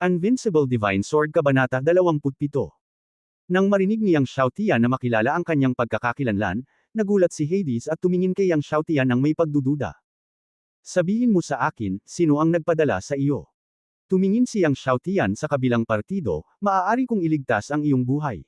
Invincible Divine Sword Kabanata 27. Nang marinig ni Yang Xiaotian na makilala ang kanyang pagkakakilanlan, nagulat si Hades at tumingin kay Yang Xiaotian ng may pagdududa. Sabihin mo sa akin, sino ang nagpadala sa iyo? Tumingin si Yang Xiaotian sa kabilang partido, maaari kong iligtas ang iyong buhay.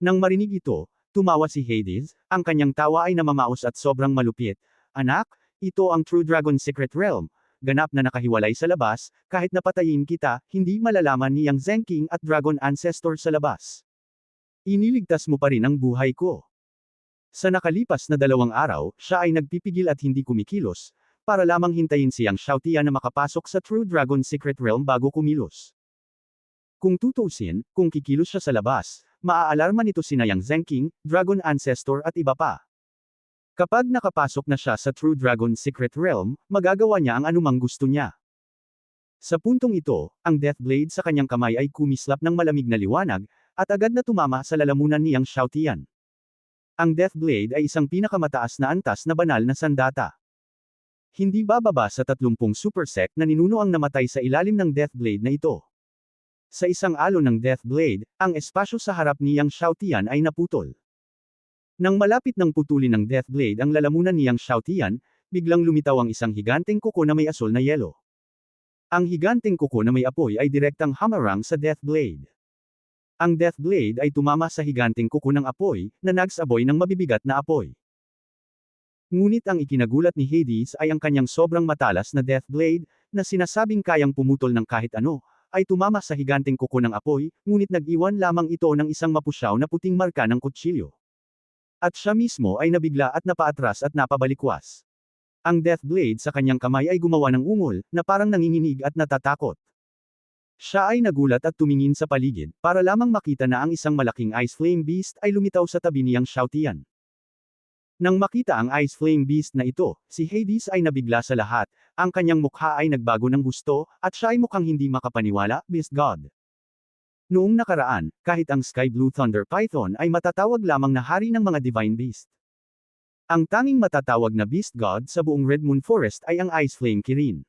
Nang marinig ito, tumawa si Hades, ang kanyang tawa ay namamaos at sobrang malupit. Anak, ito ang True Dragon Secret Realm, ganap na nakahiwalay sa labas, kahit napatayin kita, hindi malalaman ni Yang Zhenking at Dragon Ancestor sa labas. Iniligtas mo pa rin ang buhay ko. Sa nakalipas na 2 araw, siya ay nagpipigil at hindi kumikilos, para lamang hintayin si Yang Xiaotian na makapasok sa True Dragon Secret Realm bago kumilos. Kung tutuusin, kung kikilos siya sa labas, maaalarma nito sina Yang Zhenking, Dragon Ancestor at iba pa. Kapag nakapasok na siya sa True Dragon Secret Realm, magagawa niya ang anumang gusto niya. Sa puntong ito, ang Death Blade sa kanyang kamay ay kumislap ng malamig na liwanag, at agad na tumama sa lalamunan ni Yang Xiaotian. Ang Death Blade ay isang pinakamataas na antas na banal na sandata. Hindi bababa sa 30 supersect na ninuno ang namatay sa ilalim ng Death Blade na ito. Sa isang alon ng Death Blade, ang espasyo sa harap ni Yang Xiaotian ay naputol. Nang malapit ng putulin ng Death Blade ang lalamunan ni Yang Xiaotian, biglang lumitaw ang isang higanteng kuko na may asul na yelo. Ang higanteng kuko na may apoy ay direktang hamarang sa Death Blade. Ang Death Blade ay tumama sa higanteng kuko ng apoy, na nagsaboy ng mabibigat na apoy. Ngunit ang ikinagulat ni Hades ay ang kanyang sobrang matalas na Death Blade, na sinasabing kayang pumutol ng kahit ano, ay tumama sa higanteng kuko ng apoy, ngunit nag-iwan lamang ito ng isang mapusyaw na puting marka ng kutsilyo. At siya mismo ay nabigla at napaatras at napabalikwas. Ang Death Blade sa kanyang kamay ay gumawa ng ungol, na parang nanginginig at natatakot. Siya ay nagulat at tumingin sa paligid, para lamang makita na ang isang malaking Ice Flame Beast ay lumitaw sa tabi ni Yang Xiaotian. Nang makita ang Ice Flame Beast na ito, si Hades ay nabigla sa lahat, ang kanyang mukha ay nagbago ng gusto, at siya ay mukhang hindi makapaniwala, Beast God. Noong nakaraan, kahit ang Sky Blue Thunder Python ay matatawag lamang na hari ng mga Divine Beast. Ang tanging matatawag na Beast God sa buong Red Moon Forest ay ang Ice Flame Kirin.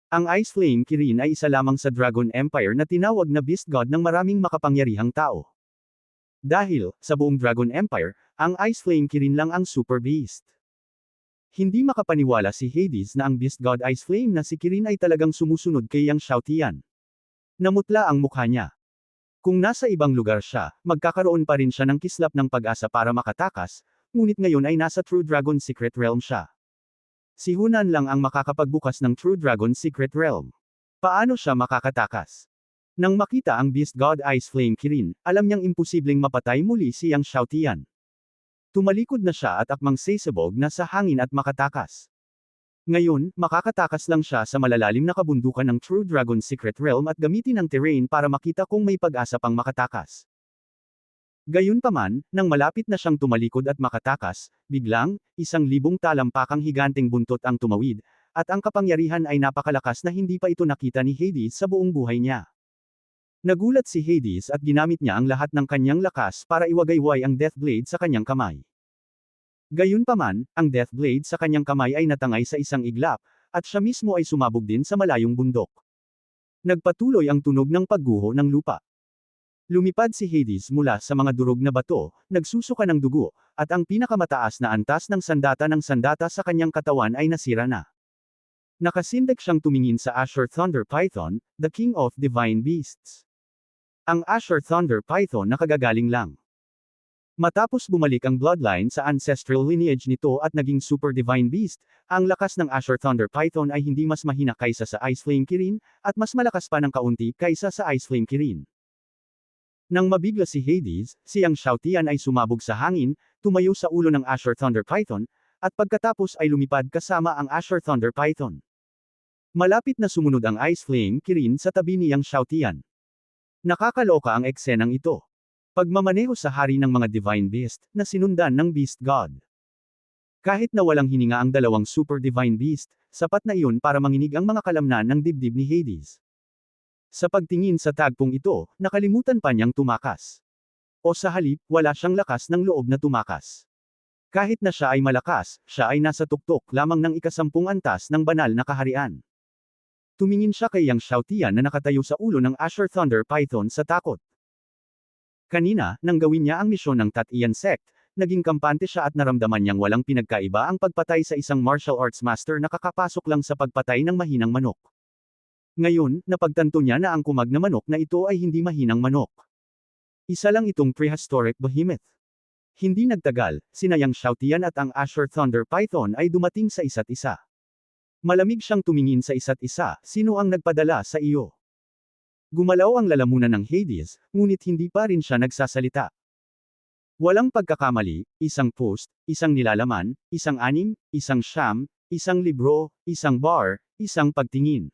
Ang Ice Flame Kirin ay isa lamang sa Dragon Empire na tinawag na Beast God ng maraming makapangyarihang tao. Dahil, sa buong Dragon Empire, ang Ice Flame Kirin lang ang Super Beast. Hindi makapaniwala si Hades na ang Beast God Ice Flame na si Kirin ay talagang sumusunod kay Yang Xiaotian. Namutla ang mukha niya. Kung nasa ibang lugar siya, magkakaroon pa rin siya ng kislap ng pag-asa para makatakas, ngunit ngayon ay nasa True Dragon Secret Realm siya. Si Hunan lang ang makakapagbukas ng True Dragon Secret Realm. Paano siya makakatakas? Nang makita ang Beast God Ice Flame Kirin, alam niyang imposibleng mapatay muli si Yang Xiaotian. Tumalikod na siya at akmang sesabog na sa hangin at makatakas. Ngayon, makakatakas lang siya sa malalalim na kabundukan ng True Dragon Secret Realm at gamitin ang terrain para makita kung may pag-asa pang makatakas. Gayunpaman, nang malapit na siyang tumalikod at makatakas, biglang, 1,000 talampakang higanteng buntot ang tumawid, at ang kapangyarihan ay napakalakas na hindi pa ito nakita ni Hades sa buong buhay niya. Nagulat si Hades at ginamit niya ang lahat ng kanyang lakas para iwagayway ang Death Blade sa kanyang kamay. Gayunpaman, ang Death Blade sa kanyang kamay ay natangay sa isang iglap, at siya mismo ay sumabog din sa malayong bundok. Nagpatuloy ang tunog ng pagguho ng lupa. Lumipad si Hades mula sa mga durog na bato, nagsusuka ng dugo, at ang pinakamataas na antas ng sandata sa kanyang katawan ay nasira na. Nakasindak siyang tumingin sa Azure Thunder Python, the King of Divine Beasts. Ang Azure Thunder Python nakagagaling lang. Matapos bumalik ang bloodline sa ancestral lineage nito at naging Super Divine Beast, ang lakas ng Azure Thunder Python ay hindi mas mahina kaysa sa Ice Flame Kirin, at mas malakas pa ng kaunti kaysa sa Ice Flame Kirin. Nang mabigla si Hades, si Yang Xiaotian ay sumabog sa hangin, tumayo sa ulo ng Azure Thunder Python, at pagkatapos ay lumipad kasama ang Azure Thunder Python. Malapit na sumunod ang Ice Flame Kirin sa tabi ni Yang Xiaotian. Nakakaloka ang eksenang ito. Pagmamaneho sa hari ng mga Divine Beast, na sinundan ng Beast God. Kahit na walang hininga ang 2 Super Divine Beast, sapat na iyon para manginig ang mga kalamnan ng dibdib ni Hades. Sa pagtingin sa tagpong ito, nakalimutan pa niyang tumakas. O sa halip, wala siyang lakas ng loob na tumakas. Kahit na siya ay malakas, siya ay nasa tuktok lamang ng ika-10 antas ng banal na kaharian. Tumingin siya kay Yang Xiaotian na nakatayo sa ulo ng Azure Thunder Python sa takot. Kanina, nang gawin niya ang misyon ng Tatian Sect, naging kampante siya at naramdaman niyang walang pinagkaiba ang pagpatay sa isang martial arts master na kakapasok lang sa pagpatay ng mahinang manok. Ngayon, napagtanto niya na ang kumag na manok na ito ay hindi mahinang manok. Isa lang itong prehistoric behemoth. Hindi nagtagal, sina Yang Xiaotian at ang Azure Thunder Python ay dumating sa isa't isa. Malamig siyang tumingin sa isa't isa, sino ang nagpadala sa iyo? Gumalaw ang lalamunan ng Hades, ngunit hindi pa rin siya nagsasalita. Walang pagkakamali, isang post, isang nilalaman, isang anim, isang siyam, isang libro, isang bar, isang pagtingin.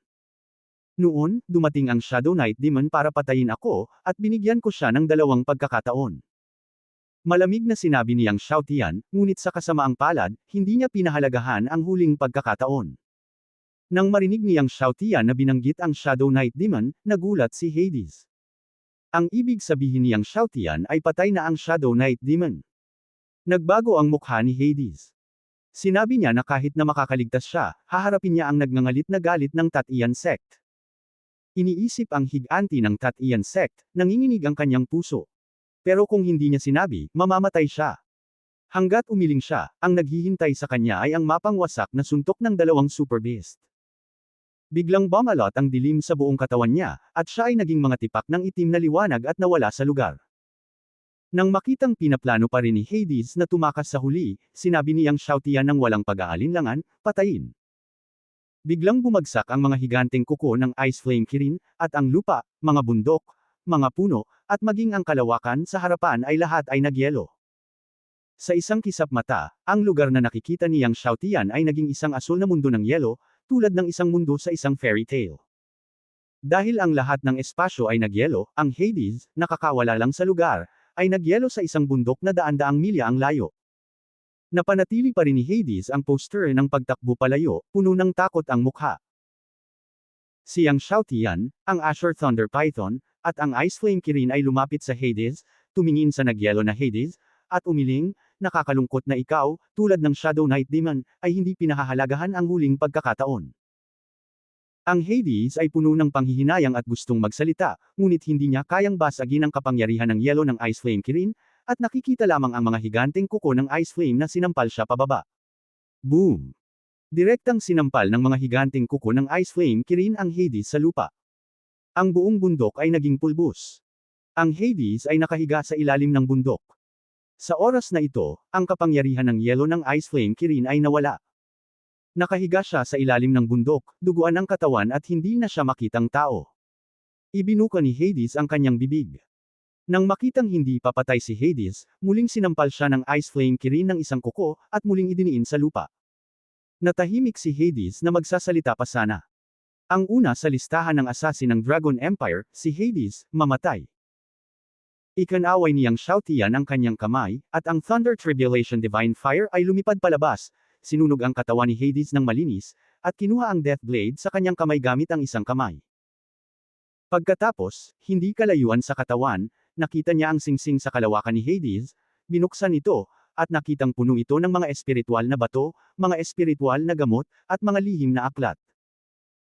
Noon, dumating ang Shadow Knight Demon para patayin ako, at binigyan ko siya ng 2 pagkakataon. Malamig na sinabi ni Yang Xiaotian, ngunit sa kasamaang palad, hindi niya pinahalagahan ang huling pagkakataon. Nang marinig ni Yang Xiaotian na binanggit ang Shadow Knight Demon, nagulat si Hades. Ang ibig sabihin ni Yang Xiaotian ay patay na ang Shadow Knight Demon. Nagbago ang mukha ni Hades. Sinabi niya na kahit na makakaligtas siya, haharapin niya ang nagngangalit na galit ng Tatian Sect. Iniisip ang higanti ng Tatian Sect, nanginginig ang kanyang puso. Pero kung hindi niya sinabi, mamamatay siya. Hanggat umiling siya, ang naghihintay sa kanya ay ang mapangwasak na suntok ng 2 super beast. Biglang bumalot ang dilim sa buong katawan niya, at siya ay naging mga tipak ng itim na liwanag at nawala sa lugar. Nang makitang pinaplano pa rin ni Hades na tumakas sa huli, sinabi ni Yang Xiaotian ng walang pag-aalinlangan, patayin. Biglang bumagsak ang mga higanteng kuko ng Ice Flame Kirin, at ang lupa, mga bundok, mga puno, at maging ang kalawakan sa harapan ay lahat ay nagyelo. Sa isang kisap mata, ang lugar na nakikita ni Yang Xiaotian ay naging isang asul na mundo ng yelo, tulad ng isang mundo sa isang fairy tale. Dahil ang lahat ng espasyo ay nagyelo, ang Hades, nakakawala lang sa lugar, ay nagyelo sa isang bundok na daan-daang milya ang layo. Napanatili pa rin ni Hades ang poster ng pagtakbo palayo, puno ng takot ang mukha. Si Yang Xiaotian, ang Azure Thunder Python, at ang Ice Flame Kirin ay lumapit sa Hades, tumingin sa nagyelo na Hades, at umiling, nakakalungkot na ikaw, tulad ng Shadow Knight Demon, ay hindi pinahahalagahan ang huling pagkakataon. Ang Hades ay puno ng panghihinayang at gustong magsalita, ngunit hindi niya kayang basagin ang kapangyarihan ng yelo ng Ice Flame Kirin, at nakikita lamang ang mga higanteng kuko ng Ice Flame na sinampal siya pababa. Boom! Direktang sinampal ng mga higanteng kuko ng Ice Flame Kirin ang Hades sa lupa. Ang buong bundok ay naging pulbos. Ang Hades ay nakahiga sa ilalim ng bundok. Sa oras na ito, ang kapangyarihan ng yelo ng Ice Flame Kirin ay nawala. Nakahiga siya sa ilalim ng bundok, duguan ang katawan at hindi na siya makitang tao. Ibinuka ni Hades ang kanyang bibig. Nang makitang hindi papatay si Hades, muling sinampal siya ng Ice Flame Kirin ng isang kuko, at muling idiniin sa lupa. Natahimik si Hades na magsasalita pa sana. Ang una sa listahan ng assassin ng Dragon Empire, si Hades, mamatay. Ikanaway ni Yang Xiaotian ang kanyang kamay, at ang Thunder Tribulation Divine Fire ay lumipad palabas, sinunog ang katawan ni Hades ng malinis, at kinuha ang Death Blade sa kanyang kamay gamit ang isang kamay. Pagkatapos, hindi kalayuan sa katawan, nakita niya ang singsing sa kalawakan ni Hades, binuksan ito, at nakitang puno ito ng mga espiritual na bato, mga espiritual na gamot, at mga lihim na aklat.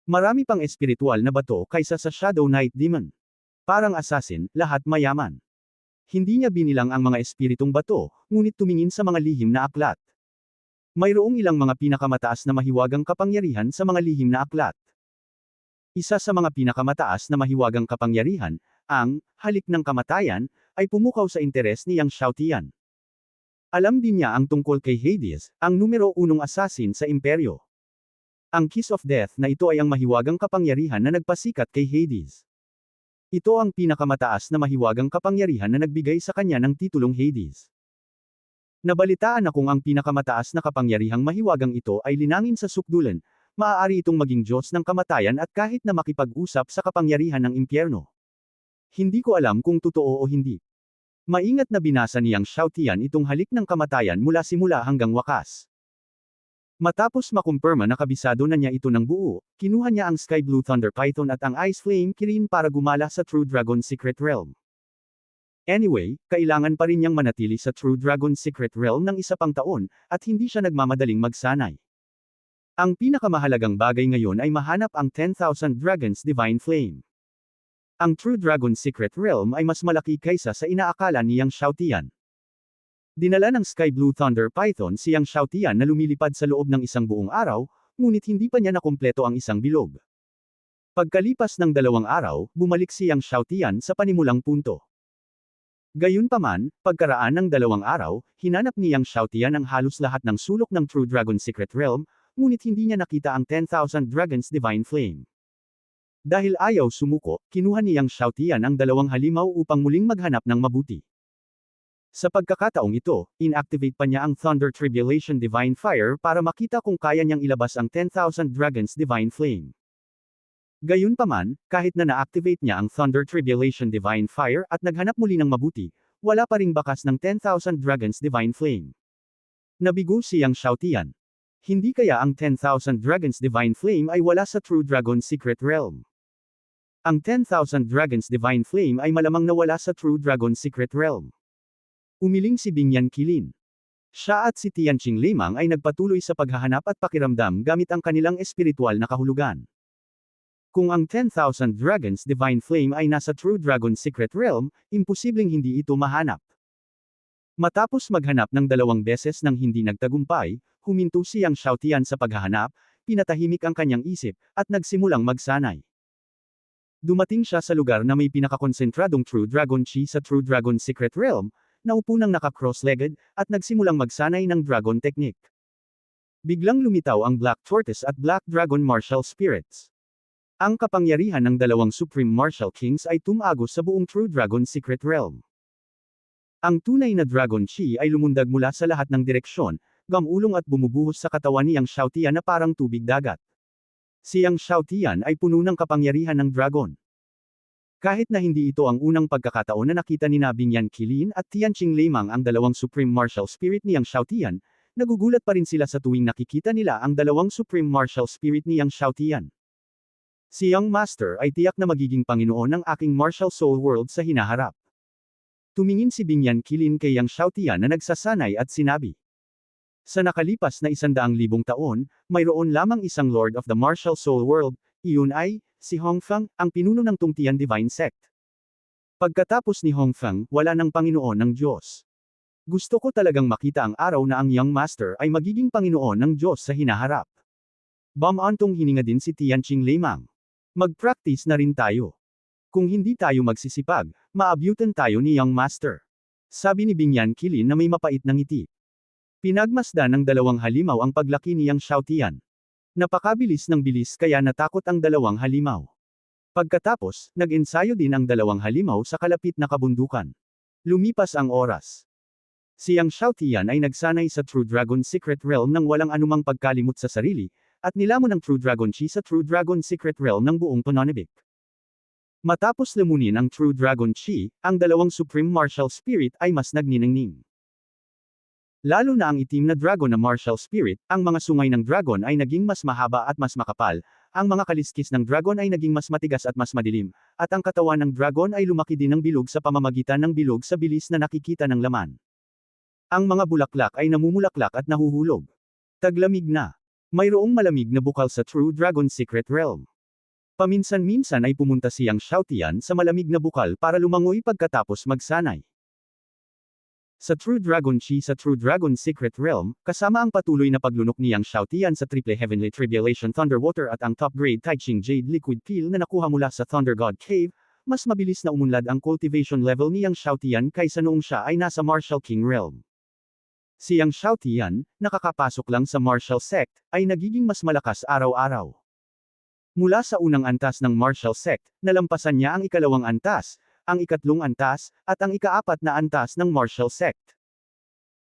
Marami pang espiritual na bato kaysa sa Shadow Knight Demon. Parang assassin, lahat mayaman. Hindi niya binilang ang mga espiritong bato, ngunit tumingin sa mga lihim na aklat. Mayroong ilang mga pinakamataas na mahiwagang kapangyarihan sa mga lihim na aklat. Isa sa mga pinakamataas na mahiwagang kapangyarihan, ang halik ng kamatayan, ay pumukaw sa interes ni Yang Xiaotian. Alam din niya ang tungkol kay Hades, ang numero 1 assassin sa imperyo. Ang Kiss of Death na ito ay ang mahiwagang kapangyarihan na nagpasikat kay Hades. Ito ang pinakamataas na mahiwagang kapangyarihan na nagbigay sa kanya ng titulong Hades. Nabalitaan na kung ang pinakamataas na kapangyarihang mahiwagang ito ay linangin sa sukdulan, maaari itong maging Diyos ng kamatayan at kahit na makipag-usap sa kapangyarihan ng impyerno. Hindi ko alam kung totoo o hindi. Maingat na binasa ni Yang Xiaotian itong halik ng kamatayan mula simula hanggang wakas. Matapos makumpirma na kabisado na niya ito ng buo, kinuha niya ang Sky Blue Thunder Python at ang Ice Flame Kirin para gumala sa True Dragon Secret Realm. Anyway, kailangan pa rin niyang manatili sa True Dragon Secret Realm ng isa pang taon, at hindi siya nagmamadaling magsanay. Ang pinakamahalagang bagay ngayon ay mahanap ang 10,000 Dragons Divine Flame. Ang True Dragon Secret Realm ay mas malaki kaysa sa inaakala ni Yang Xiaotian. Dinala ng Sky Blue Thunder Python si Yang Xiaotian na lumilipad sa loob ng isang buong araw, ngunit hindi pa niya nakumpleto ang isang bilog. Pagkalipas ng 2 araw, bumalik si Yang Xiaotian sa panimulang punto. Gayunpaman, pagkaraan ng 2 araw, hinanap ni Yang Xiaotian ang halos lahat ng sulok ng True Dragon Secret Realm, ngunit hindi niya nakita ang 10,000 Dragons Divine Flame. Dahil ayaw sumuko, kinuha ni Yang Xiaotian ang 2 halimaw upang muling maghanap ng mabuti. Sa pagkakataong ito, inactivate pa niya ang Thunder Tribulation Divine Fire para makita kung kaya niyang ilabas ang 10,000 Dragons Divine Flame. Gayunpaman, kahit na na-activate niya ang Thunder Tribulation Divine Fire at naghanap muli ng mabuti, wala pa ring bakas ng 10,000 Dragons Divine Flame. Nabigo si Yang Xiaotian. Hindi kaya ang 10,000 Dragons Divine Flame ay wala sa True Dragon Secret Realm? Ang 10,000 Dragons Divine Flame ay malamang nawala sa True Dragon Secret Realm. Umiling si Bingyan Qilin. Siya at si Tianqing Limang ay nagpatuloy sa paghahanap at pakiramdam gamit ang kanilang espiritual na kahulugan. Kung ang 10,000 Dragons Divine Flame ay nasa True Dragon Secret Realm, imposibleng hindi ito mahanap. Matapos maghanap ng 2 beses nang hindi nagtagumpay, huminto si Yang Xiaotian sa paghahanap, pinatahimik ang kanyang isip, at nagsimulang magsanay. Dumating siya sa lugar na may pinakakonsentradong True Dragon Chi sa True Dragon Secret Realm, naupo nang naka-cross-legged, at nagsimulang magsanay ng Dragon Technique. Biglang lumitaw ang Black Tortoise at Black Dragon Martial Spirits. Ang kapangyarihan ng 2 Supreme Martial Kings ay tumagos sa buong True Dragon Secret Realm. Ang tunay na Dragon Chi ay lumundag mula sa lahat ng direksyon, gamulong at bumubuhos sa katawan ni Yang Xiaotian na parang tubig dagat. Si Yang Xiaotian ay puno ng kapangyarihan ng dragon. Kahit na hindi ito ang unang pagkakataon na nakita ni Bingyan Qilin at Tianqing Limang ang 2 Supreme Martial Spirit ni Yang Xiaotian, nagugulat pa rin sila sa tuwing nakikita nila ang 2 Supreme Martial Spirit ni Yang Xiaotian. Si Young Master ay tiyak na magiging Panginoon ng aking Martial Soul World sa hinaharap. Tumingin si Bingyan Qilin kay Yang Xiaotian na nagsasanay at sinabi. Sa nakalipas na 100,000 taon, mayroon lamang isang Lord of the Martial Soul World, iyon ay, si Hongfeng, ang pinuno ng Tungtian Divine Sect. Pagkatapos ni Hongfeng, wala ng Panginoon ng Diyos. Gusto ko talagang makita ang araw na ang Young Master ay magiging Panginoon ng Diyos sa hinaharap. Bumantong hininga din si Tianqing Limang. Mag-practice na rin tayo. Kung hindi tayo magsisipag, maabyutan tayo ni Young Master. Sabi ni Bingyan Qilin na may mapait na ngiti. Pinagmasdan ng 2 halimaw ang paglaki ni Yang Xiaotian. Napakabilis ng bilis kaya natakot ang 2 halimaw. Pagkatapos, nag-ensayo din ang 2 halimaw sa kalapit na kabundukan. Lumipas ang oras. Si Yang Xiaotian ay nagsanay sa True Dragon Secret Realm nang walang anumang pagkalimot sa sarili, at nilamon ang True Dragon Chi sa True Dragon Secret Realm ng buong pananabik. Matapos lamunin ang True Dragon Chi, ang 2 Supreme Martial Spirit ay mas nagniningning. Lalo na ang itim na dragon na Martial Spirit, ang mga sungay ng dragon ay naging mas mahaba at mas makapal, ang mga kaliskis ng dragon ay naging mas matigas at mas madilim, at ang katawan ng dragon ay lumaki din ng bilog sa pamamagitan ng bilog sa bilis na nakikita ng laman. Ang mga bulaklak ay namumulaklak at nahuhulog. Taglamig na. Mayroong malamig na bukal sa True Dragon Secret Realm. Paminsan-minsan ay pumunta si Yang Xiaotian sa malamig na bukal para lumangoy pagkatapos magsanay. Sa True Dragon Chi sa True Dragon Secret Realm, kasama ang patuloy na paglunok ni Yang Xiaotian sa Triple Heavenly Tribulation Thunder Water at ang top-grade Taiching Jade Liquid Peel na nakuha mula sa Thunder God Cave, mas mabilis na umunlad ang cultivation level ni Yang Xiaotian kaysa noong siya ay nasa Martial King Realm. Si Yang Xiaotian, nakakapasok lang sa Martial Sect, ay nagiging mas malakas araw-araw. Mula sa unang antas ng Martial Sect, nalampasan niya ang ikalawang antas, ang ikatlong antas, at ang ikaapat na antas ng Martial Sect.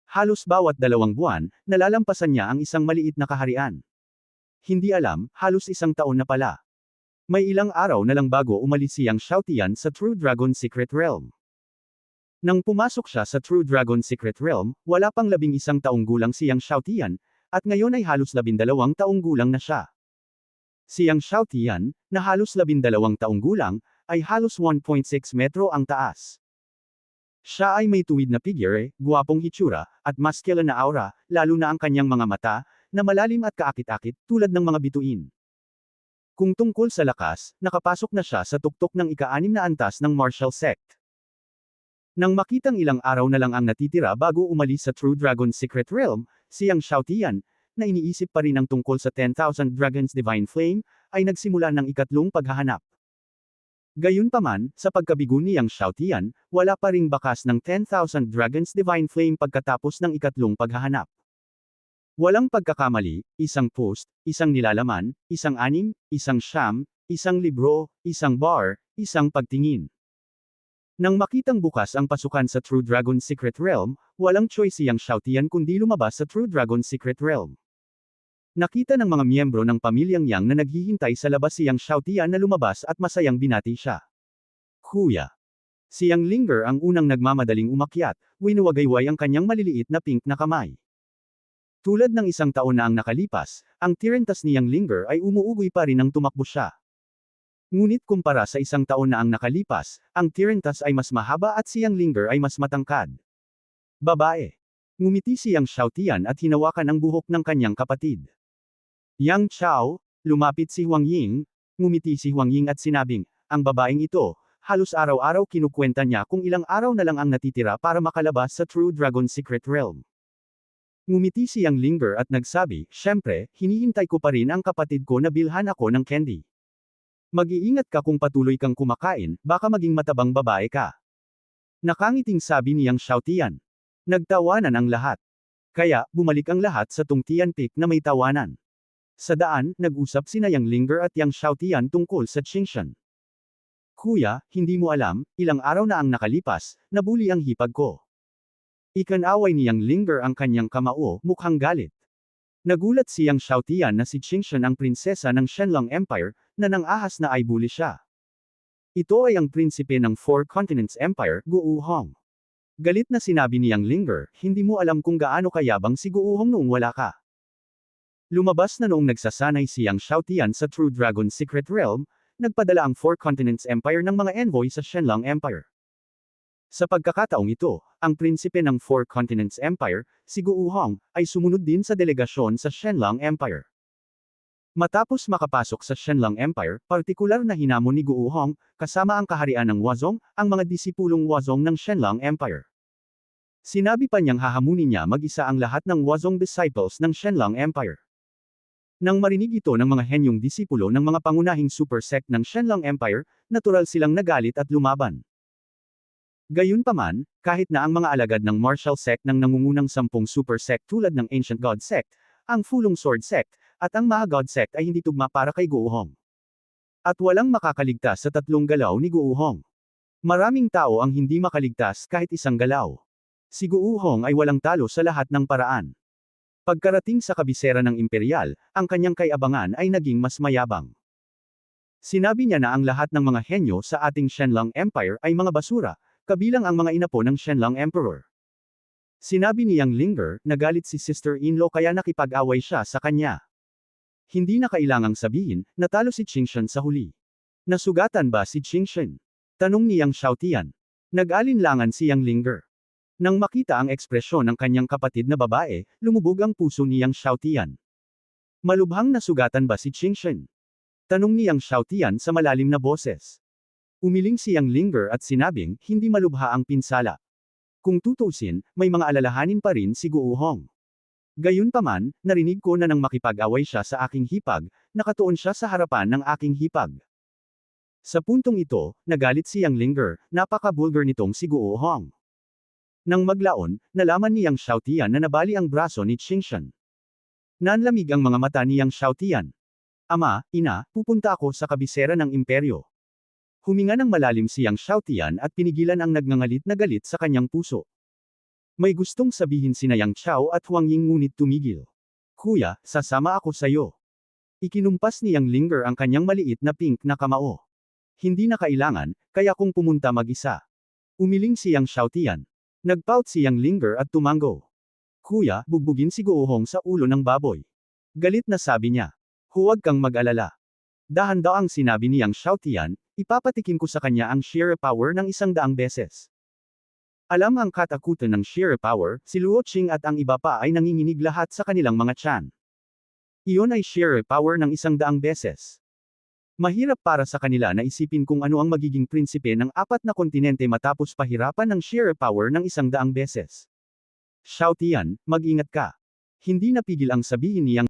Halos bawat 2 buwan, nalalampasan niya ang isang maliit na kaharian. Hindi alam, halos 1 taon na pala. May ilang araw na lang bago umalis si Yang Xiaotian sa True Dragon Secret Realm. Nang pumasok siya sa True Dragon Secret Realm, wala pang 11 taong gulang si Yang Xiaotian, at ngayon ay halos 12 taong gulang na siya. Si Yang Xiaotian, na halos 12 taong gulang, ay halos 1.6 metro ang taas. Siya ay may tuwid na figure, guwapong hitsura, at masculine na aura, lalo na ang kanyang mga mata, na malalim at kaakit-akit, tulad ng mga bituin. Kung tungkol sa lakas, nakapasok na siya sa tuktok ng ika-6 na antas ng martial sect. Nang makitang ilang araw na lang ang natitira bago umalis sa True Dragon Secret Realm, si Yang Xiaotian, na iniisip pa rin ang tungkol sa 10,000 Dragons Divine Flame, ay nagsimula ng ikatlong paghahanap. Gayunpaman, sa pagkabigo ni Yang Xiaotian, wala pa ring bakas ng 10,000 Dragons Divine Flame pagkatapos ng ikatlong paghahanap. Walang pagkakamali, isang post, isang nilalaman, isang anim, isang siyam, isang libro, isang bar, isang pagtingin. Nang makitang bukas ang pasukan sa True Dragon Secret Realm, walang choice si Yang Xiaotian kundi lumabas sa True Dragon Secret Realm. Nakita ng mga miyembro ng pamilyang Yang na naghihintay sa labas si Yang Xiaotian na lumabas at masayang binati siya. Kuya. Si Yang Linger ang unang nagmamadaling umakyat, winuwagayway ang kanyang maliliit na pink na kamay. Tulad ng isang taon na ang nakalipas, ang tirentas ni Yang Linger ay umuugoy pa rin nang tumakbo siya. Ngunit kumpara sa isang taon na ang nakalipas, ang tirentas ay mas mahaba at si Yang Linger ay mas matangkad. Babae. Ngumiti si Yang Xiaotian at hinawakan ang buhok ng kanyang kapatid. Yang Chao, lumapit si Huang Ying, ngumiti si Huang Ying at sinabing, ang babaeng ito, halos araw-araw kinukwenta niya kung ilang araw na lang ang natitira para makalabas sa True Dragon Secret Realm. Ngumiti si Yang Linger at nagsabi, syempre, hinihintay ko pa rin ang kapatid ko na bilhan ako ng candy. Mag-iingat ka kung patuloy kang kumakain, baka maging matabang babae ka. Nakangiting sabi ni Yang Xiaotian. Nagtawanan ang lahat. Kaya, bumalik ang lahat sa Tungtian Peak na may tawanan. Sa daan, nag-usap sina Yang Linger at Yang Xiaotian tungkol sa Qingshan. Kuya, hindi mo alam, ilang araw na ang nakalipas, nabuli ang hipag ko. Ikanaway ni Yang Linger ang kanyang kamao, mukhang galit. Nagulat si Yang Xiaotian na si Qingshan ang prinsesa ng Shenlong Empire, na nang ahas na ay bully siya. Ito ay ang prinsipe ng Four Continents Empire, Guo Hong. Galit na sinabi ni Yang Linger, hindi mo alam kung gaano kayabang si Guo Hong noong wala ka. Lumabas na noong nagsasanay si Yang Xiaotian sa True Dragon Secret Realm, nagpadala ang Four Continents Empire ng mga envoy sa Shenlong Empire. Sa pagkakataong ito, ang prinsipe ng Four Continents Empire, si Guo Hong, ay sumunod din sa delegasyon sa Shenlong Empire. Matapos makapasok sa Shenlong Empire, partikular na hinamon ni Guo Hong, kasama ang kaharian ng Huazong, ang mga disipulong Huazong ng Shenlong Empire. Sinabi pa niyang hahamunin niya mag-isa ang lahat ng Huazong disciples ng Shenlong Empire. Nang marinig ito ng mga henyong disipulo ng mga pangunahing super sect ng Shenlong Empire, natural silang nagalit at lumaban. Gayunpaman, kahit na ang mga alagad ng martial sect ng nangungunang 10 super sect tulad ng Ancient God Sect, ang Fulong Sword Sect, at ang Maha God Sect ay hindi tugma para kay Guo Hong. At walang makakaligtas sa tatlong galaw ni Guo Hong. Maraming tao ang hindi makaligtas kahit isang galaw. Si Guo Hong ay walang talo sa lahat ng paraan. Pagkarating sa kabisera ng imperial, ang kanyang kayabangan ay naging mas mayabang. Sinabi niya na ang lahat ng mga henyo sa ating Shenlong Empire ay mga basura, kabilang ang mga inapo ng Shenlong Emperor. Sinabi ni Yang Linger, nagalit si sister-in-law kaya nakipag-away siya sa kanya. Hindi na kailangang sabihin, natalo si Qingshan sa huli. Nasugatan ba si Qingshan? Tanong ni Yang Xiaotian. Nag-alinlangan si Yang Linger. Nang makita ang ekspresyon ng kanyang kapatid na babae, lumubog ang puso ni Yang Xiaotian. Malubhang nasugatan ba si Qingshan? Tanong ni Yang Xiaotian sa malalim na boses. Umiling si Yang Linger at sinabing, hindi malubha ang pinsala. Kung tutusin, may mga alalahanin pa rin si Guo Hong. Gayunpaman, narinig ko na nang makipag-away siya sa aking hipag, nakatuon siya sa harapan ng aking hipag. Sa puntong ito, nagalit si Yang Linger, napaka-bulgar nitong si Guo Hong. Nang maglaon, nalaman ni Yang Xiaotian na nabali ang braso ni Qingshan. Nanlamig ang mga mata ni Yang Xiaotian. Ama, ina, pupunta ako sa kabisera ng imperyo. Huminga ng malalim si Yang Xiaotian at pinigilan ang nagngangalit na galit sa kanyang puso. May gustong sabihin sina Yang Chao at Huang Ying ngunit tumigil. Kuya, sasama ako sayo. Ikinumpas ni Yang Linger ang kanyang maliit na pink na kamao. Hindi na kailangan, kaya kung pumunta mag-isa. Umiling si Yang Xiaotian. Nagpout si Yang Linger at tumango. Kuya, bugbugin si Guo Hong sa ulo ng baboy. Galit na sabi niya. Huwag kang mag-alala. Dahan-daang sinabi ni Yang Xiaotian, ipapatikim ko sa kanya ang sheer power ng 100 beses. Alam ang katakutan ng sheer power, si Luo Qing at ang iba pa ay nanginginig lahat sa kanilang mga tiyan. Iyon ay sheer power ng 100 beses. Mahirap para sa kanila na isipin kung ano ang magiging prinsipe ng 4 na kontinente matapos pahirapan ng sheer power ng 100 beses. Xiao Tian, mag-ingat ka. Hindi napigil ang sabihin niyang,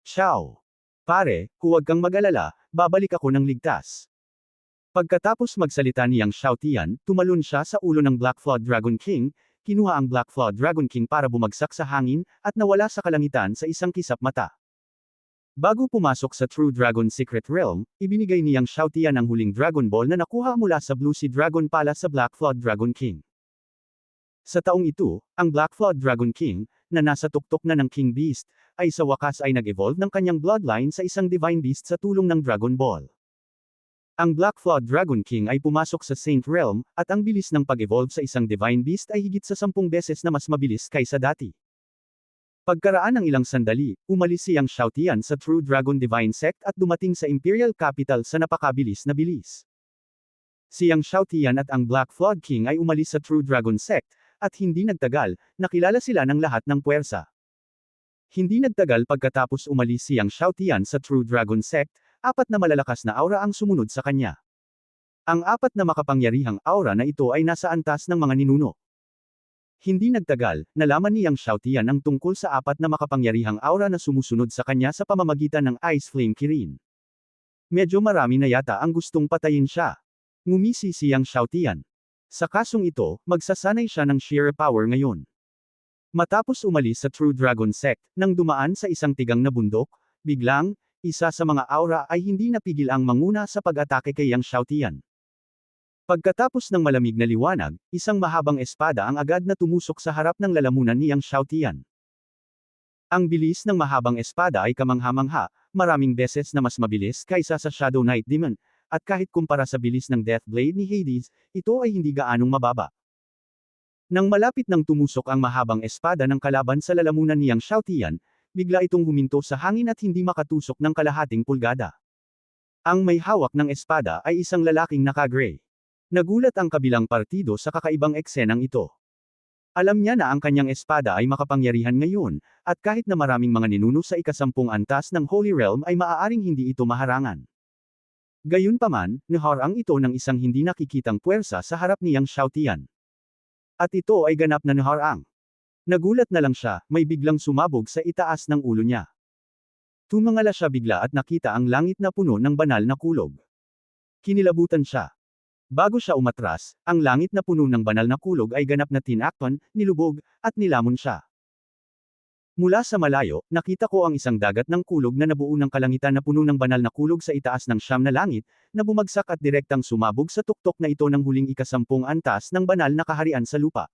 Xiao. Pare, huwag kang mag-alala, babalik ako ng ligtas. Pagkatapos magsalita niyang Xiao Tian, tumalon siya sa ulo ng Black Flood Dragon King, kinuha ang Black Flood Dragon King para bumagsak sa hangin, at nawala sa kalangitan sa isang kisap mata. Bago pumasok sa True Dragon Secret Realm, ibinigay niyang Xiao Tian ang huling Dragon Ball na nakuha mula sa Blue Sea Dragon Palace sa Black Flood Dragon King. Sa taong ito, ang Black Flood Dragon King, na nasa tuktok na ng King Beast, ay sa wakas ay nag-evolve ng kanyang bloodline sa isang Divine Beast sa tulong ng Dragon Ball. Ang Black Flood Dragon King ay pumasok sa Saint Realm, at ang bilis ng pag-evolve sa isang Divine Beast ay higit sa 10 beses na mas mabilis kaysa dati. Pagkaraan ng ilang sandali, umalis siyang Xiao Tian sa True Dragon Divine Sect at dumating sa Imperial Capital sa napakabilis na bilis. Siyang Xiao Tian at ang Black Flood King ay umalis sa True Dragon Sect, at hindi nagtagal, nakilala sila ng lahat ng puwersa. Hindi nagtagal pagkatapos umalis siyang Xiao Tian sa True Dragon Sect, 4 na malalakas na aura ang sumunod sa kanya. Ang 4 na makapangyarihang aura na ito ay nasa antas ng mga ninuno. Hindi nagtagal, nalaman niyang Xiao Tian ang tungkol sa 4 na makapangyarihang aura na sumusunod sa kanya sa pamamagitan ng Ice Flame Kirin. Medyo marami na yata ang gustong patayin siya. Ngumisi siyang Xiao Tian. Sa kasong ito, magsasanay siya ng sheer power ngayon. Matapos umalis sa True Dragon Sect, nang dumaan sa isang tigang na bundok, biglang, isa sa mga aura ay hindi napigil ang manguna sa pag-atake kay Yang Xiao Tian. Pagkatapos ng malamig na liwanag, isang mahabang espada ang agad na tumusok sa harap ng lalamunan ni Yang Xiao Tian. Ang bilis ng mahabang espada ay kamangha-mangha, maraming beses na mas mabilis kaysa sa Shadow Knight Demon, at kahit kumpara sa bilis ng Death Blade ni Hades, ito ay hindi gaanong mababa. Nang malapit nang tumusok ang mahabang espada ng kalaban sa lalamunan ni Yang Xiao Tian, bigla itong huminto sa hangin at hindi makatusok ng kalahating pulgada. Ang may hawak ng espada ay isang lalaking naka-gray. Nagulat ang kabilang partido sa kakaibang eksenang ito. Alam niya na ang kanyang espada ay makapangyarihan ngayon, at kahit na maraming mga ninuno sa ika-10 antas ng Holy Realm ay maaaring hindi ito maharangan. Gayunpaman, naharang ito ng isang hindi nakikitang puwersa sa harap ni Yang Xiao Tian. At ito ay ganap na naharang. Nagulat na lang siya, may biglang sumabog sa itaas ng ulo niya. Tumangala siya bigla at nakita ang langit na puno ng banal na kulog. Kinilabutan siya. Bago siya umatras, ang langit na puno ng banal na kulog ay ganap na tinakpan, nilubog, at nilamon siya. Mula sa malayo, nakita ko ang isang dagat ng kulog na nabuo ng kalangitan na puno ng banal na kulog sa itaas ng 9 na langit, na bumagsak at direktang sumabog sa tuktok na ito ng huling ika-10 antas ng banal na kaharian sa lupa.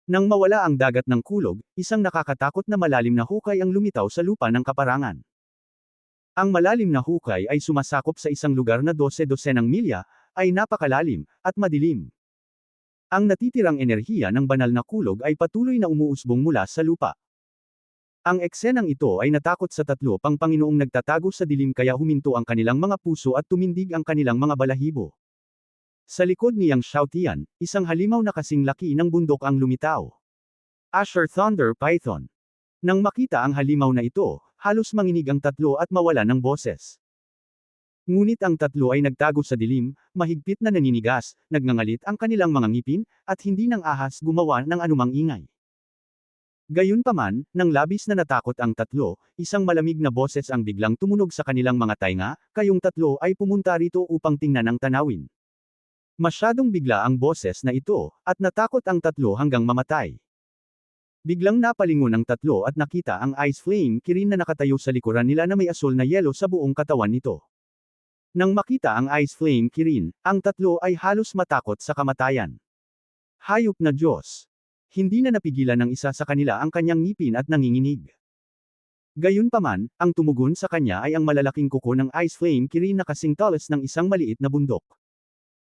Nang mawala ang dagat ng kulog, isang nakakatakot na malalim na hukay ang lumitaw sa lupa ng kaparangan. Ang malalim na hukay ay sumasakop sa isang lugar na 12-dosenang milya, ay napakalalim, at madilim. Ang natitirang enerhiya ng banal na kulog ay patuloy na umuusbong mula sa lupa. Ang eksenang ito ay natakot sa 3 pang Panginoong nagtatago sa dilim kaya huminto ang kanilang mga puso at tumindig ang kanilang mga balahibo. Sa likod ni Yang Xiao Tian, isang halimaw na kasing laki ng bundok ang lumitaw. Asher Thunder Python. Nang makita ang halimaw na ito, halos manginig ang 3 at mawala ng boses. Ngunit ang 3 ay nagtago sa dilim, mahigpit na naninigas, nagngangalit ang kanilang mga ngipin, at hindi nang ahas gumawa ng anumang ingay. Gayunpaman, nang labis na natakot ang 3, isang malamig na boses ang biglang tumunog sa kanilang mga tainga, kayong 3 ay pumunta rito upang tingnan ang tanawin. Masyadong bigla ang boses na ito, at natakot ang 3 hanggang mamatay. Biglang napalingon ang 3 at nakita ang Ice Flame Kirin na nakatayo sa likuran nila na may asul na yelo sa buong katawan nito. Nang makita ang Ice Flame Kirin, ang 3 ay halos matakot sa kamatayan. Hayop na Diyos. Hindi na napigilan ng isa sa kanila ang kanyang ngipin at nanginginig. Gayunpaman, ang tumugon sa kanya ay ang malalaking kuko ng Ice Flame Kirin na kasing talas ng isang maliit na bundok.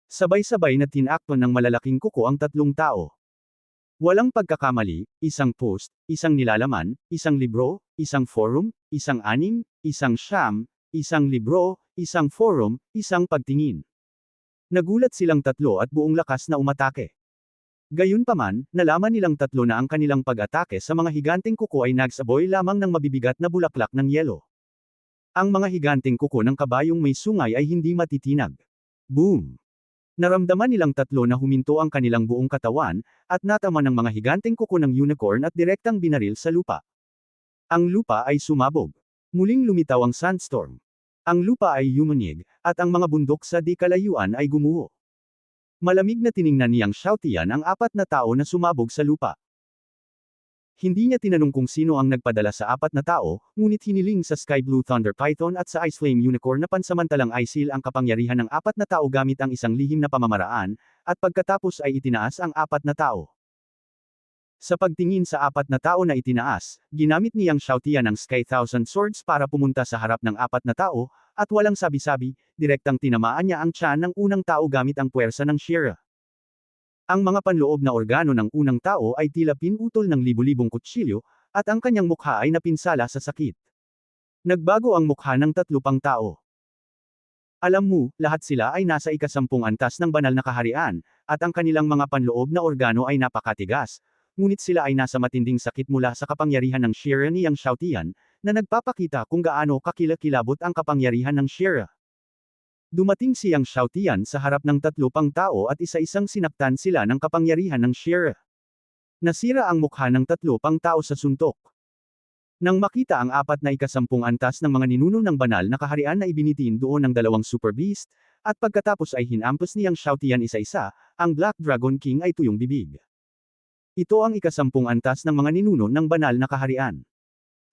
Sabay-sabay na tinakpan ng malalaking kuko ang 3 tao. Walang pagkakamali, isang post, isang nilalaman, isang libro, isang forum, isang anim, isang siyam, isang libro, isang forum, isang pagtingin. Nagulat silang 3 at buong lakas na umatake. Gayunpaman, nalaman nilang tatlo na ang kanilang pag-atake sa mga higanteng kuko ay nagsaboy lamang ng mabibigat na bulaklak ng yelo. Ang mga higanteng kuko ng kabayong may sungay ay hindi matitinag. Boom! Naramdaman nilang tatlo na huminto ang kanilang buong katawan, at natama ng mga higanteng kuko ng unicorn at direktang binaril sa lupa. Ang lupa ay sumabog. Muling lumitaw ang sandstorm. Ang lupa ay yumanig, at ang mga bundok sa di kalayuan ay gumuho. Malamig na tiningnan niyang Xiaotian ang apat na tao na sumabog sa lupa. Hindi niya tinanong kung sino ang nagpadala sa apat na tao, ngunit hiniling sa Sky Blue Thunder Python at sa Ice Flame Unicorn na pansamantalang i-seal ang kapangyarihan ng apat na tao gamit ang isang lihim na pamamaraan, at pagkatapos ay itinaas ang apat na tao. Sa pagtingin sa apat na tao na itinaas, ginamit niyang Xiaotian ang Sky Thousand Swords para pumunta sa harap ng apat na tao, at walang sabi-sabi, direktang tinamaan niya ang tiyan ng unang tao gamit ang puwersa ng Shira. Ang mga panloob na organo ng unang tao ay tila pinutol ng libu-libong kutsilyo, at ang kanyang mukha ay napinsala sa sakit. Nagbago ang mukha ng tatlo pang tao. Alam mo, lahat sila ay nasa ikasampung antas ng banal na kaharian, at ang kanilang mga panloob na organo ay napakatigas, ngunit sila ay nasa matinding sakit mula sa kapangyarihan ng Shira niyang Xiaotian, na nagpapakita kung gaano kakilakilabot ang kapangyarihan ng Shira. Dumating siyang Xiaotian sa harap ng tatlo pang tao at isa-isang sinaktan sila ng kapangyarihan ng Shira. Nasira ang mukha ng tatlo pang tao sa suntok. Nang makita ang apat na ikasampung antas ng mga ninuno ng banal na kaharian na ibinitin doon ng dalawang Super Beast, at pagkatapos ay hinampas niyang Xiaotian isa-isa, ang Black Dragon King ay tuyong bibig. Ito ang ikasampung antas ng mga ninuno ng banal na kaharian.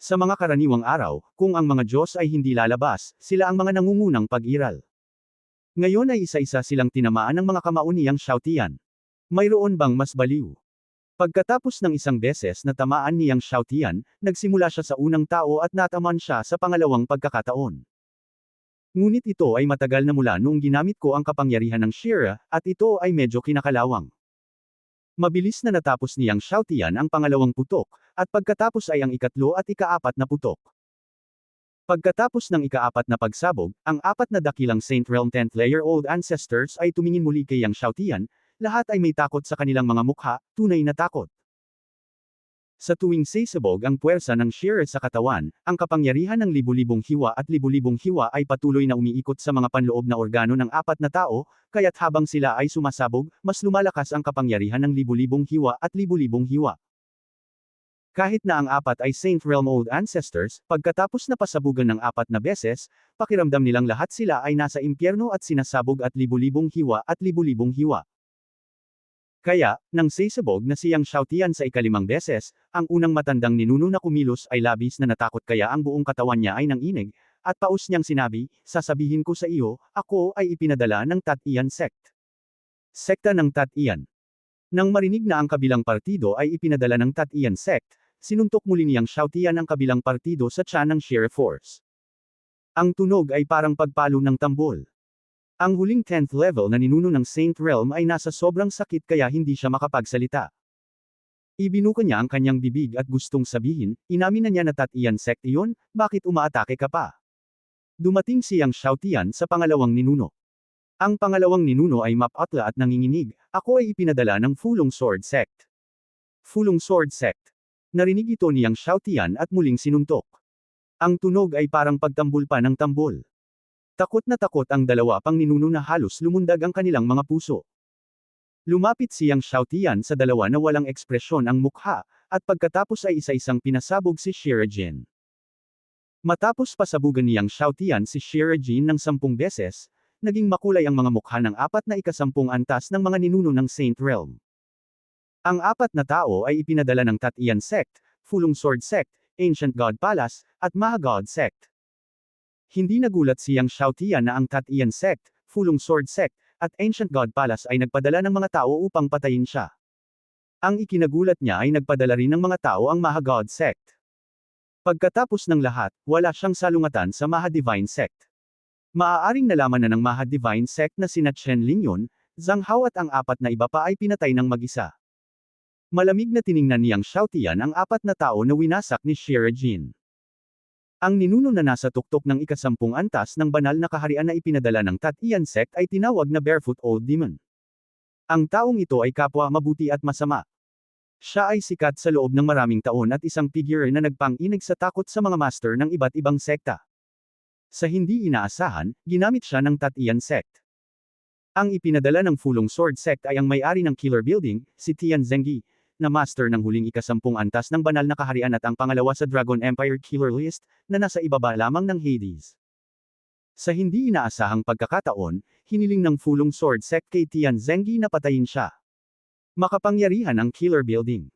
Sa mga karaniwang araw, kung ang mga Diyos ay hindi lalabas, sila ang mga nangungunang pag-iral. Ngayon ay isa-isa silang tinamaan ng mga kamao niyang Xiaotian. Mayroon bang mas baliw? Pagkatapos ng isang beses na tamaan niyang Xiaotian, nagsimula siya sa unang tao at nataman siya sa pangalawang pagkakataon. Ngunit ito ay matagal na mula noong ginamit ko ang kapangyarihan ng Shira, at ito ay medyo kinakalawang. Mabilis na natapos niyang Xiaotian ang pangalawang putok, at pagkatapos ay ang ikatlo at ikaapat na putok. Pagkatapos ng ikaapat na pagsabog, ang apat na dakilang Saint Realm 10th-layer-old ancestors ay tumingin muli kay Yang Xiaotian, lahat ay may takot sa kanilang mga mukha, tunay na takot. Sa tuwing sasabog ang puwersa ng Shira sa katawan, ang kapangyarihan ng libu-libong hiwa at libu-libong hiwa ay patuloy na umiikot sa mga panloob na organo ng apat na tao, kaya't habang sila ay sumasabog, mas lumalakas ang kapangyarihan ng libu-libong hiwa at libu-libong hiwa. Kahit na ang apat ay Saint Realm Old Ancestors, pagkatapos na pasabugan ng apat na beses, pakiramdam nilang lahat sila ay nasa impyerno at sinasabog at libu-libong hiwa at libu-libong hiwa. Kaya, nang sasabog na siyang Xiaotian sa ikalimang beses, ang unang matandang ninuno na kumilos ay labis na natakot kaya ang buong katawan niya ay nanginig, at paus niyang sinabi, sasabihin ko sa iyo, ako ay ipinadala ng Tat-Ian sect. Sekta ng Tat-Ian. Nang marinig na ang kabilang partido ay ipinadala ng Tat-Ian sect, sinuntok muli niyang Xiaotian ang kabilang partido sa tiyan ng Shira Force. Ang tunog ay parang pagpalo ng tambol. Ang huling 10th level na ninuno ng Saint Realm ay nasa sobrang sakit kaya hindi siya makapagsalita. Ibinuka niya ang kanyang bibig at gustong sabihin, inamin na niya na Tat-Ian sect iyon, bakit umaatake ka pa? Dumating siyang Xiaotian sa pangalawang ninuno. Ang pangalawang ninuno ay mapatla at nanginginig, ako ay ipinadala ng Fulong Sword Sect. Fulong Sword Sect. Narinig ito niyang Xiaotian at muling sinuntok. Ang tunog ay parang pagtambol pa ng tambol. Takot na takot ang dalawa pang ninuno na halos lumundag ang kanilang mga puso. Lumapit siyang Xiaotian sa dalawa na walang ekspresyon ang mukha, at pagkatapos ay isa-isang pinasabog si Shira Jin. Matapos pasabugan niyang Xiaotian si Shira Jin ng 10 beses, naging makulay ang mga mukha ng apat na ikasampung antas ng mga ninuno ng Saint Realm. Ang apat na tao ay ipinadala ng Tat-Ian sect, Fulong Sword sect, Ancient God Palace, at Mahagod sect. Hindi nagulat siyang Xiaotian na ang Tat-Ian sect, Fulong Sword sect, at Ancient God Palace ay nagpadala ng mga tao upang patayin siya. Ang ikinagulat niya ay nagpadala rin ng mga tao ang Mahagod sect. Pagkatapos ng lahat, wala siyang salungatan sa Mahadivine sect. Maaaring nalaman na ng Mahadivine sect na sina Chen Lingyun, Zhang Hao at ang apat na iba pa ay pinatay ng mag-isa. Malamig na tiningnan niyang Xiaotian ang apat na tao na winasak ni Shira Jin. Ang ninuno na nasa tuktok ng ikasampung antas ng banal na kaharian na ipinadala ng Tat-Ian sect ay tinawag na Barefoot Old Demon. Ang taong ito ay kapwa mabuti at masama. Siya ay sikat sa loob ng maraming taon at isang figure na nagpang-inig sa takot sa mga master ng iba't ibang sekta. Sa hindi inaasahan, ginamit siya ng Tatian sect. Ang ipinadala ng Fulong Sword sect ay ang may-ari ng Killer Building, si Tian Zengyi, na master ng huling ikasampung antas ng banal na kaharian at ang pangalawa sa Dragon Empire Killer List, na nasa ibaba lamang ng Hades. Sa hindi inaasahang pagkakataon, hiniling ng Fulong Sword sect kay Tian Zengyi na patayin siya. Makapangyarihan ang Killer Building.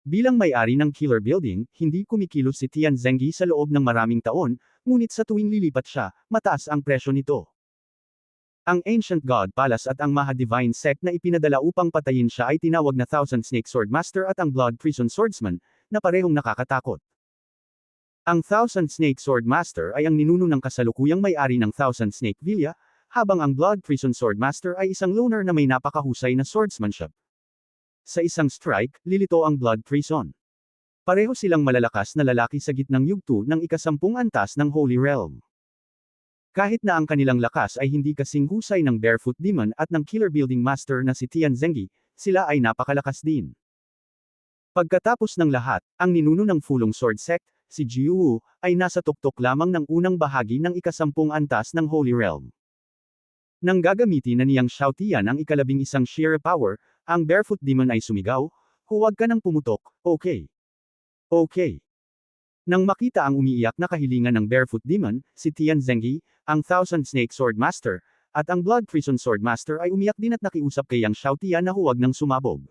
Bilang may-ari ng Killer Building, hindi kumikilos si Tian Zengyi sa loob ng maraming taon, ngunit sa tuwing lilipat siya, mataas ang presyo nito. Ang Ancient God Palace at ang Maha Divine Sect na ipinadala upang patayin siya ay tinawag na Thousand Snake Sword Master at ang Blood Prison Swordsman, na parehong nakakatakot. Ang Thousand Snake Sword Master ay ang ninuno ng kasalukuyang may-ari ng Thousand Snake Villa, habang ang Blood Prison Sword Master ay isang loner na may napakahusay na swordsmanship. Sa isang strike, lilito ang Blood Prison. Pareho silang malalakas na lalaki sa gitnang yugto ng ikasampung antas ng Holy Realm. Kahit na ang kanilang lakas ay hindi kasing husay ng Barefoot Demon at ng Killer Building Master na si Tian Zengyi, sila ay napakalakas din. Pagkatapos ng lahat, ang ninuno ng Fulong Sword Sect, si Jiu Wu, ay nasa tuktok lamang ng unang bahagi ng ikasampung antas ng Holy Realm. Nang gagamitin na niyang Xiaotian ang ikalabing isang sheer power, ang Barefoot Demon ay sumigaw, "Huwag ka nang pumutok, okay? Okay." Nang makita ang umiiyak na kahilingan ng Barefoot Demon, si Tian Zengyi, ang Thousand Snake Sword Master, at ang Blood Prison Sword Master ay umiyak din at nakiusap kay Yang Xiaotian na huwag nang sumabog.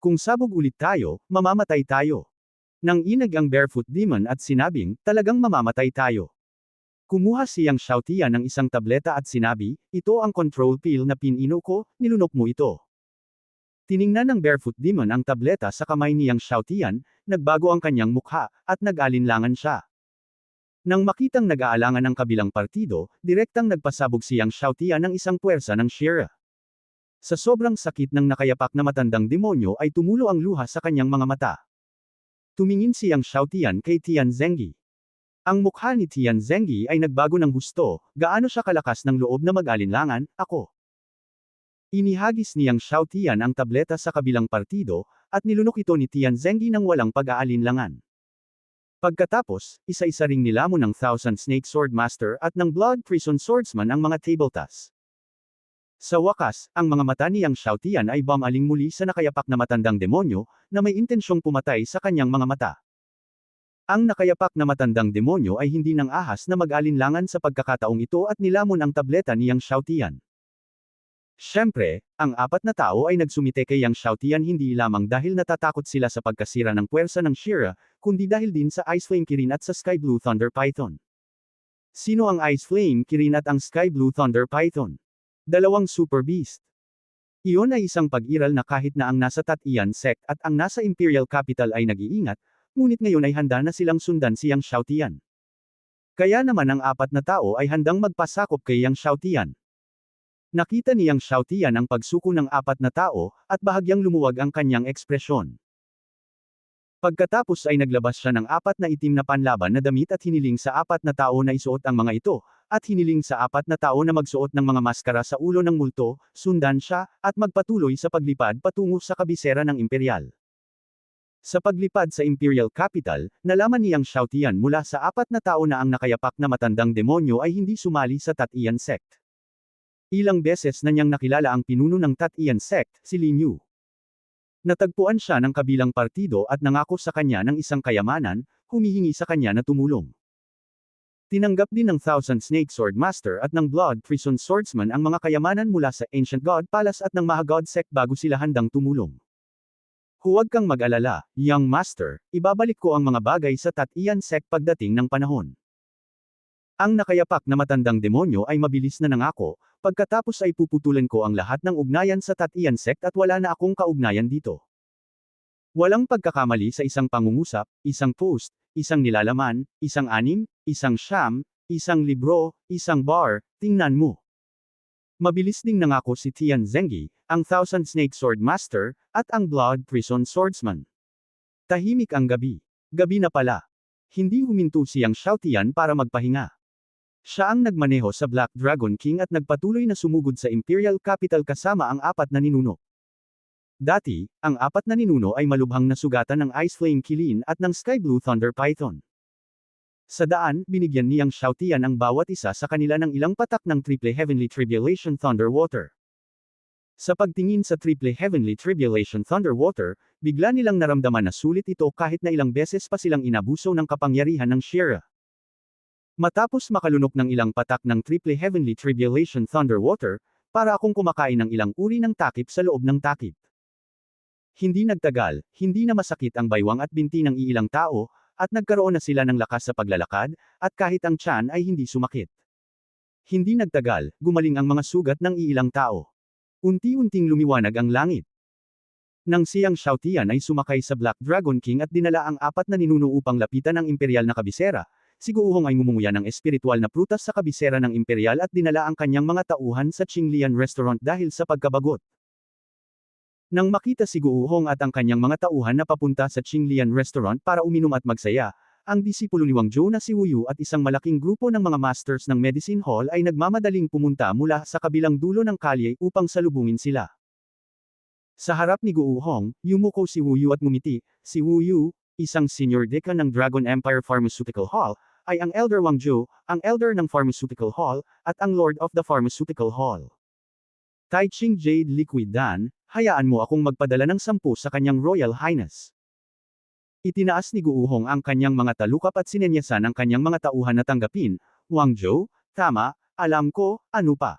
"Kung sabog ulit tayo, mamamatay tayo." Nang inag ang Barefoot Demon at sinabing, "Talagang mamamatay tayo." Kumuha si Yang Xiaotian ng isang tableta at sinabi, "Ito ang control pill na pinino ko, nilunok mo ito." Tiningnan ng Barefoot Demon ang tableta sa kamay ni Yang Xiaotian, nagbago ang kanyang mukha, at nag-alinlangan siya. Nang makitang nag-aalangan ang kabilang partido, direktang nagpasabog si Yang Xiaotian ng isang puwersa ng Shira. Sa sobrang sakit ng nakayapak na matandang demonyo ay tumulo ang luha sa kanyang mga mata. Tumingin si Yang Xiaotian kay Tian Zengyi. Ang mukha ni Tian Zengyi ay nagbago ng husto, gaano siya kalakas ng loob na mag-alinlangan, "Ako." Inihagis ni Yang Xiaotian ang tableta sa kabilang partido, at nilunok ito ni Tian Zengyi nang walang pag-aalinlangan. Pagkatapos, isa-isa ring nilamon ng Thousand Snake Sword Master at ng Blood Prison Swordsman ang mga tabletas. Sa wakas, ang mga mata ni Yang Xiaotian ay bumaling muli sa nakayapak na matandang demonyo, na may intensyong pumatay sa kanyang mga mata. Ang nakayapak na matandang demonyo ay hindi nang ahas na mag-alinlangan sa pagkakataong ito at nilamon ang tableta ni Yang Xiaotian. Siyempre, ang apat na tao ay nagsumite kay Yang Xiaotian hindi lamang dahil natatakot sila sa pagkasira ng puwersa ng Shira, kundi dahil din sa Ice Flame Kirin at sa Sky Blue Thunder Python. Sino ang Ice Flame Kirin at ang Sky Blue Thunder Python? Dalawang super beast. Iyon ay isang pag-iral na kahit na ang nasa Tatian sect at ang nasa Imperial Capital ay nag-iingat, ngunit ngayon ay handa na silang sundan si Yang Xiaotian. Kaya naman ang apat na tao ay handang magpasakop kay Yang Xiaotian. Nakita ni Yang Xiaotian ang pagsuko ng apat na tao, at bahagyang lumuwag ang kanyang ekspresyon. Pagkatapos ay naglabas siya ng apat na itim na panlaban na damit at hiniling sa apat na tao na isuot ang mga ito, at hiniling sa apat na tao na magsuot ng mga maskara sa ulo ng multo, sundan siya, at magpatuloy sa paglipad patungo sa kabisera ng Imperial. Sa paglipad sa Imperial Capital, nalaman ni Yang Xiaotian mula sa apat na tao na ang nakayapak na matandang demonyo ay hindi sumali sa Tatian sect. Ilang beses na niyang nakilala ang pinuno ng Tatian sect, si Lin Yu. Natagpuan siya ng kabilang partido at nangako sa kanya ng isang kayamanan, humihingi sa kanya na tumulong. Tinanggap din ng Thousand Snake Sword Master at ng Blood Prison Swordsman ang mga kayamanan mula sa Ancient God Palace at ng Maha God Sect bago sila handang tumulong. "Huwag kang mag-alala, Young Master, ibabalik ko ang mga bagay sa Tatian sect pagdating ng panahon." Ang nakayapak na matandang demonyo ay mabilis na nangako, "Pagkatapos ay puputulan ko ang lahat ng ugnayan sa Tatian sect at wala na akong kaugnayan dito." Walang pagkakamali sa isang pangungusap, isang post, isang nilalaman, isang anim, isang siyam, isang libro, isang bar, tingnan mo. Mabilis ding nangako si Tian Zengyi, ang Thousand Snake Sword Master, at ang Blood Prison Swordsman. Tahimik ang gabi. Gabi na pala. Hindi huminto si Yang Xiaotian para magpahinga. Siya ang nagmaneho sa Black Dragon King at nagpatuloy na sumugod sa Imperial Capital kasama ang apat na ninuno. Dati, ang apat na ninuno ay malubhang nasugatan ng Ice Flame Kilin at ng Sky Blue Thunder Python. Sa daan, binigyan niyang Xiaotian ang bawat isa sa kanila ng ilang patak ng Triple Heavenly Tribulation Thunder Water. Sa pagtingin sa Triple Heavenly Tribulation Thunder Water, bigla nilang naramdaman na sulit ito kahit na ilang beses pa silang inabuso ng kapangyarihan ng Shira. Matapos makalunok ng ilang patak ng Triple Heavenly Tribulation Thunder Water, para akong kumakain ng ilang uri ng takip sa loob ng takip. Hindi nagtagal, hindi na masakit ang baywang at binti ng iilang tao, at nagkaroon na sila ng lakas sa paglalakad, at kahit ang tiyan ay hindi sumakit. Hindi nagtagal, gumaling ang mga sugat ng iilang tao. Unti-unting lumiwanag ang langit. Nang siyang Xiaotian ay sumakay sa Black Dragon King at dinala ang apat na ninuno upang lapitan ang imperial na kabisera, si Guohong ay ngumunguya ng espiritual na prutas sa kabisera ng imperial at dinala ang kanyang mga tauhan sa Qinglian Restaurant dahil sa pagkabagot. Nang makita si Guohong at ang kanyang mga tauhan na papunta sa Qinglian Restaurant para uminom at magsaya, ang disipulo ni Wang Zhou na si Wu Yu at isang malaking grupo ng mga masters ng Medicine Hall ay nagmamadaling pumunta mula sa kabilang dulo ng kalye upang salubungin sila. Sa harap ni Guohong, yumuko si Wu Yu at ngumiti. Si Wu Yu, isang senior decan ng Dragon Empire Pharmaceutical Hall, ay ang Elder Wang Zhou, ang Elder ng Pharmaceutical Hall, at ang Lord of the Pharmaceutical Hall. Taiching Jade Liquid Dan, hayaan mo akong magpadala ng 10 sa kanyang Royal Highness. Itinaas ni Guohong ang kanyang mga talukap at sinenyasan ang kanyang mga tauhan na tanggapin. Wang Zhou, tama, alam ko, ano pa.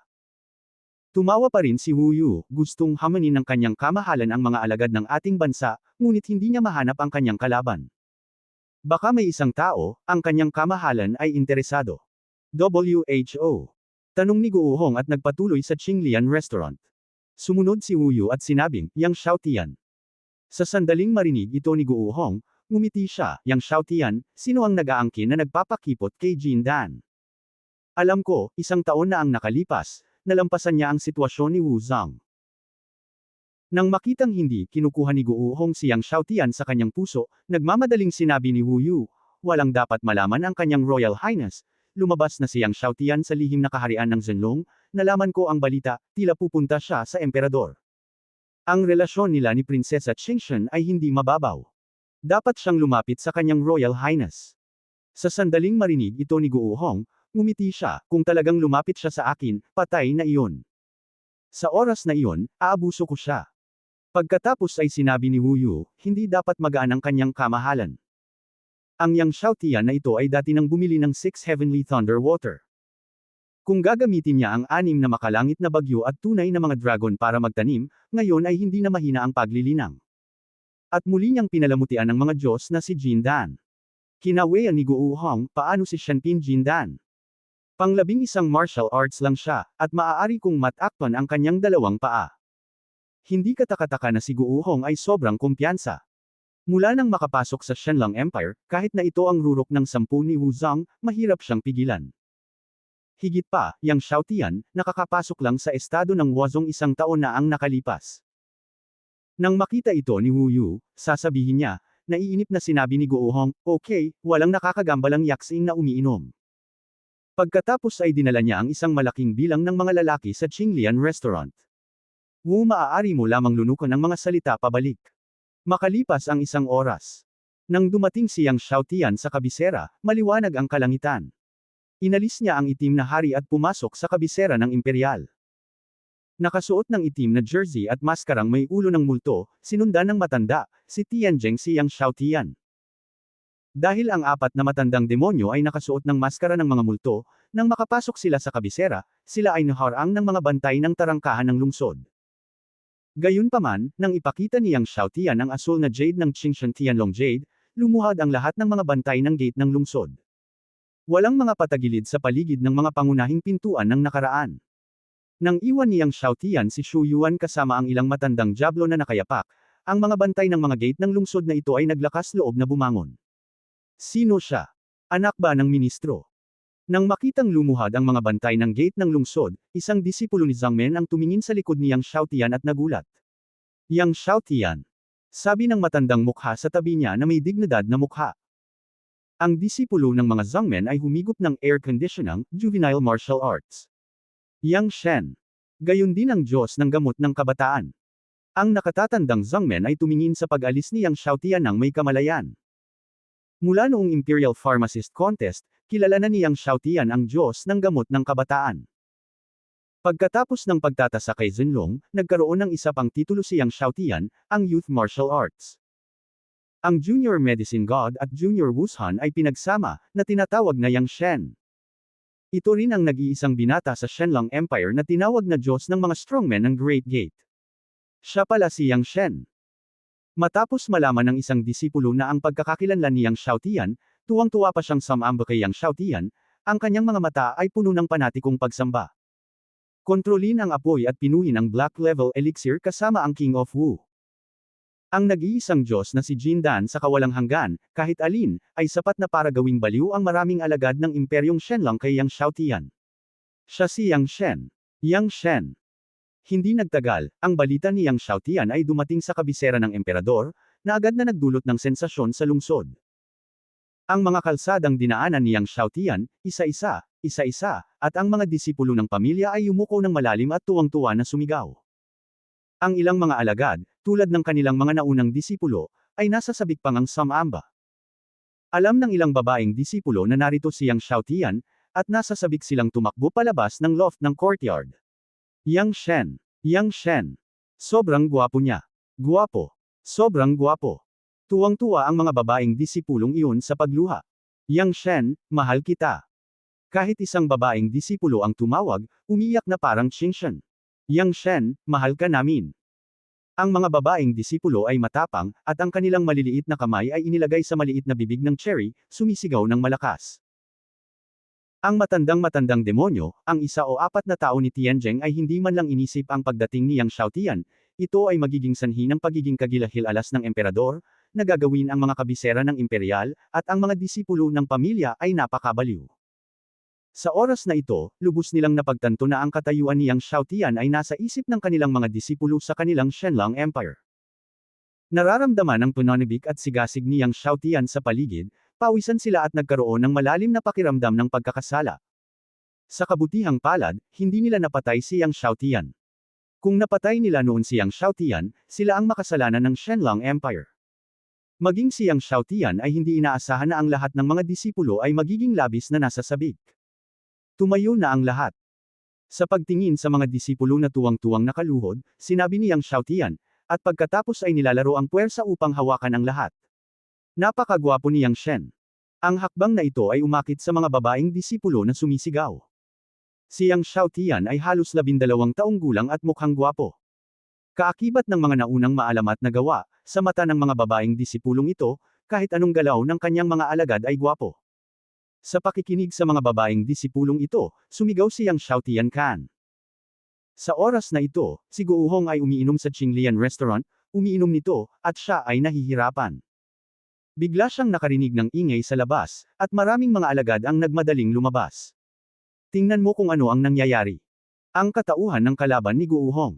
Tumawa pa rin si Wu Yu, gustong hamanin ng kanyang kamahalan ang mga alagad ng ating bansa, ngunit hindi niya mahanap ang kanyang kalaban. Baka may isang tao, ang kanyang kamahalan ay interesado. WHO. Tanong ni Guohong at nagpatuloy sa Qinglian Restaurant. Sumunod si Wu Yu at sinabing, Yang Xiaotian. Sa sandaling marinig ito ni Guohong, ngumiti siya, Yang Xiaotian, sino ang nag-aangkin na nagpapakipot kay Jin Dan? Alam ko, 1 taon na ang nakalipas, nalampasan niya ang sitwasyon ni Wu Zhang. Nang makitang hindi kinukuha ni Guohong si Yang Xiaotian sa kanyang puso, nagmamadaling sinabi ni Wu Yu, walang dapat malaman ang kanyang Royal Highness. Lumabas na si Yang Xiaotian sa lihim na kaharian ng Zhenlong, nalaman ko ang balita, tila pupunta siya sa emperador. Ang relasyon nila ni Prinsesa Qingshan ay hindi mababaw. Dapat siyang lumapit sa kanyang Royal Highness. Sa sandaling marinig ito ni Guohong, ngumiti siya, kung talagang lumapit siya sa akin, patay na iyon. Sa oras na iyon, aabuso ko siya. Pagkatapos ay sinabi ni Wu Yu, hindi dapat magaan ang kanyang kamahalan. Ang Yang Xiaotian na ito ay dati nang bumili ng 6 Heavenly Thunder Water. Kung gagamitin niya ang 6 na makalangit na bagyo at tunay na mga dragon para magtanim, ngayon ay hindi na mahina ang paglilinang. At muli niyang pinalamutian ng mga Diyos na si Jin Dan. Kinawean ni Guohong, paano si Shanpin Jin Dan? Panglabing isang martial arts lang siya, at maaari kong matakpan ang kanyang 2 paa. Hindi katakataka na si Guohong ay sobrang kumpiyansa. Mula nang makapasok sa Shenlong Empire, kahit na ito ang rurok ng 10 ni Wu Zhang, mahirap siyang pigilan. Higit pa, Yang Xiaotian, nakakapasok lang sa estado ng Wuzhong 1 taon na ang nakalipas. Nang makita ito ni Wu Yu, sasabihin niya, naiinip na sinabi ni Guohong, okay, walang nakakagambalang yaksing na umiinom. Pagkatapos ay dinala niya ang isang malaking bilang ng mga lalaki sa Qinglian Restaurant. Wu, maaari mo lamang lunukan ang mga salita pabalik. Makalipas ang 1 oras. Nang dumating si Yang Xiaotian sa kabisera, maliwanag ang kalangitan. Inalis niya ang itim na hari at pumasok sa kabisera ng imperial. Nakasuot ng itim na jersey at maskarang may ulo ng multo, sinundan ng matanda, si Tianjeng si Yang Xiaotian. Dahil ang 4 na matandang demonyo ay nakasuot ng maskara ng mga multo, nang makapasok sila sa kabisera, sila ay naharang ng mga bantay ng tarangkahan ng lungsod. Gayunpaman, nang ipakita ni Yang Xiaotian ang asul na jade ng Qingshan Tianlong Jade, lumuhad ang lahat ng mga bantay ng gate ng lungsod. Walang mga patagilid sa paligid ng mga pangunahing pintuan ng nakaraan. Nang iwan ni Yang Xiaotian si Shu Yuan kasama ang ilang matandang diablo na nakayapak, ang mga bantay ng mga gate ng lungsod na ito ay naglakas loob na bumangon. Sino siya? Anak ba ng ministro? Nang makitang lumuhad ang mga bantay ng gate ng lungsod, isang disipulo ni Zhang Men ang tumingin sa likod ni Yang Xiaotian at nagulat. Yang Xiaotian. Sabi ng matandang mukha sa tabi niya na may dignidad na mukha. Ang disipulo ng mga Zhongmen ay humigop ng air conditioning, juvenile martial arts. Yang Shen. Gayon din ang Diyos ng gamot ng kabataan. Ang nakatatandang Zhongmen ay tumingin sa pag-alis ni Yang Xiaotian ng may kamalayan. Mula noong Imperial Pharmacist Contest, kilala na ni Yang Xiaotian ang Diyos ng gamot ng kabataan. Pagkatapos ng pagtatasa kay Zhenlong, nagkaroon ng isa pang titulo si Yang Xiaotian, ang Youth Martial Arts. Ang Junior Medicine God at Junior Wushan ay pinagsama, na tinatawag na Yang Shen. Ito rin ang nag-iisang binata sa Shenlong Empire na tinawag na Diyos ng mga strongmen ng Great Gate. Siya pala si Yang Shen. Matapos malaman ng isang disipulo na ang pagkakakilanlan ni Yang Xiaotian, tuwang-tuwa pa siyang sumamba kay Yang Xiaotian, ang kanyang mga mata ay puno ng panatikong pagsamba. Kontrolin ang apoy at pinuhin ang Black Level Elixir kasama ang King of Wu. Ang nag-iisang Diyos na si Jin Dan sa kawalang hanggan, kahit alin, ay sapat na para gawing baliw ang maraming alagad ng Imperyong Shenlong kay Yang Xiaotian. Siya si Yang Shen. Yang Shen. Hindi nagtagal, ang balita ni Yang Xiaotian ay dumating sa kabisera ng emperador, na agad na nagdulot ng sensasyon sa lungsod. Ang mga kalsadang dinaanan ni Yang Xiaotian, isa-isa, at ang mga disipulo ng pamilya ay yumuko ng malalim at tuwang-tuwa na sumigaw. Ang ilang mga alagad, tulad ng kanilang mga naunang disipulo, ay nasa sabik pang ang sumamba. Alam ng ilang babaeng disipulo na narito si Yang Xiaotian, at nasa sabik silang tumakbo palabas ng loft ng courtyard. Yang Shen. Yang Shen. Sobrang gwapo niya. Gwapo. Sobrang gwapo. Tuwang-tuwa ang mga babaeng disipulong iyon sa pagluha. Yang Shen, mahal kita. Kahit isang babaeng disipulo ang tumawag, umiyak na parang Qingshen. Yang Shen, mahal ka namin. Ang mga babaeng disipulo ay matapang, at ang kanilang maliliit na kamay ay inilagay sa maliit na bibig ng cherry, sumisigaw ng malakas. Ang matandang demonyo, ang isa o apat na tao ni Tianzheng ay hindi man lang inisip ang pagdating ni Yang Xiaotian, ito ay magiging sanhi ng pagiging kagilahil-alas ng emperador, na gagawin ang mga kabisera ng imperial, at ang mga disipulo ng pamilya ay napakabaliw. Sa oras na ito, lubos nilang napagtanto na ang katayuan ni Yang Xiaotian ay nasa isip ng kanilang mga disipulo sa kanilang Shenlong Empire. Nararamdaman ang pananibik at sigasig ni Yang Xiaotian sa paligid, pawisan sila at nagkaroon ng malalim na pakiramdam ng pagkakasala. Sa kabutihang palad, hindi nila napatay si Yang Xiaotian. Kung napatay nila noon si Yang Xiaotian, sila ang makasalanan ng Shenlong Empire. Maging si Yang Xiaotian ay hindi inaasahan na ang lahat ng mga disipulo ay magiging labis na nasa sabik. Tumayo na ang lahat. Sa pagtingin sa mga disipulo na tuwang-tuwang nakaluhod, sinabi ni Yang Xiaotian, at pagkatapos ay nilalaro ang puwersa upang hawakan ang lahat. Napakagwapo ni Yang Shen. Ang hakbang na ito ay umakit sa mga babaeng disipulo na sumisigaw. Si Yang Xiaotian ay halos 12 taong gulang at mukhang gwapo. Kaakibat ng mga naunang maalamat na gawa, sa mata ng mga babaeng disipulong ito, kahit anong galaw ng kanyang mga alagad ay gwapo. Sa pakikinig sa mga babaeng disipulong ito, sumigaw si Yang Xiaotian kan. Sa oras na ito, si Guohong ay umiinom sa Qinglian Restaurant, umiinom nito, at siya ay nahihirapan. Bigla siyang nakarinig ng ingay sa labas, at maraming mga alagad ang nagmadaling lumabas. Tingnan mo kung ano ang nangyayari. Ang katauhan ng kalaban ni Guohong.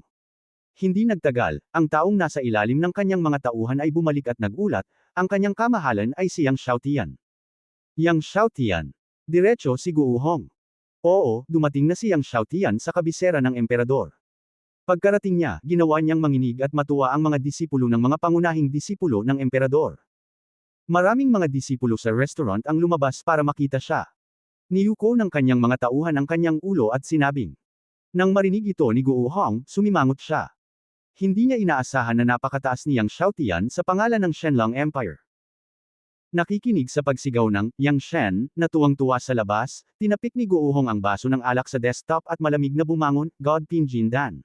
Hindi nagtagal, ang taong nasa ilalim ng kanyang mga tauhan ay bumalik at nagulat, ang kanyang kamahalan ay si Yang Xiaotian. Yang Xiaotian. Diretso si Guohong. Oo, dumating na si Yang Xiaotian sa kabisera ng emperador. Pagkarating niya, ginawa niyang manginig at matuwa ang mga disipulo ng mga pangunahing disipulo ng emperador. Maraming mga disipulo sa restaurant ang lumabas para makita siya. Niyuko ng kanyang mga tauhan ang kanyang ulo at sinabing. Nang marinig ito ni Guohong, sumimangot siya. Hindi niya inaasahan na napakataas ni Yang Xiaotian sa pangalan ng Shenlong Empire. Nakikinig sa pagsigaw ng Yang Shen, na tuwang-tuwa sa labas, tinapik ni Guohong ang baso ng alak sa desktop at malamig na bumangon, God Pin Jin Dan.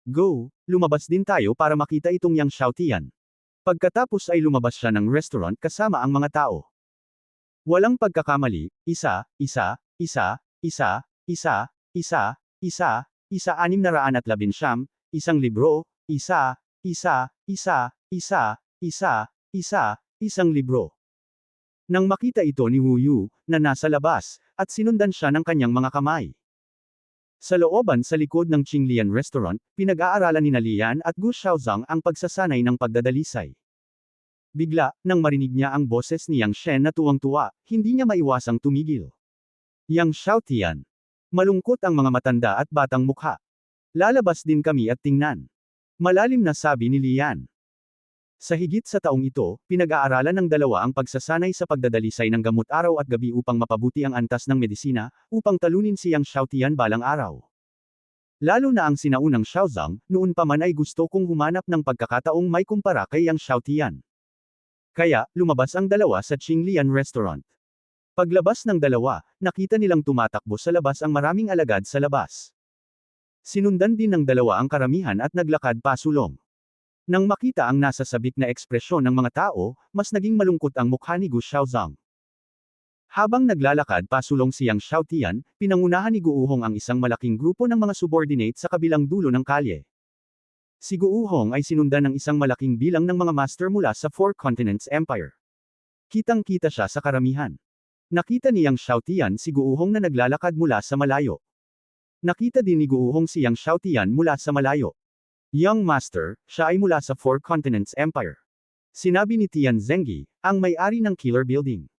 Go, lumabas din tayo para makita itong Yang Xiaotian. Pagkatapos ay lumabas siya ng restaurant kasama ang mga tao. Walang pagkakamali, isa, 619, isang libro, isang libro. Nang makita ito ni Wu Yu, na nasa labas, at sinundan siya ng kanyang mga kamay. Sa looban sa likod ng Qinglian Restaurant, pinag-aaralan ni Lian at Gu Xiaozang ang pagsasanay ng pagdadalisay. Bigla, nang marinig niya ang boses ni Yang Shen na tuwang-tuwa, hindi niya maiwasang tumigil. Yang Xiaotian. Malungkot ang mga matanda at batang mukha. Lalabas din kami at tingnan. Malalim na sabi ni Lian. Sa higit sa taong ito, pinag-aaralan ng dalawa ang pagsasanay sa pagdadalisay ng gamot araw at gabi upang mapabuti ang antas ng medisina, upang talunin si Yang Xiaotian balang araw. Lalo na ang sinaunang Xiaozang, noon pa man ay gusto kong humanap ng pagkakataong may kumpara kay Yang Xiaotian. Kaya, lumabas ang dalawa sa Qinglian Restaurant. Paglabas ng dalawa, nakita nilang tumatakbo sa labas ang maraming alagad sa labas. Sinundan din ng dalawa ang karamihan at naglakad pasulong. Nang makita ang nasa sabik na ekspresyon ng mga tao, mas naging malungkot ang mukha ni Gu Xiaozang. Habang naglalakad pasulong si Yang Xiaotian, pinangunahan ni Guuhong ang isang malaking grupo ng mga subordinate sa kabilang dulo ng kalye. Si Guuhong ay sinundan ng isang malaking bilang ng mga master mula sa Four Continents Empire. Kitang-kita siya sa karamihan. Nakita ni Yang Xiaotian si Guuhong na naglalakad mula sa malayo. Nakita din ni Guuhong si Yang Xiaotian mula sa malayo. Young Master, siya ay mula sa Four Continents Empire. Sinabi ni Tian Zengyi, ang may-ari ng Killer Building.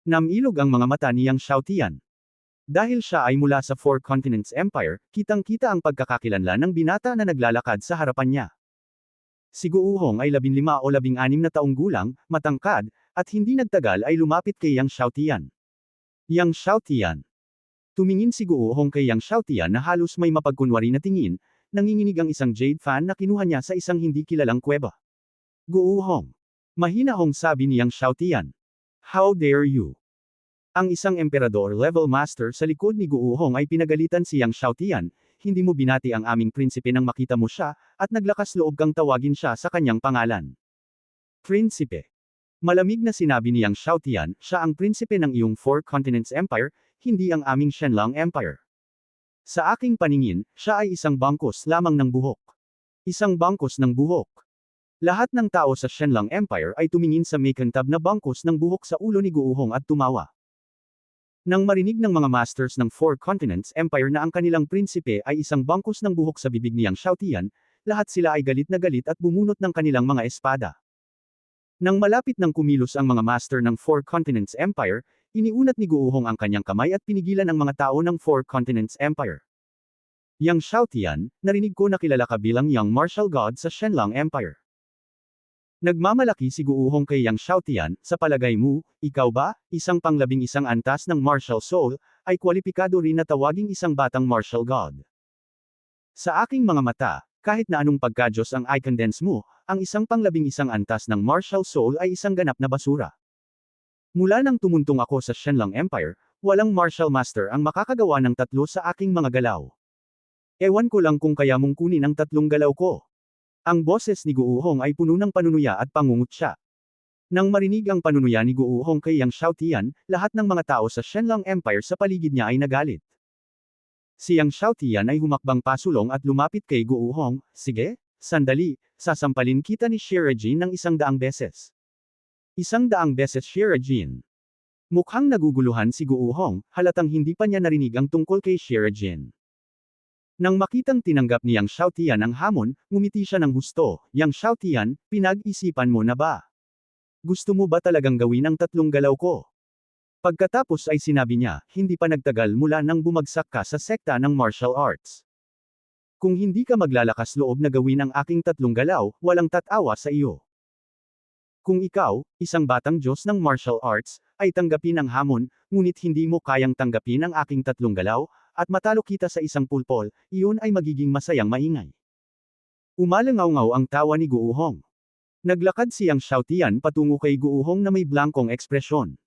Namilog ang mga mata ni Yang Xiaotian. Dahil siya ay mula sa Four Continents Empire, kitang-kita ang pagkakakilanlan ng binata na naglalakad sa harapan niya. Si Guuhong ay 15 o 16 na taong gulang, matangkad, at hindi nagtagal ay lumapit kay Yang Xiaotian. Yang Xiaotian. Tumingin si Guuhong kay Yang Xiaotian na halos may mapagkunwari na tingin, nanginginig ang isang jade fan na kinuha niya sa isang hindi kilalang kuweba. Guuhong. Mahinahong sabi ni Yang Xiaotian. How dare you? Ang isang emperador-level master sa likod ni Guuhong ay pinagalitan si Yang Xiaotian, hindi mo binati ang aming prinsipe nang makita mo siya, at naglakas loob kang tawagin siya sa kanyang pangalan. Prinsipe. Malamig na sinabi ni Yang Xiaotian, siya ang prinsipe ng iyong Four Continents Empire, hindi ang aming Shenlong Empire. Sa aking paningin, siya ay isang bangkos lamang ng buhok. Isang bangkos ng buhok. Lahat ng tao sa Shenlong Empire ay tumingin sa makintab na bangkos ng buhok sa ulo ni Guuhong at tumawa. Nang marinig ng mga masters ng Four Continents Empire na ang kanilang prinsipe ay isang bangkos ng buhok sa bibig ni Yang Xiaotian, lahat sila ay galit na galit at bumunot ng kanilang mga espada. Nang malapit ng kumilos ang mga master ng Four Continents Empire, iniunat ni Guuhong ang kanyang kamay at pinigilan ang mga tao ng Four Continents Empire. Yang Xiaotian, narinig ko na kilala ka bilang Young Martial God sa Shenlong Empire. Nagmamalaki si Guuhong kay Yang Xiaotian, sa palagay mo, ikaw ba, isang pang-11 antas ng martial soul, ay kwalipikado rin na tawaging isang batang martial god. Sa aking mga mata, kahit na anong pagkadyos ang i-condense mo, ang isang pang-11 antas ng martial soul ay isang ganap na basura. Mula nang tumuntong ako sa Shenlong Empire, walang martial master ang makakagawa ng 3 sa aking mga galaw. Ewan ko lang kung kaya mong kunin ang 3 galaw ko. Ang boses ni Guuhong ay puno ng panunuya at pangungutya. Nang marinig ang panunuya ni Guuhong kay Yang Xiaotian, lahat ng mga tao sa Shenlong Empire sa paligid niya ay nagalit. Si Yang Xiaotian ay humakbang pasulong at lumapit kay Guuhong, sige, sandali, sasampalin kita ni Shirajin ng 100 beses. 100 beses Shirajin. Mukhang naguguluhan si Guuhong, halatang hindi pa niya narinig ang tungkol kay Shirajin. Nang makitang tinanggap ni Yang Xiaotian ang hamon, ngumiti siya ng husto, Yang Xiaotian, pinag-isipan mo na ba? Gusto mo ba talagang gawin ang 3 galaw ko? Pagkatapos ay sinabi niya, hindi pa nagtagal mula nang bumagsak ka sa sekta ng martial arts. Kung hindi ka maglalakas loob na gawin ang aking 3 galaw, walang tatawa sa iyo. Kung ikaw, isang batang Diyos ng martial arts, ay tanggapin ang hamon, ngunit hindi mo kayang tanggapin ang aking 3 galaw, at matalo kita sa isang pulpol, iyon ay magiging masayang maingay. Umalangaw-ngaw ang tawa ni Guuhong. Naglakad si Yang Xiaotian patungo kay Guuhong na may blankong ekspresyon.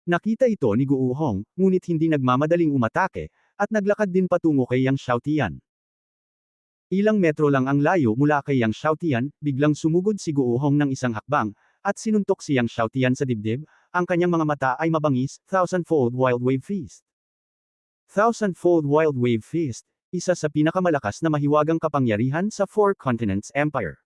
Nakita ito ni Guuhong, ngunit hindi nagmamadaling umatake, at naglakad din patungo kay Yang Xiaotian. Ilang metro lang ang layo mula kay Yang Xiaotian, biglang sumugod si Guuhong ng isang hakbang, at sinuntok si Yang Xiaotian sa dibdib, ang kanyang mga mata ay mabangis, thousand-fold wild wave feast. Thousand-fold wild wave feast, isa sa pinakamalakas na mahiwagang kapangyarihan sa Four Continents Empire.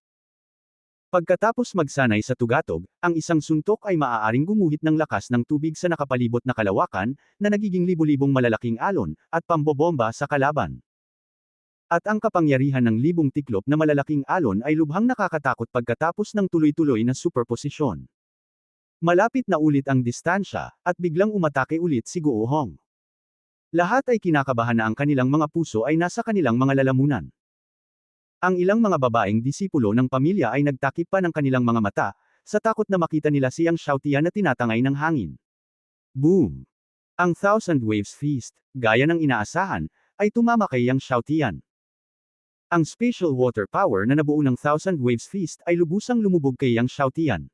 Pagkatapos magsanay sa tugatog, ang isang suntok ay maaaring gumuhit ng lakas ng tubig sa nakapalibot na kalawakan, na nagiging libu-libong malalaking alon, at pambobomba sa kalaban. At ang kapangyarihan ng libong tiklop na malalaking alon ay lubhang nakakatakot pagkatapos ng tuloy-tuloy na superposisyon. Malapit na ulit ang distansya, at biglang umatake ulit si Guohong. Lahat ay kinakabahan na ang kanilang mga puso ay nasa kanilang mga lalamunan. Ang ilang mga babaeng disipulo ng pamilya ay nagtakip pa ng kanilang mga mata, sa takot na makita nila si Yang Xiaotian na tinatangay ng hangin. Boom! Ang Thousand Waves Feast, gaya ng inaasahan, ay tumama kay Yang Xiaotian. Ang spatial water power na nabuo ng Thousand Waves Feast ay lubusang lumubog kay Yang Xiaotian.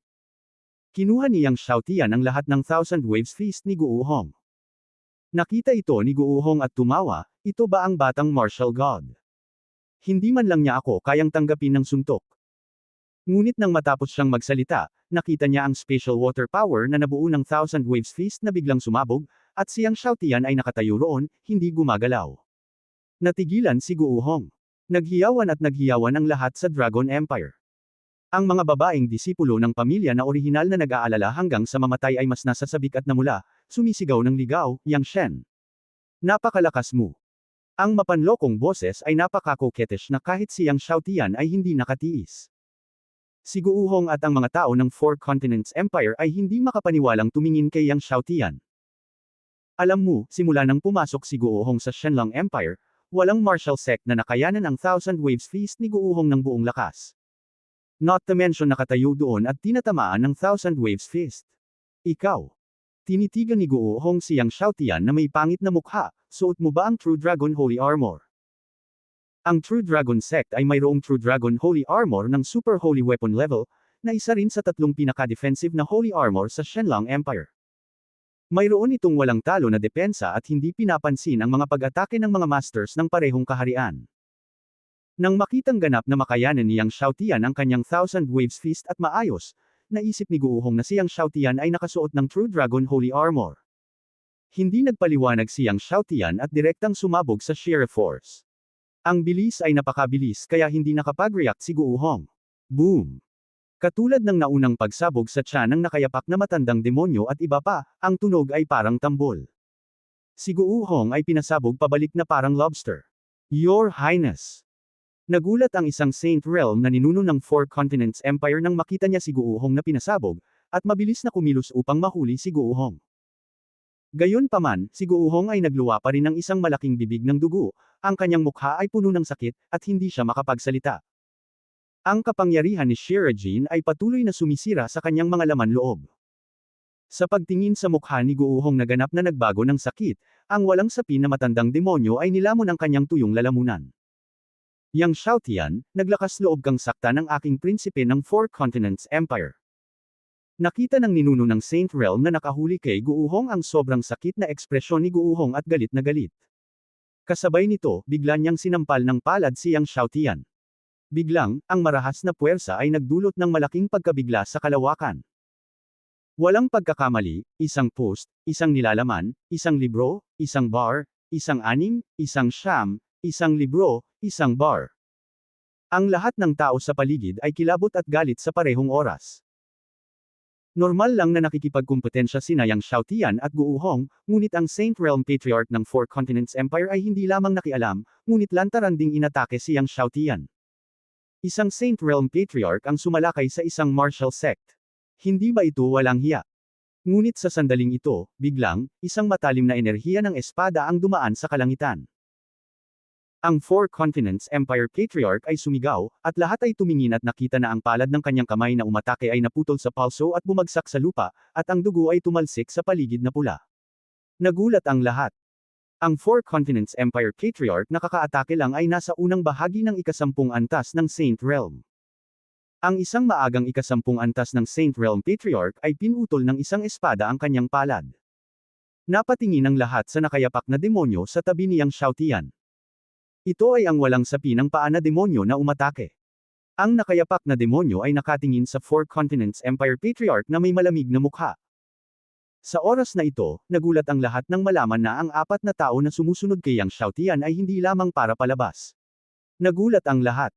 Kinuha ni Yang Xiaotian ang lahat ng Thousand Waves Feast ni Guohong. Nakita ito ni Guohong at tumawa, ito ba ang batang martial god? Hindi man lang niya ako kayang tanggapin ng suntok. Ngunit nang matapos siyang magsalita, nakita niya ang spatial water power na nabuo ng Thousand Waves Feast na biglang sumabog, at si Yang Xiaotian ay nakatayo roon, hindi gumagalaw. Natigilan si Guohong. Naghiyawan at naghiyawan ang lahat sa Dragon Empire. Ang mga babaeng disipulo ng pamilya na orihinal na nag-aalala hanggang sa mamatay ay mas nasasabik at namula, sumisigaw ng ligaw, Yang Shen. Napakalakas mo. Ang mapanlokong boses ay napaka-coquettish na kahit si Yang Xiaotian ay hindi nakatiis. Si Guohong at ang mga tao ng Four Continents Empire ay hindi makapaniwalang tumingin kay Yang Xiaotian. Alam mo, simula nang pumasok si Guohong sa Shenlong Empire, walang martial sect na nakayanan ang Thousand Waves Feast ni Guohong ng buong lakas. Not to mention nakatayo doon at tinatamaan ng Thousand Waves Feast. Ikaw. Tinitigan ni Guohong si Yang Xiaotian na may pangit na mukha, suot mo ba ang True Dragon Holy Armor? Ang True Dragon Sect ay mayroong True Dragon Holy Armor ng Super Holy Weapon level, na isa rin sa tatlong pinaka-defensive na Holy Armor sa Shenlong Empire. Mayroon itong walang talo na depensa at hindi pinapansin ang mga pag-atake ng mga masters ng parehong kaharian. Nang makitang ganap na makayanan ni Yang Xiaotian ang kanyang Thousand Waves Feast at maayos, naisip ni Guohong na si Yang Xiaotian ay nakasuot ng True Dragon Holy Armor. Hindi nagpaliwanag si Yang Xiaotian at direktang sumabog sa Sheer Force. Ang bilis ay napakabilis kaya hindi nakapag-react si Guohong. Boom! Katulad ng naunang pagsabog sa tiyan ng nakayapak na matandang demonyo at iba pa, ang tunog ay parang tambol. Si Guohong ay pinasabog pabalik na parang lobster. Your Highness! Nagulat ang isang Saint Realm na ninuno ng Four Continents Empire nang makita niya si Guohong na pinasabog, at mabilis na kumilos upang mahuli si Guohong. Gayunpaman, si Guohong ay nagluwa pa rin ng isang malaking bibig ng dugo, ang kanyang mukha ay puno ng sakit, at hindi siya makapagsalita. Ang kapangyarihan ni Shirajin ay patuloy na sumisira sa kanyang mga laman-loob. Sa pagtingin sa mukha ni Guohong na ganap na nagbago ng sakit, ang walang sapin na matandang demonyo ay nilamon ang kanyang tuyong lalamunan. Yang Xiaotian, naglakas loob kang sakta ng aking prinsipe ng Four Continents Empire. Nakita ng ninuno ng Saint Realm na nakahuli kay Guohong ang sobrang sakit na ekspresyon ni Guohong at galit na galit. Kasabay nito, bigla niyang sinampal ng palad si Yang Xiaotian. Biglang, ang marahas na puwersa ay nagdulot ng malaking pagkabigla sa kalawakan. Walang pagkakamali, isang post, isang nilalaman, isang libro, isang bar, isang anim, isang siyam, isang libro, isang bar. Ang lahat ng tao sa paligid ay kilabot at galit sa parehong oras. Normal lang na nakikipagkumpetensya sina Yang Xiaotian at Guohong, ngunit ang Saint Realm Patriarch ng Four Continents Empire ay hindi lamang nakialam, ngunit lantaran ding inatake si Yang Xiaotian. Isang Saint Realm Patriarch ang sumalakay sa isang martial sect. Hindi ba ito walang hiya? Ngunit sa sandaling ito, biglang, isang matalim na enerhiya ng espada ang dumaan sa kalangitan. Ang Four Continents Empire Patriarch ay sumigaw, at lahat ay tumingin at nakita na ang palad ng kanyang kamay na umatake ay naputol sa palso at bumagsak sa lupa, at ang dugo ay tumalsik sa paligid na pula. Nagulat ang lahat. Ang Four Continents Empire Patriarch na kakaatake lang ay nasa unang bahagi ng ikasampung antas ng Saint Realm. Ang isang maagang ikasampung antas ng Saint Realm Patriarch ay pinutol ng isang espada ang kanyang palad. Napatingin ang lahat sa nakayapak na demonyo sa tabi ni Yang Xiaotian. Ito ay ang walang sapi ng paa na demonyo na umatake. Ang nakayapak na demonyo ay nakatingin sa Four Continents Empire Patriarch na may malamig na mukha. Sa oras na ito, nagulat ang lahat nang malaman na ang apat na tao na sumusunod kay Yang Xiaotian ay hindi lamang para palabas. Nagulat ang lahat.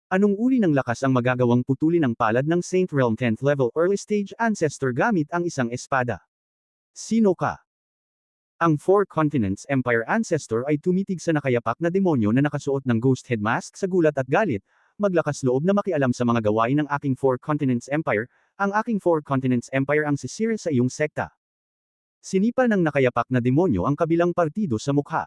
Anong uri ng lakas ang magagawang putulin ang palad ng Saint Realm 10th Level Early Stage Ancestor gamit ang isang espada? Sino ka? Ang Four Continents Empire Ancestor ay tumitig sa nakayapak na demonyo na nakasuot ng ghost head mask sa gulat at galit, maglakas loob na makialam sa mga gawain ng aking Four Continents Empire, ang aking Four Continents Empire ang sisira sa iyong sekta. Sinipa ng nakayapak na demonyo ang kabilang partido sa mukha.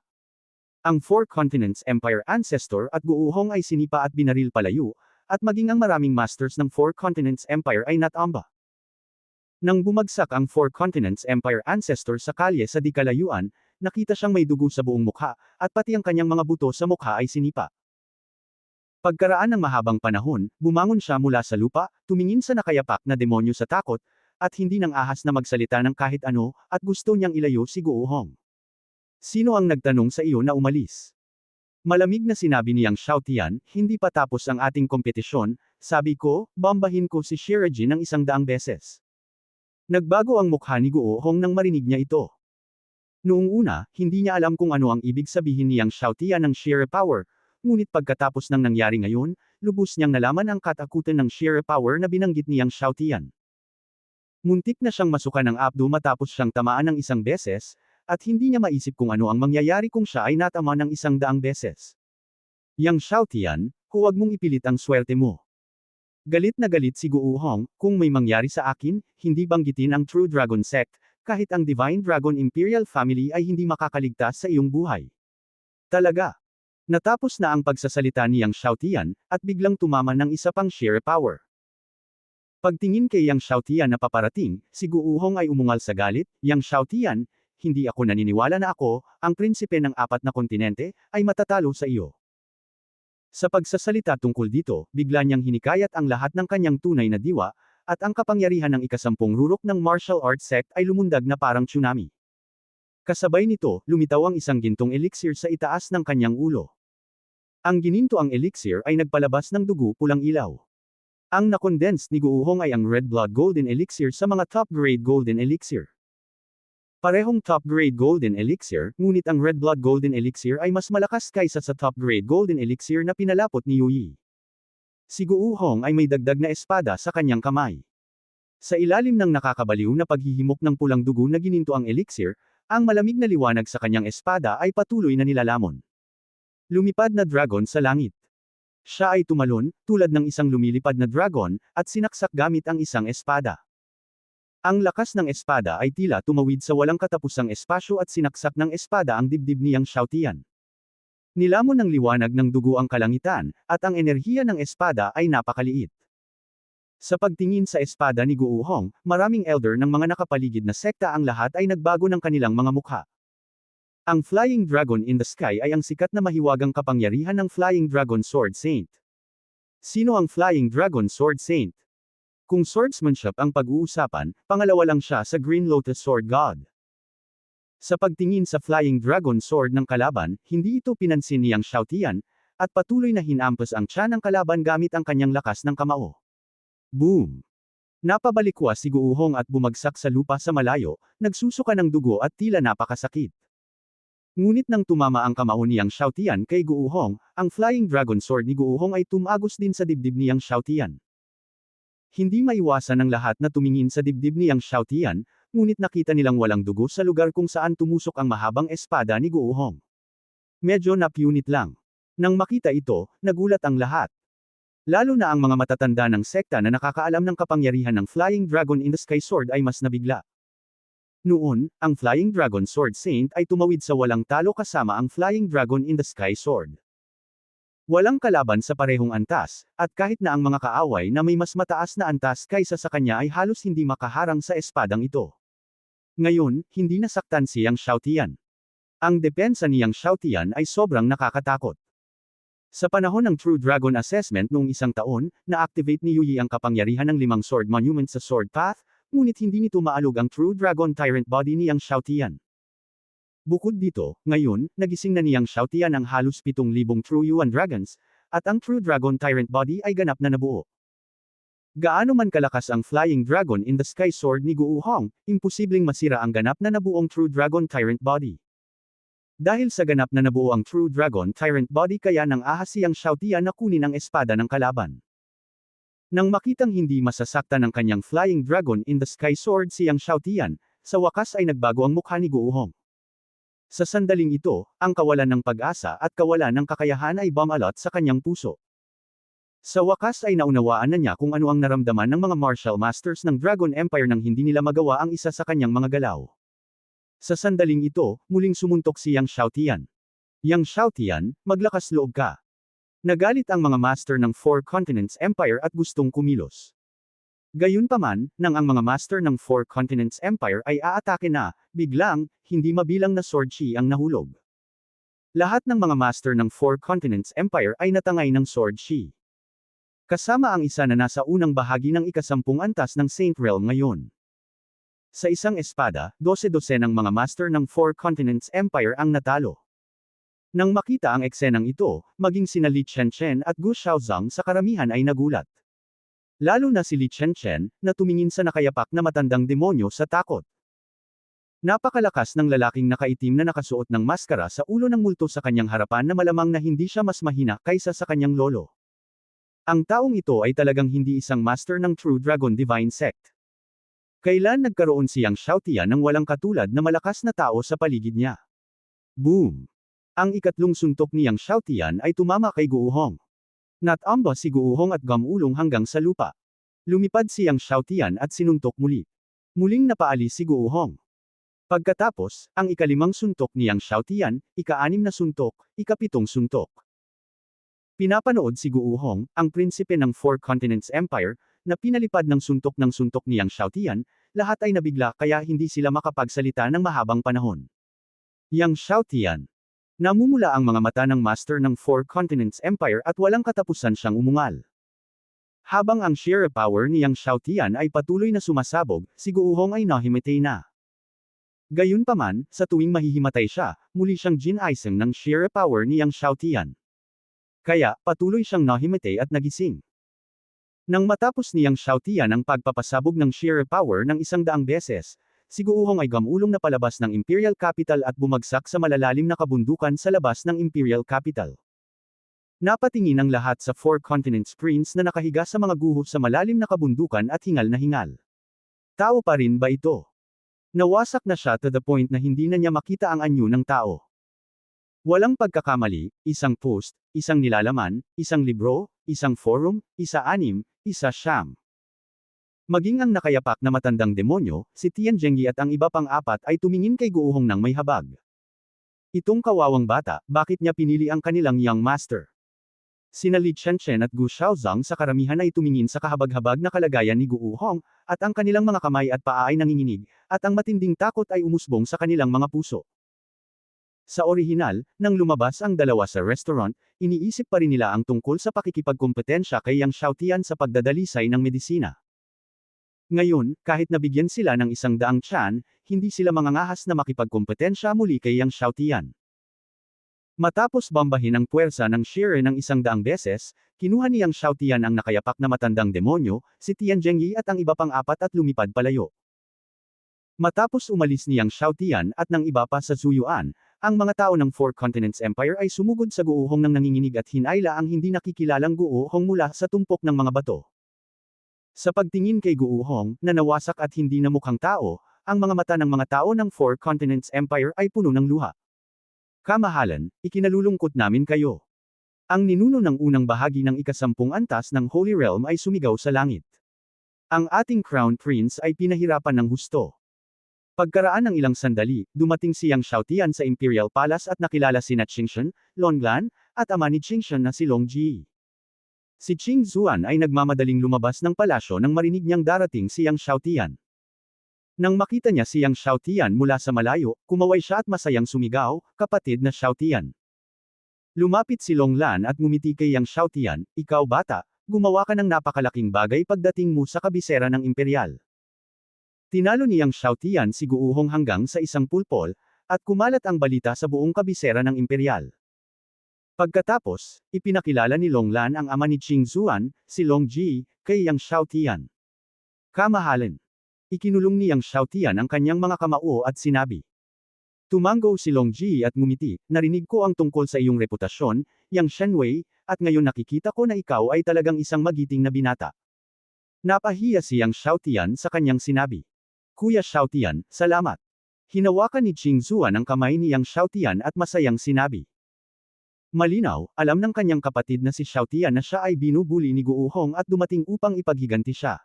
Ang Four Continents Empire Ancestor at Guuhong ay sinipa at binaril palayo, at maging ang maraming masters ng Four Continents Empire ay natamba. Nang bumagsak ang Four Continents Empire Ancestor sa kalye sa di kalayuan, nakita siyang may dugo sa buong mukha, at pati ang kanyang mga buto sa mukha ay sinipa. Pagkaraan ng mahabang panahon, bumangon siya mula sa lupa, tumingin sa nakayapak na demonyo sa takot, at hindi nang ahas na magsalita ng kahit ano, at gusto niyang ilayo si Guuhong. Sino ang nagtanong sa iyo na umalis? Malamig na sinabi niyang Xiaotian, hindi pa tapos ang ating kompetisyon, sabi ko, bombahin ko si Shirajin ng 100 beses. Nagbago ang mukha ni Guohong nang marinig niya ito. Noong una, hindi niya alam kung ano ang ibig sabihin niyang Xiaotian ng sheer power, ngunit pagkatapos ng nangyari ngayon, lubos niyang nalaman ang katakutan ng sheer power na binanggit niyang Xiaotian. Muntik na siyang masuka ng abdo matapos siyang tamaan ng 1 beses, at hindi niya maisip kung ano ang mangyayari kung siya ay natama ng 100 beses. Yang Xiaotian, huwag mong ipilit ang swerte mo. Galit na galit si Guuhong, kung may mangyari sa akin, hindi banggitin ang True Dragon Sect, kahit ang Divine Dragon Imperial Family ay hindi makakaligtas sa iyong buhay. Talaga. Natapos na ang pagsasalita ni Yang Xiaotian, at biglang tumama ng isa pang sheer power. Pagtingin kay Yang Xiaotian na paparating, si Guuhong ay umungal sa galit, Yang Xiaotian, hindi ako naniniwala na ako, ang prinsipe ng 4 na kontinente, ay matatalo sa iyo. Sa pagsasalita tungkol dito, bigla niyang hinikayat ang lahat ng kanyang tunay na diwa, at ang kapangyarihan ng 10 rurok ng martial arts sect ay lumundag na parang tsunami. Kasabay nito, lumitaw ang isang gintong elixir sa itaas ng kanyang ulo. Ang gininto ang elixir ay nagpalabas ng dugo pulang ilaw. Ang nakondensed ni Guuhong ay ang Red Blood Golden Elixir sa mga top-grade Golden Elixir. Parehong top-grade Golden Elixir, ngunit ang Red Blood Golden Elixir ay mas malakas kaysa sa top-grade Golden Elixir na pinalapot ni Yuyi. Si Guuhong ay may dagdag na espada sa kanyang kamay. Sa ilalim ng nakakabaliw na paghihimok ng pulang dugo na gininto ang elixir, ang malamig na liwanag sa kanyang espada ay patuloy na nilalamon. Lumipad na dragon sa langit. Siya ay tumalon, tulad ng isang lumilipad na dragon, at sinaksak gamit ang isang espada. Ang lakas ng espada ay tila tumawid sa walang katapusang espasyo at sinaksak ng espada ang dibdib ni Yang Xiaotian. Nilamon ng liwanag ng dugo ang kalangitan, at ang enerhiya ng espada ay napakaliit. Sa pagtingin sa espada ni Guuhong, maraming elder ng mga nakapaligid na sekta ang lahat ay nagbago ng kanilang mga mukha. Ang Flying Dragon in the Sky ay ang sikat na mahiwagang kapangyarihan ng Flying Dragon Sword Saint. Sino ang Flying Dragon Sword Saint? Kung swordsmanship ang pag-uusapan, pangalawa lang siya sa Green Lotus Sword God. Sa pagtingin sa Flying Dragon Sword ng kalaban, hindi ito pinansin ni Yang Xiaotian, at patuloy na hinampas ang tiyan ng kalaban gamit ang kanyang lakas ng kamao. Boom! Napabalikwa si Guuhong at bumagsak sa lupa sa malayo, nagsusuka ng dugo at tila napakasakit. Ngunit nang tumama ang kamao ni Yang Xiaotian kay Guuhong, ang Flying Dragon Sword ni Guuhong ay tumagos din sa dibdib ni Yang Xiaotian. Hindi maiwasan ng lahat na tumingin sa dibdib ni Yang Xiaotian, ngunit nakita nilang walang dugo sa lugar kung saan tumusok ang mahabang espada ni Guuhong. Medyo napunit lang. Nang makita ito, nagulat ang lahat. Lalo na ang mga matatanda ng sekta na nakakaalam ng kapangyarihan ng Flying Dragon in the Sky Sword ay mas nabigla. Noon, ang Flying Dragon Sword Saint ay tumawid sa walang talo kasama ang Flying Dragon in the Sky Sword. Walang kalaban sa parehong antas, at kahit na ang mga kaaway na may mas mataas na antas kaysa sa kanya ay halos hindi makaharang sa espadang ito. Ngayon, hindi nasaktan si Yang Xiaotian. Ang depensa ni Yang Xiaotian ay sobrang nakakatakot. Sa panahon ng True Dragon Assessment noong 1 taon, na-activate ni Yuyi ang kapangyarihan ng 5 sword monument sa Sword Path, ngunit hindi nito maalog ang True Dragon Tyrant Body ni Yang Xiaotian. Bukod dito, ngayon, nagising na ni Yang Xiaotian ang halos 7,000 True Yuan Dragons, at ang True Dragon Tyrant Body ay ganap na nabuo. Gaano man kalakas ang Flying Dragon in the Sky Sword ni Guuhong, imposibleng masira ang ganap na nabuong True Dragon Tyrant Body. Dahil sa ganap na nabuo ang True Dragon Tyrant Body kaya nang ahas si Yang Xiaotian na kunin ang espada ng kalaban. Nang makitang hindi masasaktan ng kanyang Flying Dragon in the Sky Sword si Yang Xiaotian, sa wakas ay nagbago ang mukha ni Guuhong. Sa sandaling ito, ang kawalan ng pag-asa at kawalan ng kakayahan ay bumalot sa kanyang puso. Sa wakas ay naunawaan na niya kung ano ang naramdaman ng mga martial masters ng Dragon Empire nang hindi nila magawa ang isa sa kanyang mga galaw. Sa sandaling ito, muling sumuntok si Yang Xiaotian. Yang Xiaotian, maglakas loob ka. Nagalit ang mga master ng Four Continents Empire at gustong kumilos. Gayunpaman, nang ang mga master ng Four Continents Empire ay aatake na, biglang, hindi mabilang na sword chi ang nahulog. Lahat ng mga master ng Four Continents Empire ay natangay ng sword chi. Kasama ang isa na nasa unang bahagi ng ikasampung antas ng Saint Realm ngayon. Sa isang espada, 12 ng mga master ng Four Continents Empire ang natalo. Nang makita ang eksenang ito, maging sina Li Chen at Gu Xiaozhang sa karamihan ay nagulat. Lalo na si Li Chen, na tumingin sa nakayapak na matandang demonyo sa takot. Napakalakas ng lalaking nakaitim na nakasuot ng maskara sa ulo ng multo sa kanyang harapan na malamang na hindi siya mas mahina kaysa sa kanyang lolo. Ang taong ito ay talagang hindi isang master ng True Dragon Divine Sect. Kailan nagkaroon si Yang Xiaotian ng walang katulad na malakas na tao sa paligid niya? Boom! Ang ikatlong suntok ni Yang Xiaotian ay tumama kay Guohong. Natamba si Guohong at gamulong hanggang sa lupa. Lumipad si Yang Xiaotian at sinuntok muli. Muling napaalis si Guohong. Pagkatapos, ang ikalimang suntok ni Yang Xiaotian, ika-6 na suntok, ika-7 suntok. Pinapanood si Guohong, ang prinsipe ng Four Continents Empire, na pinalipad ng suntok ni Yang Xiaotian, lahat ay nabigla kaya hindi sila makapagsalita ng mahabang panahon. Yang Xiaotian. Namumula ang mga mata ng master ng Four Continents Empire at walang katapusan siyang umungal. Habang ang sheer power ni Yang Xiaotian ay patuloy na sumasabog, si Guohong ay nahimatay na. Gayunpaman, sa tuwing mahihimatay siya, muli siyang ginaisang ng sheer power ni Yang Xiaotian. Kaya, patuloy siyang nahimatay at nagising. Nang matapos ni Yang Xiaotian ang pagpapasabog ng sheer power ng 100 beses, si Guohong ay gamulong na palabas ng Imperial Capital at bumagsak sa malalalim na kabundukan sa labas ng Imperial Capital. Napatingin ang lahat sa Four Continents Prince na nakahiga sa mga guho sa malalim na kabundukan at hingal na hingal. Tao pa rin ba ito? Nawasak na siya to the point na hindi na niya makita ang anyo ng tao. Walang pagkakamali, isang post, isang nilalaman, isang libro, isang forum, isa-6, isa-9. Maging ang nakayapak na matandang demonyo, si Tian Zhengyi at ang iba pang 4 ay tumingin kay Guohong ng may habag. Itong kawawang bata, bakit niya pinili ang kanilang young master? Sina Li Chen at Gu Xiaozhang sa karamihan ay tumingin sa kahabag-habag na kalagayan ni Guohong, at ang kanilang mga kamay at paa ay nanginginig, at ang matinding takot ay umusbong sa kanilang mga puso. Sa orihinal, nang lumabas ang dalawa sa restaurant, iniisip pa rin nila ang tungkol sa pakikipagkompetensya kay Yang Xiaotian sa pagdadalisay ng medisina. Ngayon, kahit nabigyan sila ng 100 tiyan, hindi sila mangangahas na makipagkompetensya muli kay Yang Xiaotian. Matapos bambahin ang puwersa ng Shire ng 100 beses, kinuha ni Yang Xiaotian ang nakayapak na matandang demonyo, si Tian Zhengyi at ang iba pang 4 at lumipad palayo. Matapos umalis ni Yang Xiaotian at ng iba pa sa Zuyuan, ang mga tao ng Four Continents Empire ay sumugod sa Guohong ng nanginginig at hinayla ang hindi nakikilalang Guohong mula sa tumpok ng mga bato. Sa pagtingin kay Guohong, na nawasak at hindi na mukhang tao, ang mga mata ng mga tao ng Four Continents Empire ay puno ng luha. Kamahalan, ikinalulungkot namin kayo. Ang ninuno ng unang bahagi ng ikasampung antas ng Holy Realm ay sumigaw sa langit. Ang ating Crown Prince ay pinahirapan ng husto. Pagkaraan ng ilang sandali, dumating si Yang Xiaotian sa Imperial Palace at nakilala sina Qingshan, Longlan, at ama ni Qingshan na si Long Ji. Si Qing Zuan ay nagmamadaling lumabas ng palasyo nang marinig niyang darating si Yang Xiaotian. Nang makita niya si Yang Xiaotian mula sa malayo, kumaway siya at masayang sumigaw, "Kapatid na Xiaotian." Lumapit si Longlan at ngumiti kay Yang Xiaotian, "Ikaw bata, gumawa ka ng napakalaking bagay pagdating mo sa kabisera ng Imperial." Tinalo ni Yang Xiaotian si Guohong hanggang sa isang pulpol, at kumalat ang balita sa buong kabisera ng Imperial. Pagkatapos, ipinakilala ni Longlan ang ama ni Qing Zuan, si Long Ji, kay Yang Xiaotian. Kamahalan. Ikinulong ni Yang Xiaotian ang kanyang mga kamao at sinabi. Tumango si Long Ji at ngumiti, "Narinig ko ang tungkol sa iyong reputasyon, Yang Shenwei, at ngayon nakikita ko na ikaw ay talagang isang magiting na binata." Napahiya si Yang Xiaotian sa kanyang sinabi. "Kuya Xiaotian, salamat. Hinawakan ni Qing Zuan ang kamay ni Yang Xiaotian at masayang sinabi. Malinaw, alam ng kanyang kapatid na si Xiaotian na siya ay binubuli ni Guo Hong at dumating upang ipaghiganti siya.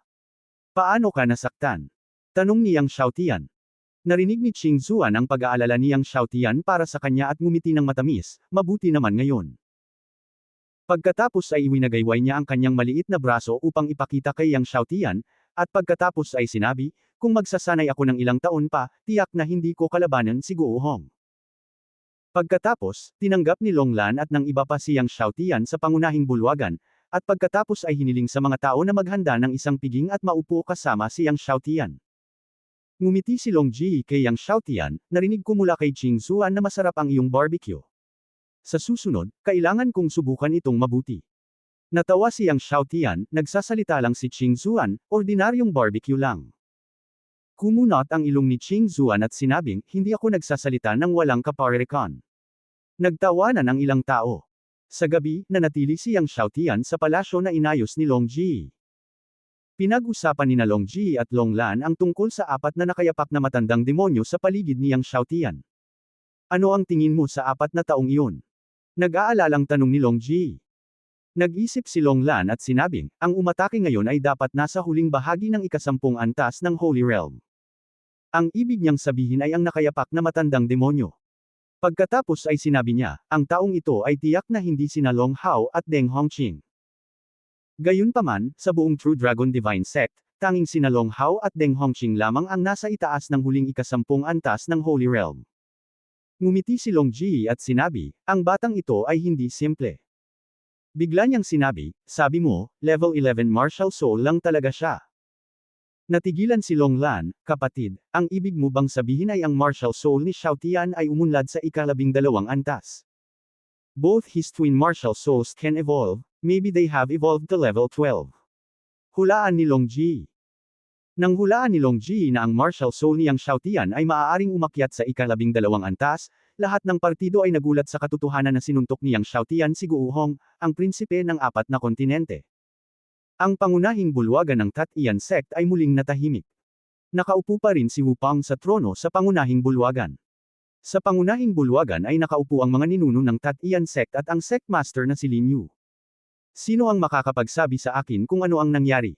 Paano ka nasaktan? Tanong ni Yang Xiaotian. Narinig ni Qing Zuan ang pag-aalala ni Yang Xiaotian para sa kanya at ngumiti ng matamis, mabuti naman ngayon. Pagkatapos ay iwinagayway niya ang kanyang maliit na braso upang ipakita kay Yang Xiaotian, at pagkatapos ay sinabi, kung magsasanay ako ng ilang taon pa, tiyak na hindi ko kalabanan si Guo Hong. Pagkatapos, tinanggap ni Long Lan at ng iba pa si Yang Xiaotian sa pangunahing bulwagan, at pagkatapos ay hiniling sa mga tao na maghanda ng isang piging at maupo kasama si Yang Xiaotian. Ngumiti si Long Ji kay Yang Xiaotian, narinig ko mula kay Qing Zuan na masarap ang iyong barbecue. Sa susunod, kailangan kong subukan itong mabuti. Natawa si Yang Xiaotian, nagsasalita lang si Qing Zuan, ordinaryong barbecue lang. Kumunot ang ilong ni Qing Zuan at sinabing, hindi ako nagsasalita ng walang kaparerekan. Nagtawanan ang ilang tao. Sa gabi, nanatili si Yang Xiaotian sa palasyo na inayos ni Long Ji. Pinag-usapan ni Long Ji at Long Lan ang tungkol sa apat na nakayapak na matandang demonyo sa paligid ni Yang Xiaotian. Ano ang tingin mo sa apat na taong iyon? Nag-aalalang tanong ni Long Ji. Nag-isip si Long Lan at sinabing, ang umatake ngayon ay dapat nasa huling bahagi ng ikasampung antas ng Holy Realm. Ang ibig niyang sabihin ay ang nakayapak na matandang demonyo. Pagkatapos ay sinabi niya, ang taong ito ay tiyak na hindi sina Long Hao at Deng Hongqing. Gayunpaman, sa buong True Dragon Divine Sect, tanging sina Long Hao at Deng Hongqing lamang ang nasa itaas ng huling ikasampung antas ng Holy Realm. Ngumiti si Long Ji at sinabi, ang batang ito ay hindi simple. Bigla niyang sinabi, sabi mo, level 11 martial soul lang talaga siya. Natigilan si Long Lan, kapatid, ang ibig mo bang sabihin ay ang martial soul ni Xiaotian ay umunlad sa ika-12 antas? Both his twin martial souls can evolve, maybe they have evolved to level 12. Hulaan ni Long Ji. Nang hulaan ni Long Ji na ang martial soul ni Yang Xiaotian ay maaaring umakyat sa ika-12 antas, lahat ng partido ay nagulat sa katotohanan na sinuntok ni Yang Xiaotian si Guo Hong, ang prinsipe ng apat na kontinente. Ang pangunahing bulwagan ng Tat Ian sect ay muling natahimik. Nakaupo pa rin si Wu Pang sa trono sa pangunahing bulwagan. Sa pangunahing bulwagan ay nakaupo ang mga ninuno ng Tat Ian sect at ang sect master na si Lin Yu. Sino ang makakapagsabi sa akin kung ano ang nangyari?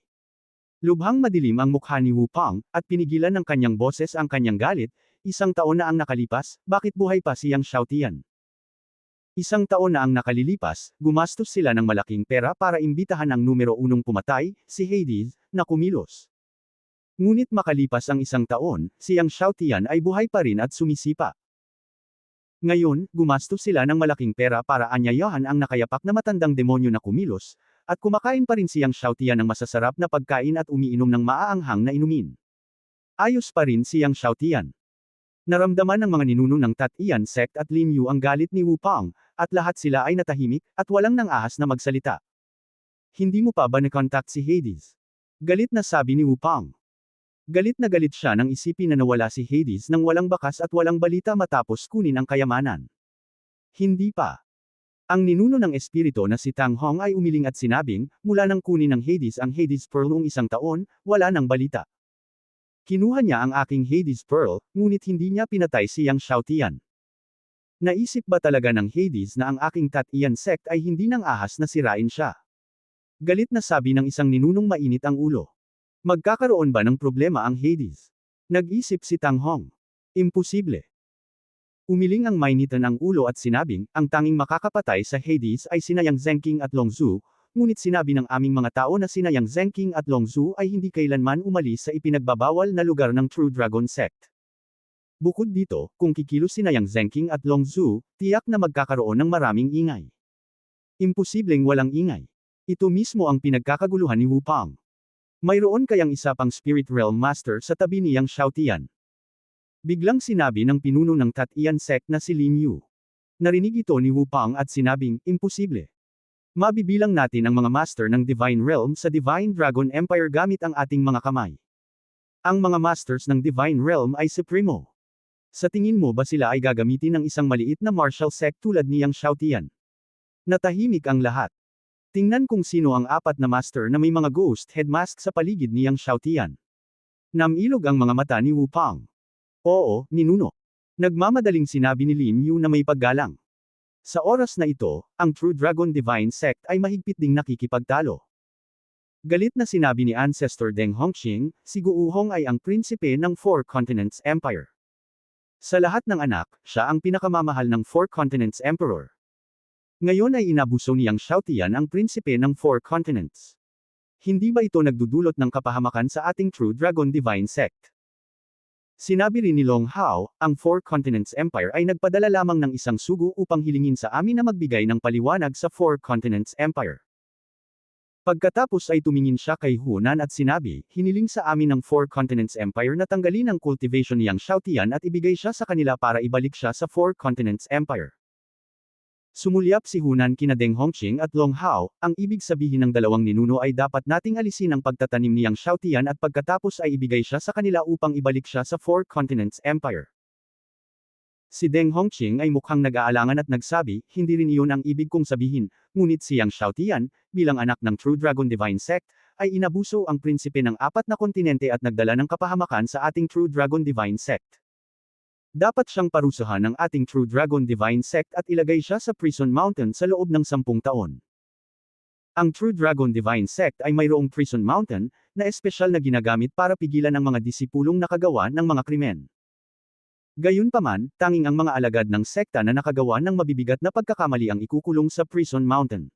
Lubhang madilim ang mukha ni Wu Pang, at pinigilan ng kanyang boses ang kanyang galit, isang taon na ang nakalipas, bakit buhay pa si Yang Xiaotian? Isang taon na ang nakalilipas, gumastos sila ng malaking pera para imbitahan ang numero 1 pumatay, si Hades, na kumilos. Ngunit makalipas ang isang taon, si Yang Xiaotian ay buhay pa rin at sumisipa. Ngayon, gumastos sila ng malaking pera para anyayahan ang nakayapak na matandang demonyo na kumilos, at kumakain pa rin si Yang Xiaotian ng masasarap na pagkain at umiinom ng maaanghang na inumin. Ayos pa rin si Yang Xiaotian. Naramdaman ng mga ninuno ng Tat Ian sect at Lin Yu ang galit ni Wu Pang, at lahat sila ay natahimik, at walang nang ahas na magsalita. Hindi mo pa ba na-contact si Hades? Galit na sabi ni Wu Pang. Galit na galit siya nang isipin na nawala si Hades nang walang bakas at walang balita matapos kunin ang kayamanan. Hindi pa. Ang ninuno ng espiritu na si Tang Hong ay umiling at sinabing, mula nang kunin ng Hades ang Hades Pearl noong isang taon, wala nang balita. Kinuha niya ang aking Hades Pearl, ngunit hindi niya pinatay si Yang Xiaotian. Naisip ba talaga ng Hades na ang aking Tat Ian sect ay hindi nang ahas na sirain siya? Galit na sabi ng isang ninunong mainit ang ulo. Magkakaroon ba ng problema ang Hades? Nag-isip si Tang Hong. Imposible. Umiling ang mainitan ang ulo at sinabing, ang tanging makakapatay sa Hades ay sina Yang Zhenqing at Long Zhu, ngunit sinabi ng aming mga tao na sina Yang Zhenqing at Long Zhu ay hindi kailanman umalis sa ipinagbabawal na lugar ng True Dragon Sect. Bukod dito, kung kikilos sina Yang Zhenqing at Long Zhu, tiyak na magkakaroon ng maraming ingay. Imposibleng walang ingay. Ito mismo ang pinagkakaguluhan ni Wu Pang. Mayroon kayang isa pang Spirit Realm Master sa tabi ni Yang Xiaotian? Biglang sinabi ng pinuno ng Tat Ian sect na si Lin Yu. Narinig ito ni Wu Pang at sinabing, imposible. Mabibilang natin ang mga master ng Divine Realm sa Divine Dragon Empire gamit ang ating mga kamay. Ang mga masters ng Divine Realm ay supremo. Sa tingin mo ba sila ay gagamitin ng isang maliit na martial sect tulad ni Yang Xiaotian? Natahimik ang lahat. Tingnan kung sino ang apat na master na may mga ghost head mask sa paligid ni Yang Xiaotian. Namilog ang mga mata ni Wu Pang. Oo, ninuno. Nagmamadaling sinabi ni Lin Yu na may paggalang. Sa oras na ito, ang True Dragon Divine Sect ay mahigpit ding nakikipagtalo. Galit na sinabi ni Ancestor Deng Hongqing, si Guuhong ay ang prinsipe ng Four Continents Empire. Sa lahat ng anak, siya ang pinakamamahal ng Four Continents Emperor. Ngayon ay inabuso ni Yang Xiaotian ang prinsipe ng Four Continents. Hindi ba ito nagdudulot ng kapahamakan sa ating True Dragon Divine Sect? Sinabi rin ni Long Hao, ang Four Continents Empire ay nagpadala lamang ng isang sugo upang hilingin sa amin na magbigay ng paliwanag sa Four Continents Empire. Pagkatapos ay tumingin siya kay Hunan at sinabi, hiniling sa amin ng Four Continents Empire na tanggalin ang cultivation ni Yang Xiaotian at ibigay siya sa kanila para ibalik siya sa Four Continents Empire. Sumulyap si Hunan kina Deng Hongqing at Long Hao, ang ibig sabihin ng dalawang ninuno ay dapat nating alisin ang pagtatanim ni Yang Xiaotian at pagkatapos ay ibigay siya sa kanila upang ibalik siya sa Four Continents Empire. Si Deng Hongqing ay mukhang nag-aalangan at nagsabi, hindi rin iyon ang ibig kong sabihin, ngunit si Yang Xiaotian, bilang anak ng True Dragon Divine Sect, ay inabuso ang prinsipe ng 4 na kontinente at nagdala ng kapahamakan sa ating True Dragon Divine Sect. Dapat siyang parusahan ng ating True Dragon Divine Sect at ilagay siya sa Prison Mountain sa loob ng 10 taon. Ang True Dragon Divine Sect ay mayroong Prison Mountain, na espesyal na ginagamit para pigilan ang mga disipulong nakagawa ng mga krimen. Gayunpaman, tanging ang mga alagad ng sekta na nakagawa ng mabibigat na pagkakamali ang ikukulong sa Prison Mountain.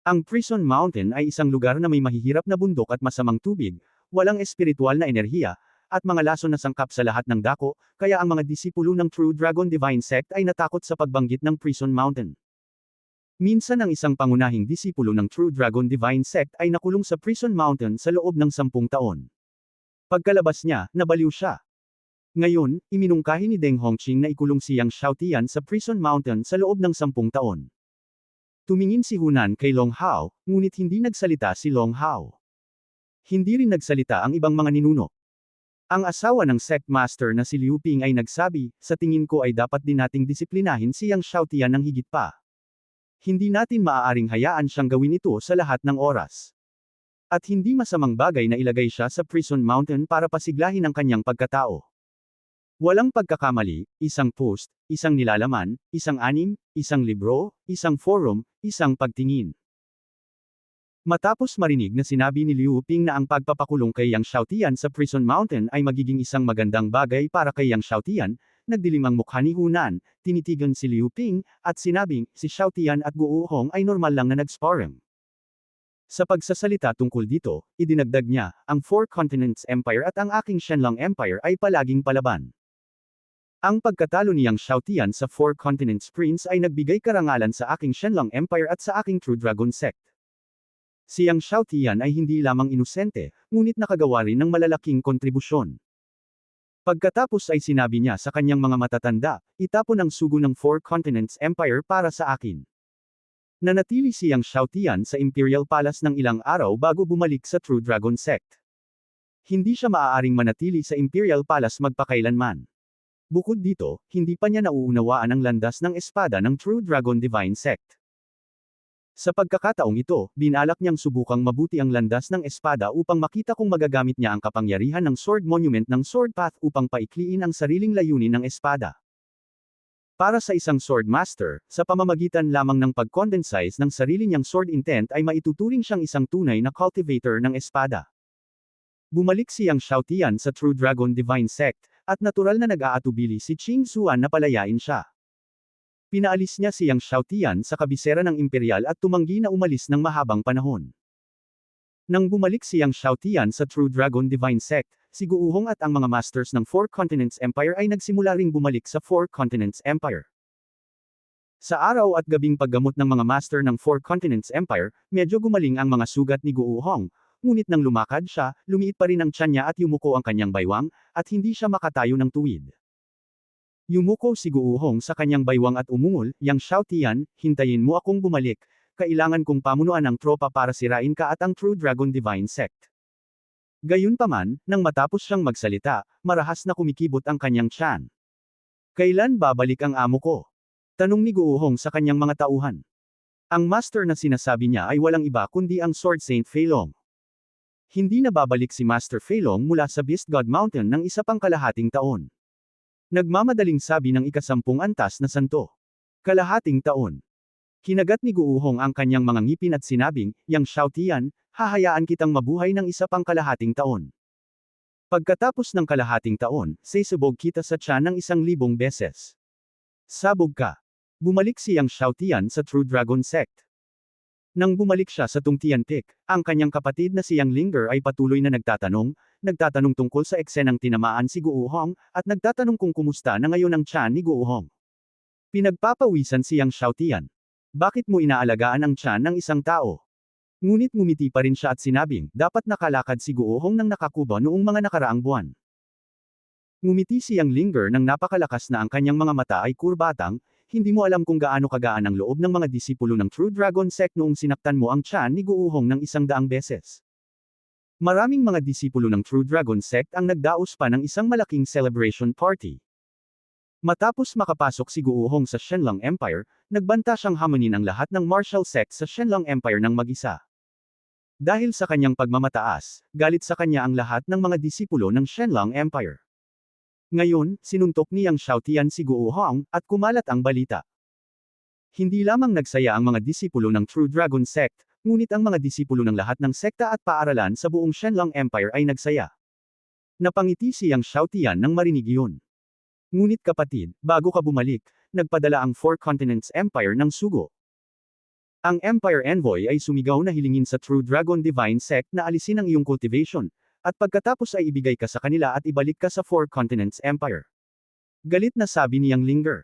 Ang Prison Mountain ay isang lugar na may mahihirap na bundok at masamang tubig, walang espiritual na enerhiya, at mga lason na sangkap sa lahat ng dako, kaya ang mga disipulo ng True Dragon Divine Sect ay natakot sa pagbanggit ng Prison Mountain. Minsan ang isang pangunahing disipulo ng True Dragon Divine Sect ay nakulong sa Prison Mountain sa loob ng 10 taon. Pagkalabas niya, nabaliw siya. Ngayon, iminungkahi ni Deng Hongqing na ikulong si Yang Xiaotian sa Prison Mountain sa loob ng 10 taon. Tumingin si Hunan kay Long Hao, ngunit hindi nagsalita si Long Hao. Hindi rin nagsalita ang ibang mga ninuno. Ang asawa ng sect master na si Liu Ping ay nagsabi, sa tingin ko ay dapat din nating disiplinahin si Yang Xiaotian ng higit pa. Hindi natin maaaring hayaan siyang gawin ito sa lahat ng oras. At hindi masamang bagay na ilagay siya sa Prison Mountain para pasiglahin ang kanyang pagkatao. Walang pagkakamali, isang post, isang nilalaman, isang anim, isang libro, isang forum, isang pagtingin. Matapos marinig na sinabi ni Liu Ping na ang pagpapakulong kay Yang Xiaotian sa Prison Mountain ay magiging isang magandang bagay para kay Yang Xiaotian, nagdilim ang mukha ni Hunan, tinitigan si Liu Ping, at sinabing, si Xiaotian at Guohong ay normal lang na nag-sparring. Sa pagsasalita tungkol dito, idinagdag niya, ang Four Continents Empire at ang aking Shenlong Empire ay palaging palaban. Ang pagkatalo ni Yang Xiaotian sa Four Continents Prince ay nagbigay karangalan sa aking Shenlong Empire at sa aking True Dragon Sect. Si Yang Xiaotian ay hindi lamang inosente, ngunit nakagawa rin ng malalaking kontribusyon. Pagkatapos ay sinabi niya sa kanyang mga matatanda, itapon ang sugo ng Four Continents Empire para sa akin. Nanatili si Yang Xiaotian sa Imperial Palace ng ilang araw bago bumalik sa True Dragon Sect. Hindi siya maaaring manatili sa Imperial Palace magpakailanman. Bukod dito, hindi pa niya nauunawaan ang landas ng espada ng True Dragon Divine Sect. Sa pagkakataong ito, binalak niyang subukang mabuti ang landas ng espada upang makita kung magagamit niya ang kapangyarihan ng Sword Monument ng Sword Path upang paikliin ang sariling layunin ng espada. Para sa isang Sword Master, sa pamamagitan lamang ng pag-condensize ng sarili niyang sword intent ay maituturing siyang isang tunay na cultivator ng espada. Bumalik si Yang Xiaotian sa True Dragon Divine Sect, at natural na nag-aatubili si Qing Xuan na palayain siya. Pinaalis niya si Yang Xiaotian sa kabisera ng Imperial at tumanggi na umalis ng mahabang panahon. Nang bumalik si Yang Xiaotian sa True Dragon Divine Sect, si Guohong at ang mga masters ng Four Continents Empire ay nagsimula ring bumalik sa Four Continents Empire. Sa araw at gabing paggamot ng mga master ng Four Continents Empire, medyo gumaling ang mga sugat ni Guohong, ngunit nang lumakad siya, lumiit pa rin ang tiyan niya at yumuko ang kanyang baywang, at hindi siya makatayo ng tuwid. Yumuko si Guohong sa kanyang baywang at umungol, Yang Xiaotian, hintayin mo akong bumalik, kailangan kong pamunuan ang tropa para sirain ka at ang True Dragon Divine Sect. Gayunpaman, nang matapos siyang magsalita, marahas na kumikibot ang kanyang tiyan. Kailan babalik ang amo ko? Tanong ni Guohong sa kanyang mga tauhan. Ang master na sinasabi niya ay walang iba kundi ang Sword Saint Fei Long. Hindi na babalik si Master Fei Long mula sa Beast God Mountain ng isa pang kalahating taon. Nagmamadaling sabi ng ikasampung antas na santo. Kalahating taon. Kinagat ni Guuhong ang kanyang mga ngipin at sinabing, Yang Xiaotian, hahayaan kitang mabuhay ng isa pang kalahating taon. Pagkatapos ng kalahating taon, sasabog kita sa tiyan ng 1,000 beses. Sabog ka. Bumalik si Yang Xiaotian sa True Dragon Sect. Nang bumalik siya sa Tungtian Peak, ang kanyang kapatid na si Yang Linger ay patuloy na nagtatanong tungkol sa eksenang tinamaan si Guuhong, at nagtatanong kung kumusta na ngayon ang tiyan ni Guuhong. Pinagpapawisan si Yang Xiaotian. Bakit mo inaalagaan ang tiyan ng isang tao? Ngunit ngumiti pa rin siya at sinabing, dapat nakalakad si Guohong nang nakakuba noong mga nakaraang buwan. Ngumiti si Yang Linger nang napakalakas na ang kanyang mga mata ay kurbatang, hindi mo alam kung gaano kagaan ang loob ng mga disipulo ng True Dragon Sect noong sinaktan mo ang tiyan ni Guohong ng 100 beses. Maraming mga disipulo ng True Dragon Sect ang nagdaos pa ng isang malaking celebration party. Matapos makapasok si Guohong sa Shenlong Empire, nagbanta siyang hamunin ang lahat ng martial sect sa Shenlong Empire ng mag-isa. Dahil sa kanyang pagmamataas, galit sa kanya ang lahat ng mga disipulo ng Shenlong Empire. Ngayon, sinuntok ni Yang Xiaotian si Guohong, at kumalat ang balita. Hindi lamang nagsaya ang mga disipulo ng True Dragon Sect, ngunit ang mga disipulo ng lahat ng sekta at paaralan sa buong Shenlong Empire ay nagsaya. Napangiti si Yang Xiaotian nang marinig iyon. Ngunit kapatid, bago ka bumalik, nagpadala ang Four Continents Empire ng sugo. Ang Empire Envoy ay sumigaw na hilingin sa True Dragon Divine Sect na alisin ang iyong cultivation, at pagkatapos ay ibigay ka sa kanila at ibalik ka sa Four Continents Empire. Galit na sabi ni Yang Linger.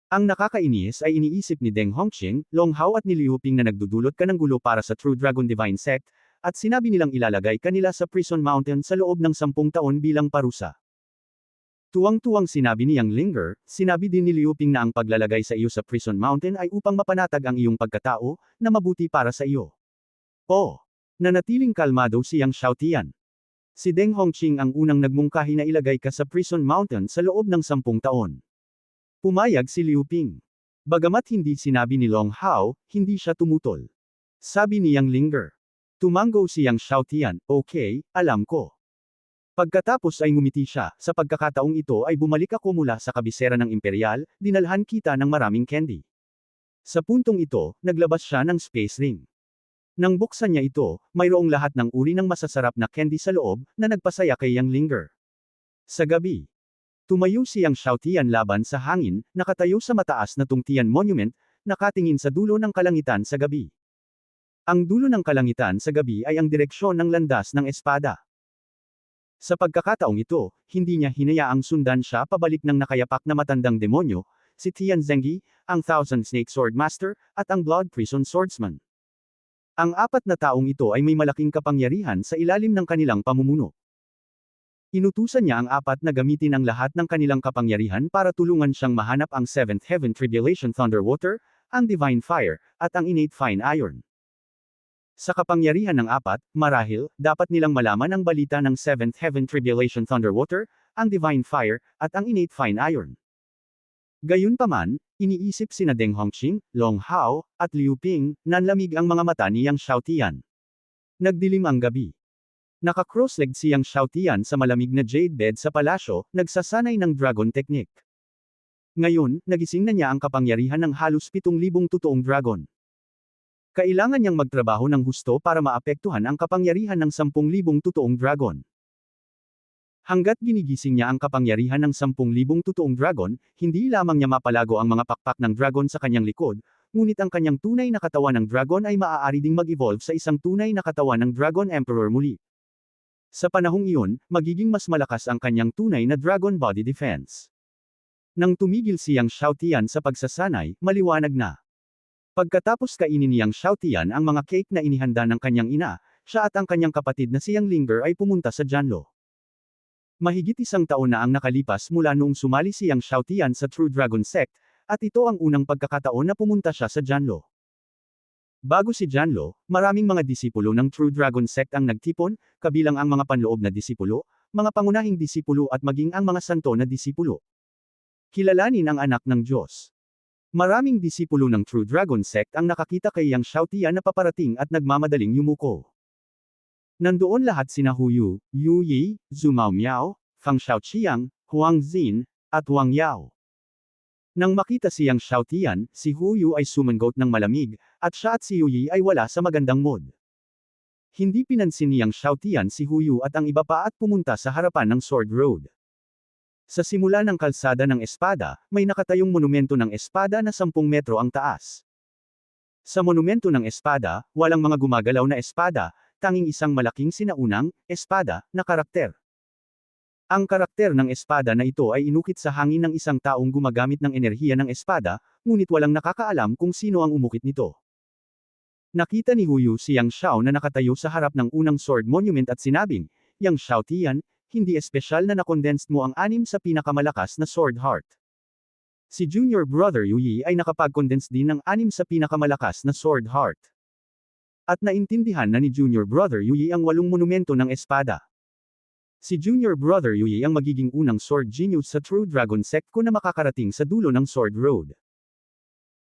Ang nakakainis ay iniisip ni Deng Hongqing, Long Hao at ni Liu Ping na nagdudulot ka ng gulo para sa True Dragon Divine Sect, at sinabi nilang ilalagay kanila sa Prison Mountain sa loob ng 10 taon bilang parusa. Tuwang-tuwang sinabi ni Yang Linger, sinabi din ni Liu Ping na ang paglalagay sa iyo sa Prison Mountain ay upang mapanatag ang iyong pagkatao, na mabuti para sa iyo. Oh! Nanatiling kalmado si Yang Xiaotian. Si Deng Hongqing ang unang nagmungkahi na ilagay ka sa Prison Mountain sa loob ng 10 taon. Pumayag si Liu Ping. Bagamat hindi sinabi ni Long Hao, hindi siya tumutol. Sabi ni Yang Linger. Tumango si Yang Xiaotian, okay, alam ko. Pagkatapos ay ngumiti siya, sa pagkakataong ito ay bumalik ako mula sa kabisera ng Imperial, dinalhan kita ng maraming candy. Sa puntong ito, naglabas siya ng space ring. Nang buksan niya ito, mayroong lahat ng uri ng masasarap na candy sa loob, na nagpasaya kay Yang Linger. Sa gabi, tumayo si Yang Xiaotian laban sa hangin, nakatayo sa mataas na Tungtian Monument, nakatingin sa dulo ng kalangitan sa gabi. Ang dulo ng kalangitan sa gabi ay ang direksyon ng landas ng espada. Sa pagkakataong ito, hindi niya hinayaang sundan siya pabalik ng nakayapak na matandang demonyo, si Tian Zengyi, ang Thousand Snake Sword Master, at ang Blood Prison Swordsman. Ang apat na taong ito ay may malaking kapangyarihan sa ilalim ng kanilang pamumuno. Inutusan niya ang apat na gamitin ang lahat ng kanilang kapangyarihan para tulungan siyang mahanap ang Seventh Heaven Tribulation Thunder Water, ang Divine Fire, at ang Innate Fine Iron. Sa kapangyarihan ng apat, marahil, dapat nilang malaman ang balita ng Seventh Heaven Tribulation Thunder Water, ang Divine Fire, at ang Innate Fine Iron. Gayunpaman, iniisip sina Deng Hongqing, Long Hao, at Liu Ping, nanlamig ang mga mata ni Yang Xiaotian. Nagdilim ang gabi. Naka-cross-legged si Yang Xiaotian sa malamig na jade bed sa palasyo, nagsasanay ng dragon technique. Ngayon, nagising na niya ang kapangyarihan ng halos 7,000 totoong dragon. Kailangan niyang magtrabaho ng husto para maapektuhan ang kapangyarihan ng 10,000 totoong dragon. Hanggat ginigising niya ang kapangyarihan ng 10,000 totoong dragon, hindi lamang niya mapalago ang mga pakpak ng dragon sa kanyang likod, ngunit ang kanyang tunay na katawan ng dragon ay maaari ding mag-evolve sa isang tunay na katawan ng Dragon Emperor muli. Sa panahong iyon, magiging mas malakas ang kanyang tunay na dragon body defense. Nang tumigil si Yang Xiaotian sa pagsasanay, maliwanag na. Pagkatapos kainin ni Yang Xiaotian ang mga cake na inihanda ng kanyang ina, siya at ang kanyang kapatid na si Yang Linger ay pumunta sa Janlo. Mahigit 1 taon na ang nakalipas mula noong sumali si Yang Xiaotian sa True Dragon Sect, at ito ang unang pagkakataon na pumunta siya sa Janlo. Bago si Janlo, maraming mga disipulo ng True Dragon Sect ang nagtipon, kabilang ang mga panloob na disipulo, mga pangunahing disipulo at maging ang mga santo na disipulo. Kilalanin ang anak ng Diyos. Maraming disipulo ng True Dragon Sect ang nakakita kay Yang Xiaotian na paparating at nagmamadaling yumuko. Nandoon lahat sina Hu Yu Yi, Zhu Maomiao, Fang Xiaoqiang, Huang Xin, at Wang Yao. Nang makita si Yang Xiaotian, si Hu Yu ay sumangot ng malamig, at siya at si Yu Yi ay wala sa magandang mood. Hindi pinansin ni Yang Xiaotian si Hu Yu at ang iba pa at pumunta sa harapan ng Sword Road. Sa simula ng kalsada ng espada, may nakatayong monumento ng espada na 10 metro ang taas. Sa monumento ng espada, walang mga gumagalaw na espada, tanging isang malaking sinaunang, espada, na karakter. Ang karakter ng espada na ito ay inukit sa hangin ng isang taong gumagamit ng enerhiya ng espada, ngunit walang nakakaalam kung sino ang umukit nito. Nakita ni Hu Yu si Yang Xiao na nakatayo sa harap ng unang sword monument at sinabing, Yang Xiaotian, hindi espesyal na nakondensed mo ang 6 sa pinakamalakas na sword heart. Si Junior Brother Yu Yi ay nakapag-condense din ng 6 sa pinakamalakas na sword heart. At naintindihan na ni Junior Brother Yu Yi ang 8 monumento ng espada. Si Junior Brother Yu Yi ang magiging unang sword genius sa True Dragon Sect ko na makakarating sa dulo ng Sword Road.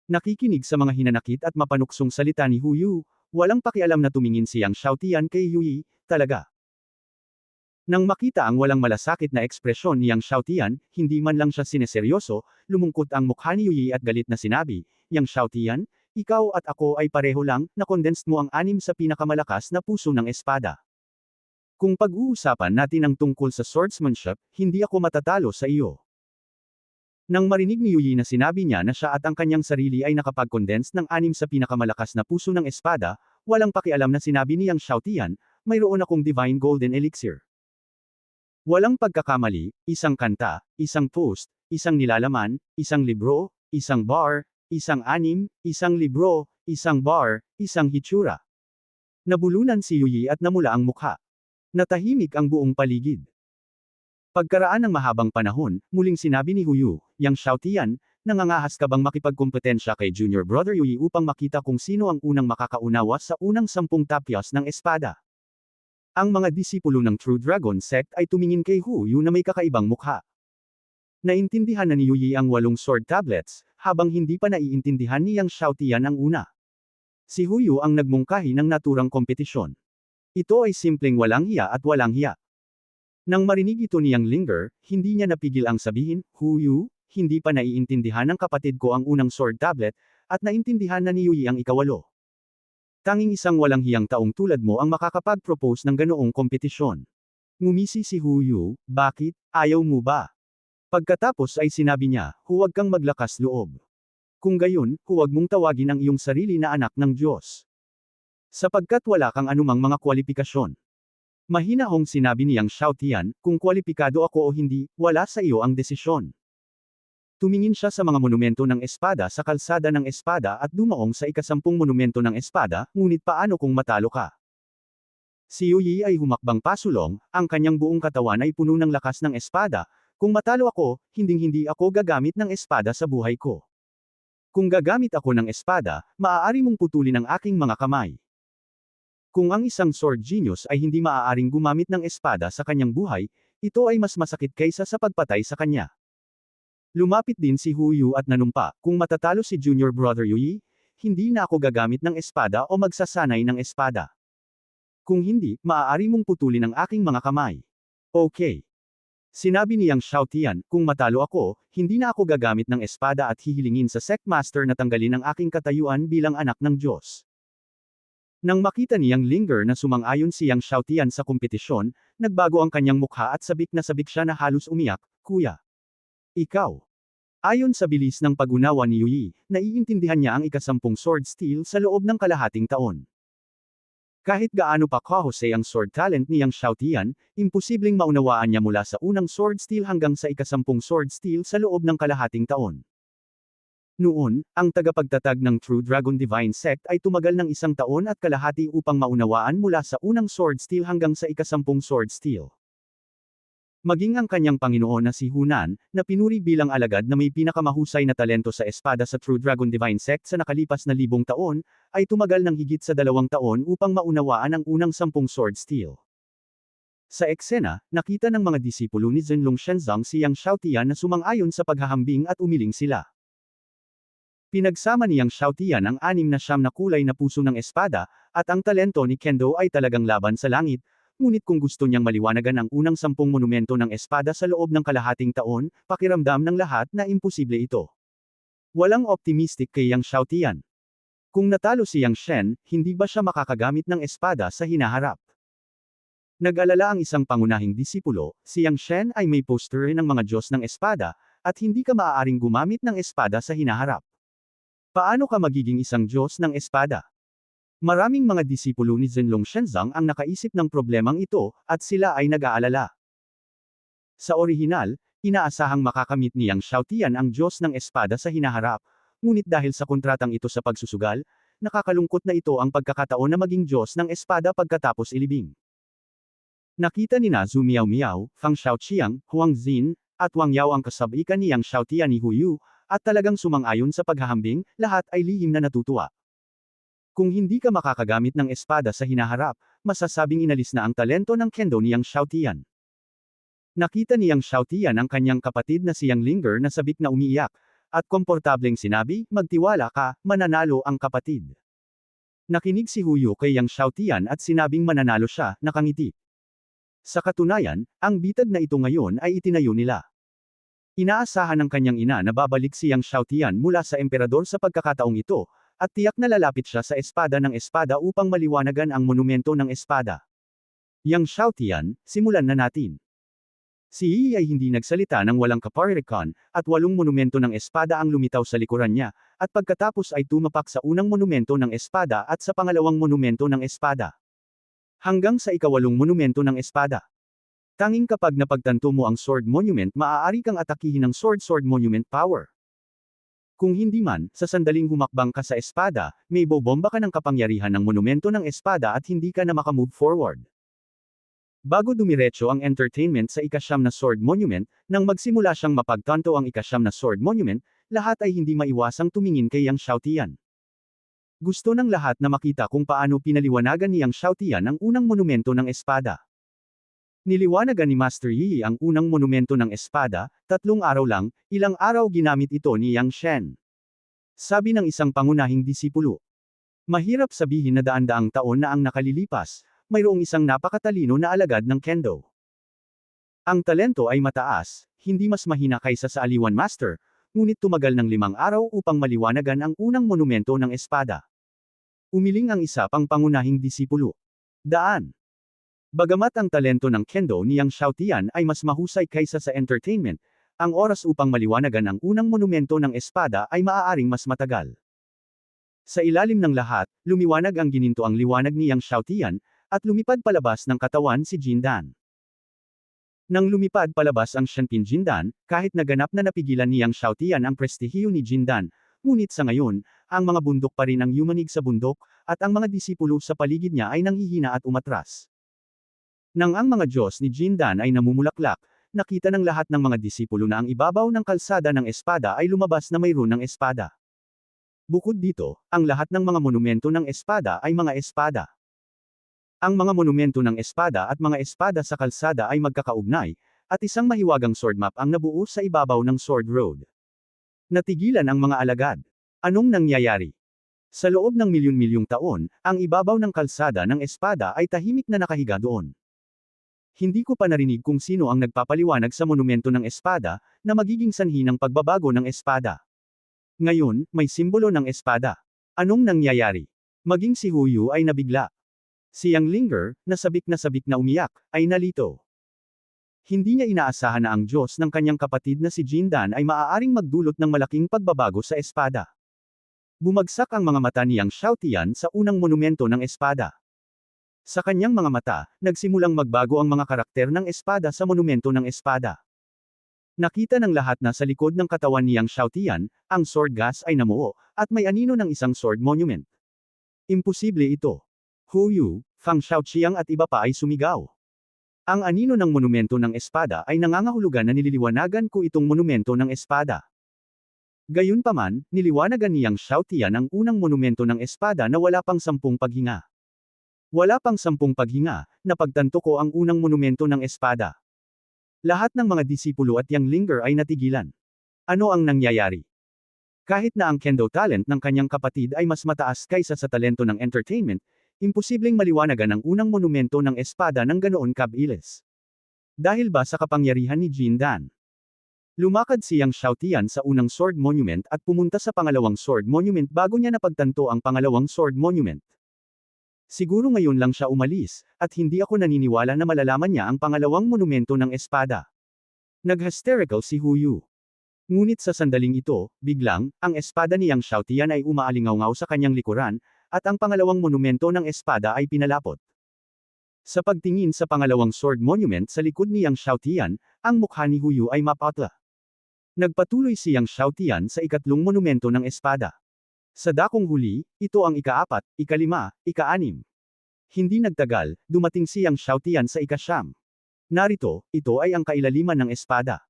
Nakikinig sa mga hinanakit at mapanuksong salita ni Hu Yu, walang pakialam na tumingin si Yang Xiaotian kay Yu Yi, talaga. Nang makita ang walang malasakit na ekspresyon ni Yang Xiaotian, hindi man lang siya sineseryoso, lumungkot ang mukha ni Yu Yi at galit na sinabi, Yang Xiaotian, ikaw at ako ay pareho lang, na-condensed mo ang 6 sa pinakamalakas na puso ng espada. Kung pag-uusapan natin ang tungkol sa swordsmanship, hindi ako matatalo sa iyo. Nang marinig ni Yu Yi na sinabi niya na siya at ang kanyang sarili ay nakapag-condense ng 6 sa pinakamalakas na puso ng espada, walang pakialam na sinabi ni Yang Xiaotian, mayroon akong Divine Golden Elixir. Walang pagkakamali, isang kanta, isang post, isang nilalaman, isang libro, isang bar, isang anim, isang libro, isang bar, isang hitsura. Nabulunan si Yu Yi at namula ang mukha. Natahimik ang buong paligid. Pagkaraan ng mahabang panahon, muling sinabi ni Hu Yu, Yang Xiaotian, nangangahas ka bang makipagkompetensya kay Junior Brother Yu Yi upang makita kung sino ang unang makakaunawa sa unang 10 tapyas ng espada? Ang mga disipulo ng True Dragon Sect ay tumingin kay Hu Yu na may kakaibang mukha. Naintindihan na ni Yu Yi ang 8 sword tablets, habang hindi pa naiintindihan ni Yang Xiaotian ang una. Si Hu Yu ang nagmungkahi ng naturang kompetisyon. Ito ay simpleng walang hiya at walang hiya. Nang marinig ito ni Yang Linger, hindi niya napigil ang sabihin, Hu Yu, hindi pa naiintindihan ng kapatid ko ang unang sword tablet, at naintindihan na ni Yu Yi ang ikawalo. Tanging isang walang hiyang taong tulad mo ang makakapag-propose ng ganoong kompetisyon. Ngumisi si Hu Yu, bakit, ayaw mo ba? Pagkatapos ay sinabi niya, huwag kang maglakas loob. Kung gayon, huwag mong tawagin ang iyong sarili na anak ng Diyos. Sapagkat wala kang anumang mga kwalipikasyon. Mahinahong sinabi ni Yang Xiaotian, kung kwalipikado ako o hindi, wala sa iyo ang desisyon. Tumingin siya sa mga monumento ng espada sa kalsada ng espada at dumaong sa ika-10 monumento ng espada, ngunit paano kung matalo ka? Si Yu Yi ay humakbang pasulong, ang kanyang buong katawan ay puno ng lakas ng espada, kung matalo ako, hinding-hindi ako gagamit ng espada sa buhay ko. Kung gagamit ako ng espada, maaari mong putulin ang aking mga kamay. Kung ang isang sword genius ay hindi maaaring gumamit ng espada sa kanyang buhay, ito ay mas masakit kaysa sa pagpatay sa kanya. Lumapit din si Hu Yu at nanumpa, kung matatalo si Junior Brother Yu Yi, hindi na ako gagamit ng espada o magsasanay ng espada. Kung hindi, maaari mong putulin ang aking mga kamay. Okay. Sinabi ni Yang Xiaotian, kung matalo ako, hindi na ako gagamit ng espada at hihilingin sa Sect Master na tanggalin ang aking katayuan bilang anak ng Diyos. Nang makita ni Yang Linger na sumang-ayon si Yang Xiaotian sa kompetisyon, nagbago ang kanyang mukha at sabik na sabik siya na halos umiyak, Kuya. Ikaw. Ayon sa bilis ng pag-unawa ni Yu Yi, naiintindihan niya ang ika-10 sword steel sa loob ng kalahating taon. Kahit gaano pa kahusay ang sword talent ni Yang Xiaotian, imposibleng maunawaan niya mula sa unang sword steel hanggang sa ika-10 sword steel sa loob ng kalahating taon. Noon, ang tagapagtatag ng True Dragon Divine Sect ay tumagal ng 1 taon at kalahati upang maunawaan mula sa unang sword steel hanggang sa ika-10 sword steel. Maging ang kanyang Panginoon na si Hunan, na pinuri bilang alagad na may pinakamahusay na talento sa espada sa True Dragon Divine Sect sa nakalipas na 1,000 taon, ay tumagal ng higit sa 2 taon upang maunawaan ang unang 10 sword steel. Sa eksena, nakita ng mga disipulo ni Zhenlong Shenzong si Yang Xiaotian na sumang-ayon sa paghahambing at umiling sila. Pinagsama ni Yang Xiaotian ang 6 na kulay na puso ng espada, at ang talento ni Kendo ay talagang laban sa langit, ngunit kung gusto niyang maliwanagan ang unang 10 monumento ng espada sa loob ng kalahating taon, pakiramdam ng lahat na imposible ito. Walang optimistic kay Yang Xiaotian. Kung natalo si Yang Shen, hindi ba siya makakagamit ng espada sa hinaharap? Nag-alala ang isang pangunahing disipulo, si Yang Shen ay may poster ng mga Diyos ng espada, at hindi ka maaaring gumamit ng espada sa hinaharap. Paano ka magiging isang Diyos ng espada? Maraming mga disipulo ni Zhenlong Shenzang ang nakaisip ng problemang ito, at sila ay nag-aalala. Sa orihinal, inaasahang makakamit ni Yang Xiaotian ang Diyos ng espada sa hinaharap, ngunit dahil sa kontratang ito sa pagsusugal, nakakalungkot na ito ang pagkakataon na maging Diyos ng espada pagkatapos ilibing. Nakita ni na Zhu Miao, Fang Xiaoqiang, Huang Xin, at Wang Yao ang kasabikan ni Yang Xiaotian ni Huyu, at talagang sumang-ayon sa paghahambing, lahat ay lihim na natutuwa. Kung hindi ka makakagamit ng espada sa hinaharap, masasabing inalis na ang talento ng Kendo ni Yang Xiaotian. Nakita ni Yang Xiaotian ang kanyang kapatid na si Yang Linger na sabik na umiiyak, at komportableng sinabi, magtiwala ka, mananalo ang kapatid. Nakinig si Huyu kay Yang Xiaotian at sinabing mananalo siya, nakangiti. Sa katunayan, ang bitag na ito ngayon ay itinayo nila. Inaasahan ng kanyang ina na babalik si Yang Xiaotian mula sa emperador sa pagkakataong ito, at tiyak na lalapit siya sa espada ng espada upang maliwanagan ang monumento ng espada. Yang Xiaotian, simulan na natin. Si Yi ay hindi nagsalita ng walang kaparirikan, at 8 monumento ng espada ang lumitaw sa likuran niya, at pagkatapos ay tumapak sa unang monumento ng espada at sa pangalawang monumento ng espada. Hanggang sa ika-8 monumento ng espada. Tanging kapag napagtanto mo ang Sword Monument maaari kang atakihin ng Sword Monument Power. Kung hindi man, sa sandaling humakbang ka sa espada, may bobomba ka ng kapangyarihan ng monumento ng espada at hindi ka na makamove forward. Bago dumiretso ang entertainment sa ika-9 na Sword Monument, nang magsimula siyang mapagtanto ang ika-9 na Sword Monument, lahat ay hindi maiwasang tumingin kay Yang Xiaotian. Gusto ng lahat na makita kung paano pinaliwanagan ni Yang Xiaotian ang unang monumento ng espada. Niliwanagan ni Master Yi ang unang monumento ng espada, 3 araw lang, ilang araw ginamit ito ni Yang Shen. Sabi ng isang pangunahing disipulo. Mahirap sabihin na daan-daang taon na ang nakalilipas, mayroong isang napakatalino na alagad ng Kendo. Ang talento ay mataas, hindi mas mahina kaysa sa Aliwan Master, ngunit tumagal ng 5 araw upang maliwanagan ang unang monumento ng espada. Umiling ang isa pang pangunahing disipulo. Daan. Bagamat ang talento ng Kendo ni Yang Xiaotian ay mas mahusay kaysa sa entertainment, ang oras upang maliwanagan ang unang monumento ng espada ay maaaring mas matagal. Sa ilalim ng lahat, lumiwanag ang ginintoang liwanag ni Yang Xiaotian, at lumipad palabas ng katawan si Jindan. Nang lumipad palabas ang Shenpin Jindan, kahit naganap na napigilan ni Yang Xiaotian ang prestihiyo ni Jindan, ngunit sa ngayon, ang mga bundok pa rin ang yumanig sa bundok, at ang mga disipulo sa paligid niya ay nanghihina at umatras. Nang ang mga Diyos ni Jindan ay namumulaklak, nakita ng lahat ng mga disipulo na ang ibabaw ng kalsada ng espada ay lumabas na mayroon ng espada. Bukod dito, ang lahat ng mga monumento ng espada ay mga espada. Ang mga monumento ng espada at mga espada sa kalsada ay magkakaugnay, at isang mahiwagang sword map ang nabuo sa ibabaw ng Sword Road. Natigilan ang mga alagad. Anong nangyayari? Sa loob ng milyon-milyong taon, ang ibabaw ng kalsada ng espada ay tahimik na nakahiga doon. Hindi ko pa narinig kung sino ang nagpapaliwanag sa monumento ng espada, na magiging sanhi ng pagbabago ng espada. Ngayon, may simbolo ng espada. Anong nangyayari? Maging si Huyu ay nabigla. Si Yang Linger, na sabik na umiyak, ay nalito. Hindi niya inaasahan na ang Diyos ng kanyang kapatid na si Jindan ay maaaring magdulot ng malaking pagbabago sa espada. Bumagsak ang mga mata ni Yang Xiaotian sa unang monumento ng espada. Sa kanyang mga mata, nagsimulang magbago ang mga karakter ng espada sa monumento ng espada. Nakita ng lahat na sa likod ng katawan ni Yang Xiaotian, ang sword gas ay namuo, at may anino ng isang sword monument. Imposible ito. Huyu, Fang Xiaoqiang at iba pa ay sumigaw. Ang anino ng monumento ng espada ay nangangahulugan na nililiwanagan ko itong monumento ng espada. Gayunpaman, niliwanagan ni Yang Xiaotian ang unang monumento ng espada na wala pang 10 paghinga. Wala pang 10 paghinga, napagtanto ko ang unang monumento ng espada. Lahat ng mga disipulo at Yang Linger ay natigilan. Ano ang nangyayari? Kahit na ang kendo talent ng kanyang kapatid ay mas mataas kaysa sa talento ng entertainment, imposibleng maliwanagan ang unang monumento ng espada ng ganoon kabilis. Dahil ba sa kapangyarihan ni Jin Dan? Lumakad si Yang Xiaotian sa unang sword monument at pumunta sa pangalawang sword monument bago niya napagtanto ang pangalawang sword monument. Siguro ngayon lang siya umalis, at hindi ako naniniwala na malalaman niya ang pangalawang monumento ng espada. Nag-hysterical si Hu Yu. Ngunit sa sandaling ito, biglang, ang espada ni Yang Xiaotian ay umaalingaw sa kanyang likuran, at ang pangalawang monumento ng espada ay pinalapot. Sa pagtingin sa pangalawang sword monument sa likod ni Yang Xiaotian, ang mukha ni Hu Yu ay mapatla. Nagpatuloy si Yang Xiaotian sa ikatlong monumento ng espada. Sa dakong huli, ito ang ika-4, ika-5, ika-6. Hindi nagtagal, dumating si Yang Xiaotian sa ika-9. Narito, ito ay ang kailaliman ng espada.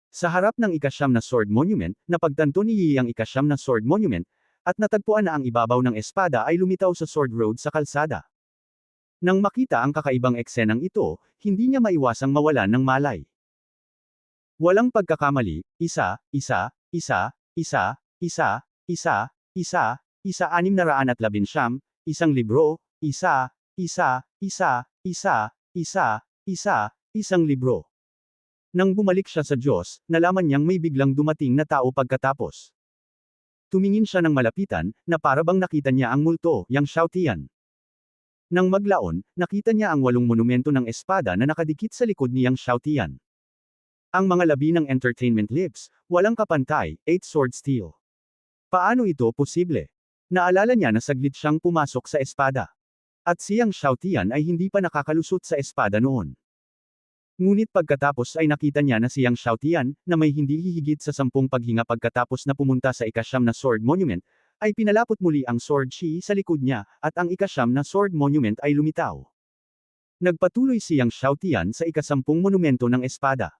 Sa harap ng ika-9 na sword monument, napagtanto ni Yi ang ika-9 na sword monument, at natagpuan na ang ibabaw ng espada ay lumitaw sa sword road sa kalsada. Nang makita ang kakaibang eksenang ito, hindi niya maiwasang mawalan ng malay. Walang pagkakamali, 619, 1 libro, 1 libro. Nang bumalik siya sa Diyos, nalaman niyang may biglang dumating na tao pagkatapos. Tumingin siya ng malapitan, na parabang nakita niya ang multo, Yang Xiaotian. Nang maglaon, nakita niya ang 8 monumento ng espada na nakadikit sa likod ni Yang Xiaotian. Ang mga labi ng entertainment lips, walang kapantay, 8 sword steel. Paano ito posible? Naalala niya na saglit siyang pumasok sa espada. At si Yang Xiaotian ay hindi pa nakakalusot sa espada noon. Ngunit pagkatapos ay nakita niya na si Yang Xiaotian, na may hindi hihigit sa 10 paghinga pagkatapos na pumunta sa ika-9 na sword monument, ay pinalapot muli ang sword chi sa likod niya, at ang ika-9 na sword monument ay lumitaw. Nagpatuloy si Yang Xiaotian sa ika-10 monumento ng espada.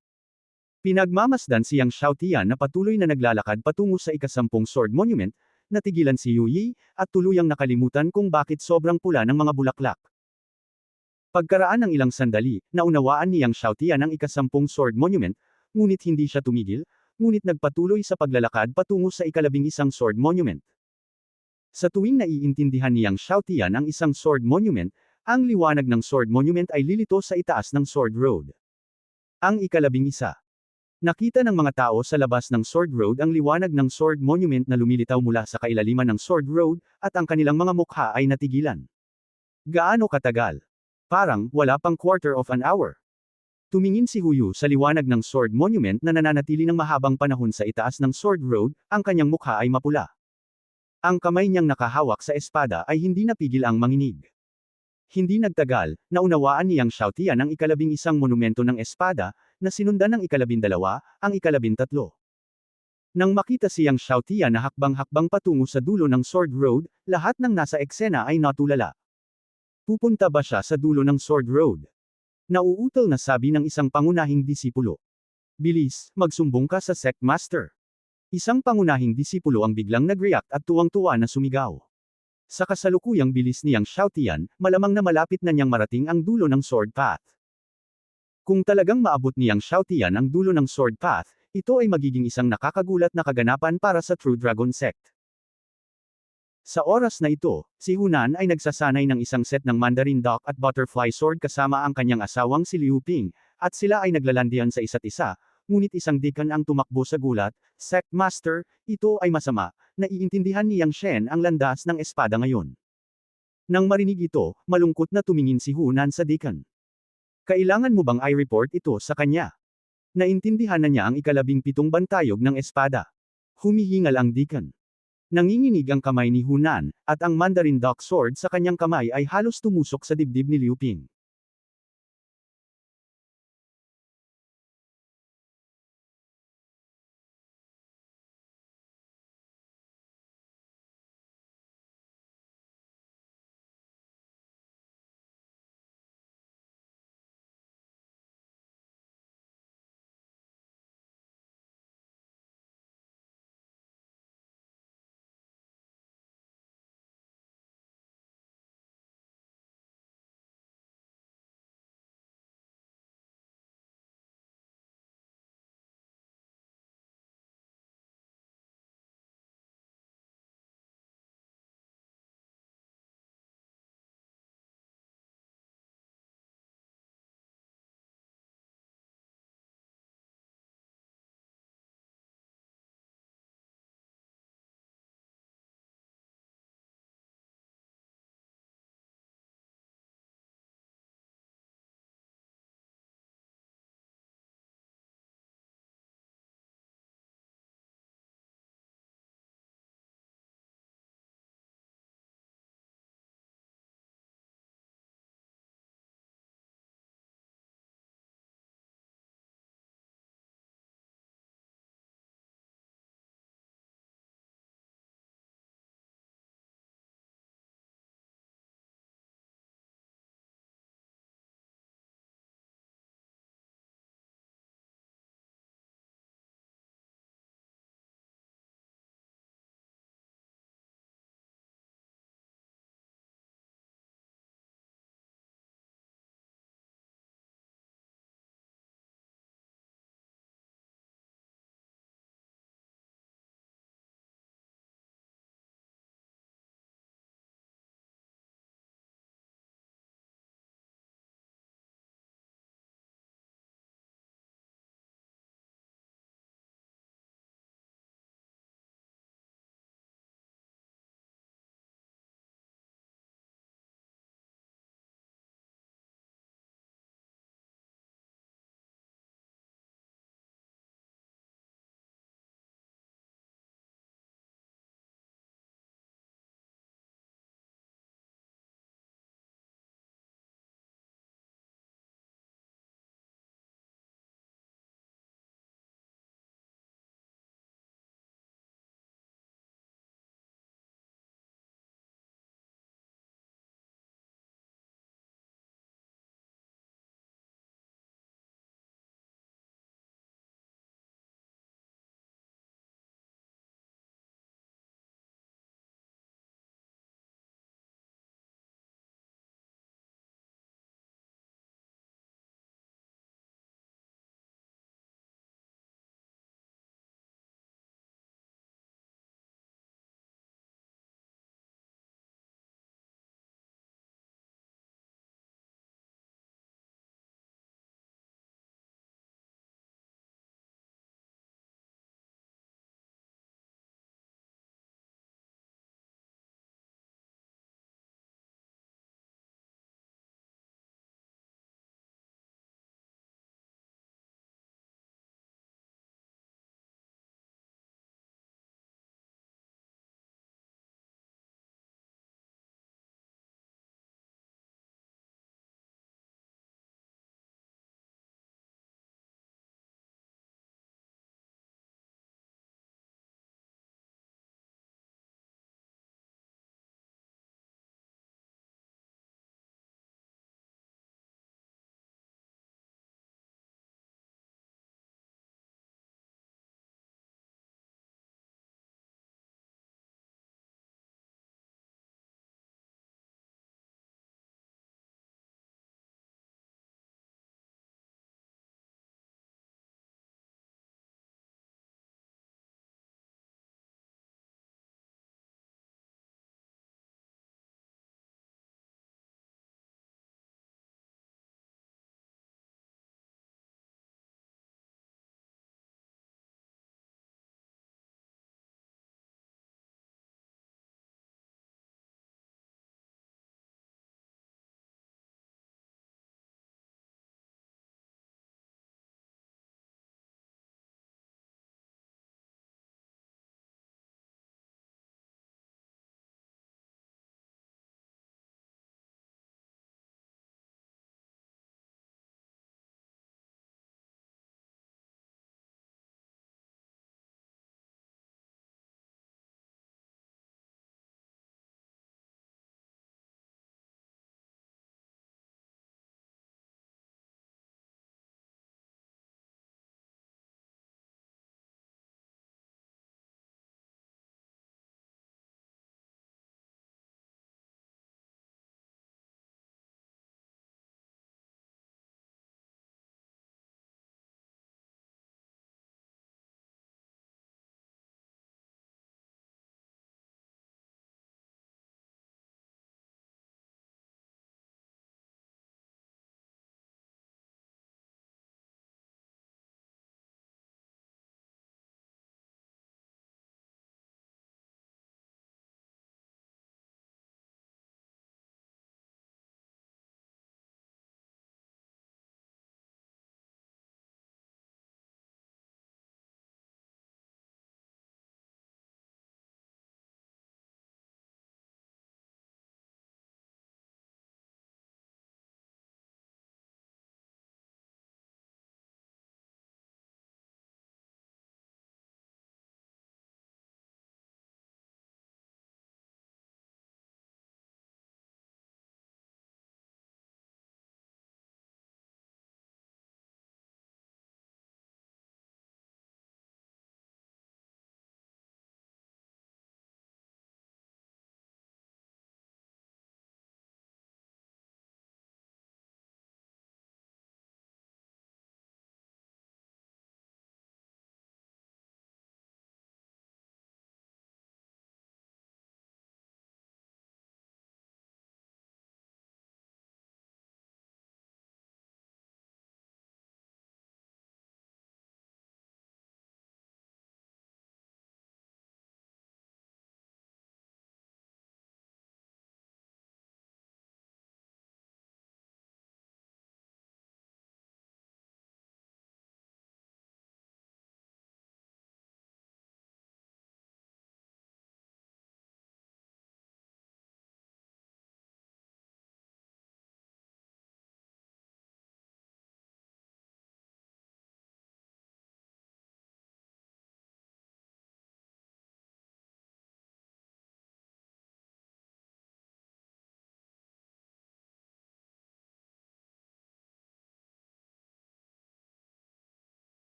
Pinagmamasdan si Yang Xiaotian na patuloy na naglalakad patungo sa ika-10 sword monument, natigilan si Yu Yi, at tuluyang nakalimutan kung bakit sobrang pula ng mga bulaklak. Pagkaraan ng ilang sandali, naunawaan ni Yang Xiaotian ang ika-10 sword monument, ngunit hindi siya tumigil, ngunit nagpatuloy sa paglalakad patungo sa ika-11 sword monument. Sa tuwing naiintindihan ni Yang Xiaotian ang isang sword monument, ang liwanag ng sword monument ay lilito sa itaas ng sword road. Ang ika-11. Nakita ng mga tao sa labas ng sword road ang liwanag ng sword monument na lumilitaw mula sa kailaliman ng sword road, at ang kanilang mga mukha ay natigilan. Gaano katagal? Parang, wala pang quarter of an hour. Tumingin si Hu Yu sa liwanag ng sword monument na nananatili ng mahabang panahon sa itaas ng sword road, ang kanyang mukha ay mapula. Ang kamay niyang nakahawak sa espada ay hindi napigil ang manginig. Hindi nagtagal, naunawaan ni Yang Xiaotian ang ika-11 monumento ng espada, na sinundan ng ika-12, ang ika-13. Nang makita si Yang Xiaotian na hakbang-hakbang patungo sa dulo ng sword road, lahat ng nasa eksena ay natulala. Pupunta ba siya sa dulo ng sword road? Nauutal na sabi ng isang pangunahing disipulo. Bilis, magsumbong ka sa sect master. Isang pangunahing disipulo ang biglang nag-react at tuwang-tuwa na sumigaw. Sa kasalukuyang bilis ni Yang Xiaotian, malamang na malapit na niyang marating ang dulo ng sword path. Kung talagang maabot ni Yang Xiaotian ang dulo ng sword path, ito ay magiging isang nakakagulat na kaganapan para sa True Dragon Sect. Sa oras na ito, si Hunan ay nagsasanay ng isang set ng Mandarin Duck at Butterfly Sword kasama ang kanyang asawang si Liu Ping, at sila ay naglalandian sa isa't isa, ngunit isang deacon ang tumakbo sa gulat, Sect Master, ito ay masama, naiintindihan ni Yang Shen ang landas ng espada ngayon. Nang marinig ito, malungkot na tumingin si Hunan sa deacon. Kailangan mo bang i-report ito sa kanya? Naintindihan na niya ang ika-17 bantayog ng espada. Humihingal ang deacon. Nanginginig ang kamay ni Hunan, at ang Mandarin Duck Sword sa kanyang kamay ay halos tumusok sa dibdib ni Liu Ping.